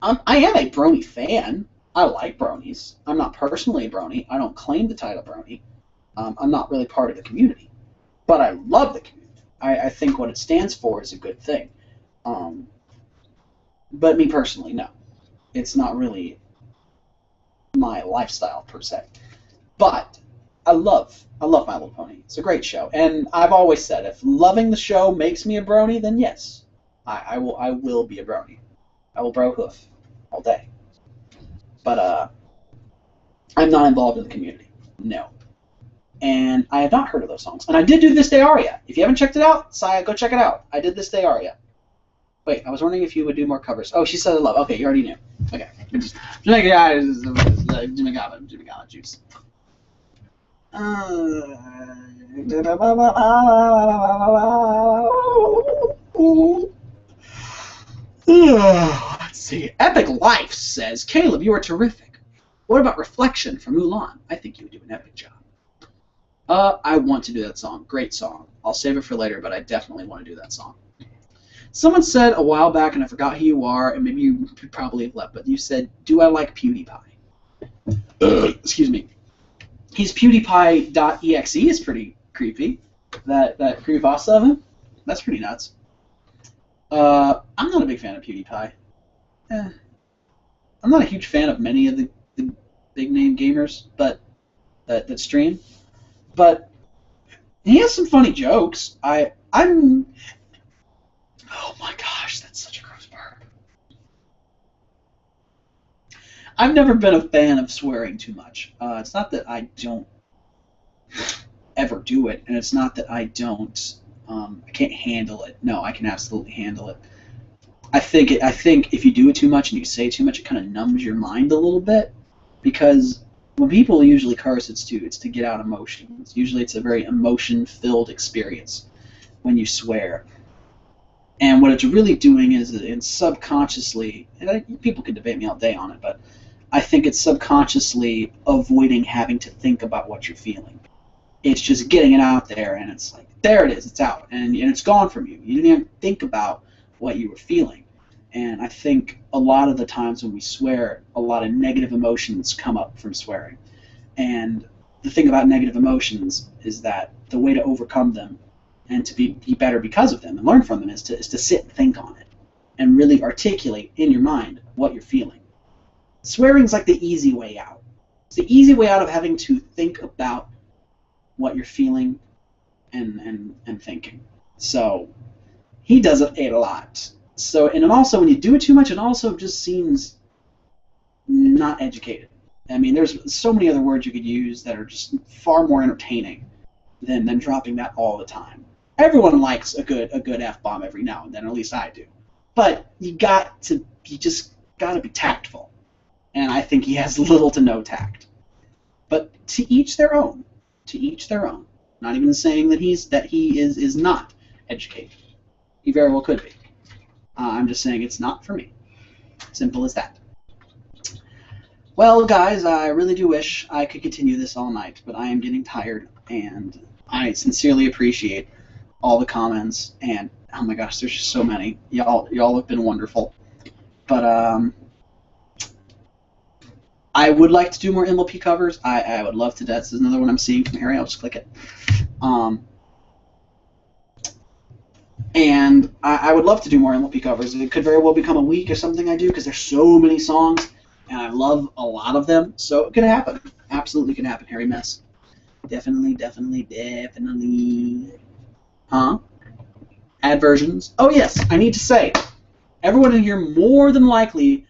a Brony fan. I like Bronies. I'm not personally a Brony. I don't claim the title Brony. I'm not really part of the community. But I love the community. I think what it stands for is a good thing. But me personally, no. It's not really my lifestyle, per se. But I love My Little Pony. It's a great show. And I've always said, if loving the show makes me a Brony, then yes, I will be a Brony. I will bro hoof all day. But I'm not involved in the community. No. And I have not heard of those songs. And I did do This Day Aria. If you haven't checked it out, Saya, go check it out. I did This Day Aria. Wait, I was wondering if you would do more covers. Oh, She Said I Love. Okay, you already knew. Okay. Jimmy Gaba juice. Let's see. Epic Life says, Caleb, you are terrific. What about Reflection from Mulan? I think you would do an epic job. I want to do that song. Great song. I'll save it for later, but I definitely want to do that song. Someone said a while back, and I forgot who you are, and maybe you probably have left, but you said, do I like PewDiePie? Excuse me. His PewDiePie.exe is pretty creepy. That creepypasta of him, that's pretty nuts. I'm not a big fan of PewDiePie. I'm not a huge fan of many of the big name gamers, but that stream. But he has some funny jokes. I'm. Oh my gosh, that's such a gross burp. I've never been a fan of swearing too much. It's not that I don't ever do it, and it's not that I don't. I can't handle it. No, I can absolutely handle it. I think if you do it too much and you say too much, it kind of numbs your mind a little bit, because when people usually curse, it's to get out emotions. Usually, it's a very emotion-filled experience when you swear. And what it's really doing is, subconsciously, and people can debate me all day on it, but I think it's subconsciously avoiding having to think about what you're feeling. It's just getting it out there, and it's like, there it is, it's out, and it's gone from you. You didn't even think about what you were feeling. And I think a lot of the times when we swear, a lot of negative emotions come up from swearing. And the thing about negative emotions is that the way to overcome them and to be better because of them and learn from them is to sit and think on it and really articulate in your mind what you're feeling. Swearing's like the easy way out. It's the easy way out of having to think about what you're feeling and thinking. So he does it a lot. So, and also when you do it too much, it also just seems not educated. I mean, there's so many other words you could use that are just far more entertaining than dropping that all the time. Everyone likes a good F-bomb every now and then, or at least I do. But you just gotta be tactful. And I think he has little to no tact. But to each their own. To each their own. Not even saying that he is not educated. He very well could be. I'm just saying it's not for me. Simple as that. Well, guys, I really do wish I could continue this all night, but I am getting tired, and I sincerely appreciate all the comments, and oh my gosh, there's just so many. Y'all have been wonderful. But I would like to do more MLP covers. I would love to. That's another one I'm seeing from Harry. I'll just click it. And I would love to do more MLP covers. It could very well become a week or something I do, because there's so many songs, and I love a lot of them. So it could happen. Absolutely could happen, Harry Mess. Definitely. Huh? Ad versions. Oh, yes, I need to say, everyone in here more than likely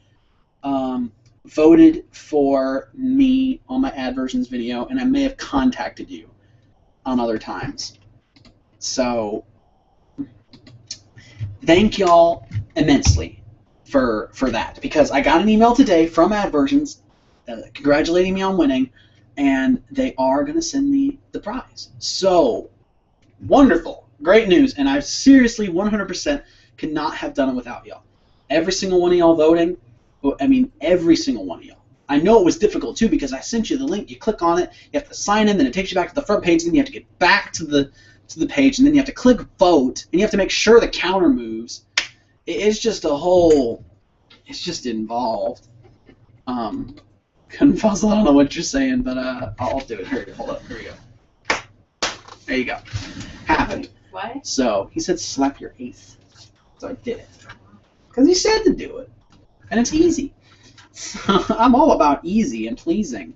voted for me on my ad versions video, and I may have contacted you on other times. So thank y'all immensely for that, because I got an email today from Adversions congratulating me on winning, and they are going to send me the prize. So wonderful. Great news. And I seriously 100% could not have done it without y'all. Every single one of y'all voting, I mean every single one of y'all. I know it was difficult too, because I sent you the link, you click on it, you have to sign in, then it takes you back to the front page, then you have to get back to the page, and then you have to click vote, and you have to make sure the counter moves. It's just a whole, it's just involved. Confuzzle, I don't know what you're saying, but I'll do it. Here, hold up, here we go. There you go. Happened. What? So, he said slap your ace. So I did it. Because he said to do it. And it's easy. I'm all about easy and pleasing.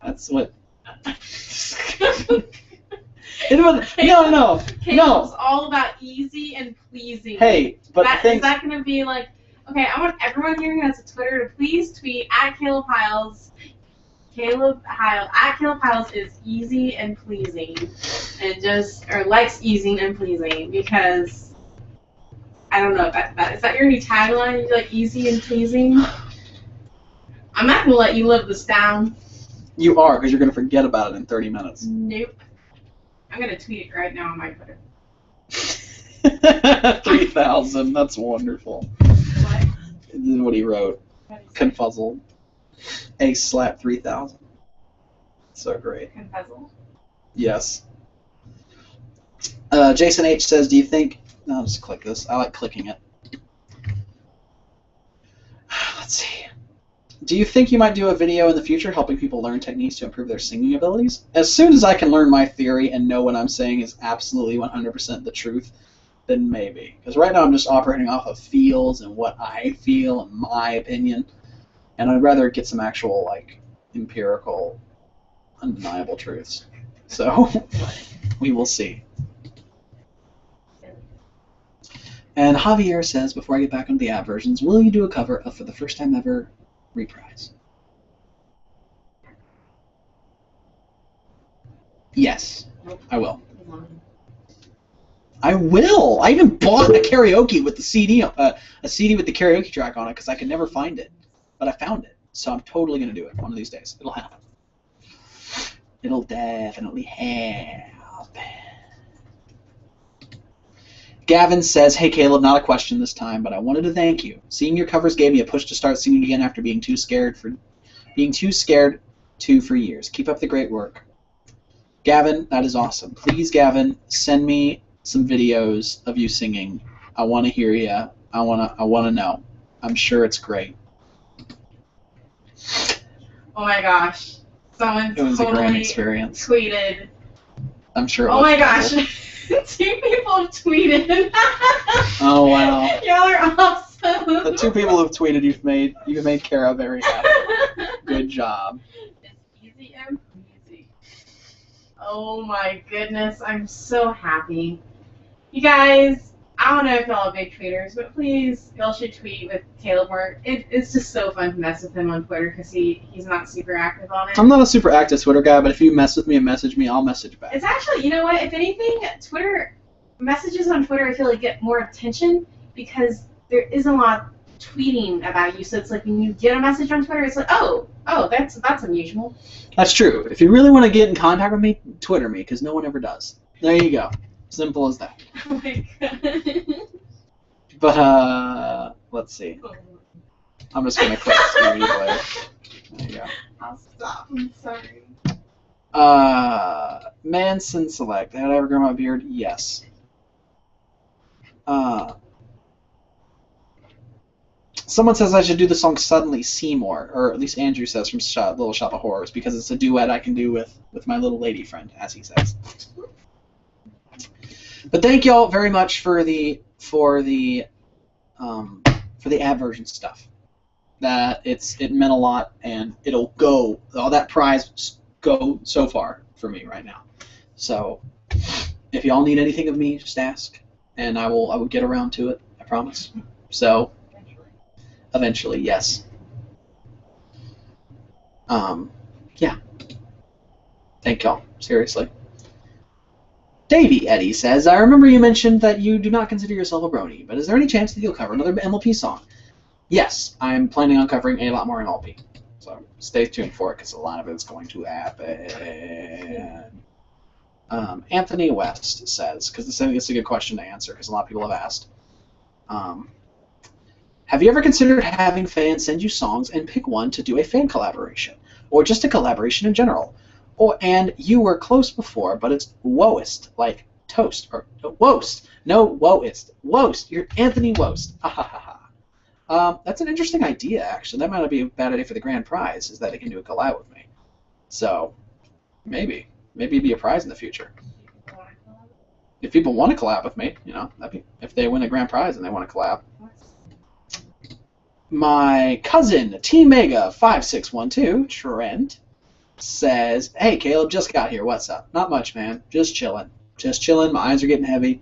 That's what... No. Caleb's all about easy and pleasing. Hey, but is that going to be like, okay, I want everyone here who has a Twitter to please tweet at Caleb Hyles. At Caleb Hyles is easy and pleasing, or likes easy and pleasing, because I don't know is that your new tagline? You like easy and pleasing? I'm not gonna let you live this down. You are, because you're going to forget about it in 30 minutes. Nope. I'm gonna tweet it right now on my Twitter. 3,000. That's wonderful. What? This is what he wrote. What is it? Confuzzled. Ace slap 3,000. So great. Confuzzle. Yes. Jason H says, do you think... No, I'll just click this. I like clicking it. Let's see. Do you think you might do a video in the future helping people learn techniques to improve their singing abilities? As soon as I can learn my theory and know what I'm saying is absolutely 100% the truth, then maybe. Because right now I'm just operating off of feels and what I feel and my opinion. And I'd rather get some actual, like, empirical, undeniable truths. So, we will see. And Javier says, before I get back on the app versions, will you do a cover of For the First Time Ever Reprise? Yes, I will. I will! I even bought a karaoke with the CD, a CD with the karaoke track on it because I could never find it. But I found it, so I'm totally going to do it one of these days. It'll happen. It'll definitely happen. Gavin says, hey Caleb, not a question this time, but I wanted to thank you. Seeing your covers gave me a push to start singing again after being too scared for years. Keep up the great work. Gavin, that is awesome. Please, Gavin, send me some videos of you singing. I want to hear you. I want to know. I'm sure it's great. Oh my gosh. Someone It was a totally great experience. tweeted. I'm sure it Oh was my gosh. cool. 2 people have tweeted. Oh wow. Y'all are awesome. The 2 people who've tweeted you've made Kara very happy. Good job. It's easy and easy. Oh my goodness, I'm so happy. You guys, I don't know if y'all are big tweeters, but please, y'all should tweet with Caleb more. It's just so fun to mess with him on Twitter because he's not super active on it. I'm not a super active Twitter guy, but if you mess with me and message me, I'll message back. It's actually, you know what, if anything, messages on Twitter I feel like get more attention because there isn't a lot of tweeting about you, so it's like when you get a message on Twitter, it's like, oh, that's unusual. That's true. If you really want to get in contact with me, Twitter me, because no one ever does. There you go. Simple as that. Oh my god. But, let's see. I'm just going to click see you later. There you go. I'll stop. I'm sorry. Manson Select. Did I ever grow my beard? Yes. Someone says I should do the song Suddenly Seymour, or at least Andrew says from Little Shop of Horrors, because it's a duet I can do with my little lady friend, as he says. But thank y'all very much for the ad version stuff. It meant a lot, and it'll go. All that prize go so far for me right now. So if y'all need anything of me, just ask, and I will get around to it. I promise. So eventually, yes. Yeah. Thank y'all. Seriously. Davey Eddie says, I remember you mentioned that you do not consider yourself a brony, but is there any chance that you'll cover another MLP song? Yes, I'm planning on covering a lot more MLP. So stay tuned for it, because a lot of it's going to happen. Anthony West says, because this is a good question to answer, because a lot of people have asked. Have you ever considered having fans send you songs and pick one to do a fan collaboration? Or just a collaboration in general? And you were close before, but it's woest, like toast, or woest. No, woest. Woest. You're Anthony Woest. Ha ha ha ha. That's an interesting idea, actually. That might not be a bad idea for the grand prize, is that they can do a collab with me. So, maybe. Maybe it'd be a prize in the future. If people want to collab with me, you know, if they win a grand prize and they want to collab. My cousin, Team Mega 5612, Trent, says, hey, Caleb, just got here. What's up? Not much, man. Just chilling. Just chilling. My eyes are getting heavy.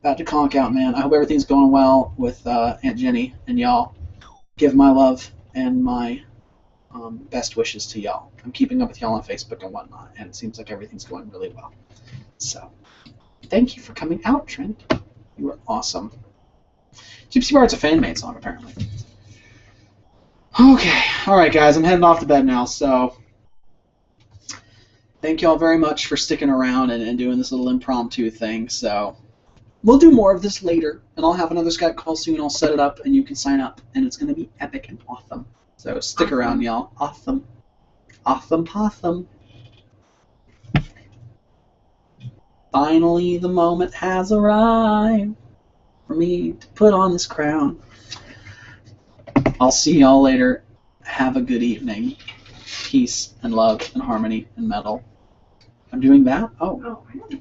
About to conk out, man. I hope everything's going well with Aunt Jenny and y'all. Give my love and my best wishes to y'all. I'm keeping up with y'all on Facebook and whatnot, and it seems like everything's going really well. So, thank you for coming out, Trent. You are awesome. Gypsy Bard's a fan-made song, apparently. Okay. All right, guys. I'm heading off to bed now, so thank you all very much for sticking around and doing this little impromptu thing. So we'll do more of this later, and I'll have another Skype call soon. I'll set it up, and you can sign up, and it's going to be epic and awesome. So stick around, y'all. Awesome. Awesome possum. Finally, the moment has arrived for me to put on this crown. I'll see y'all later. Have a good evening. Peace and love and harmony and metal. I'm doing that? Oh. Oh, I don't know.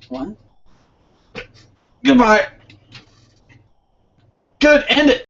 What? Goodbye. Good. End it.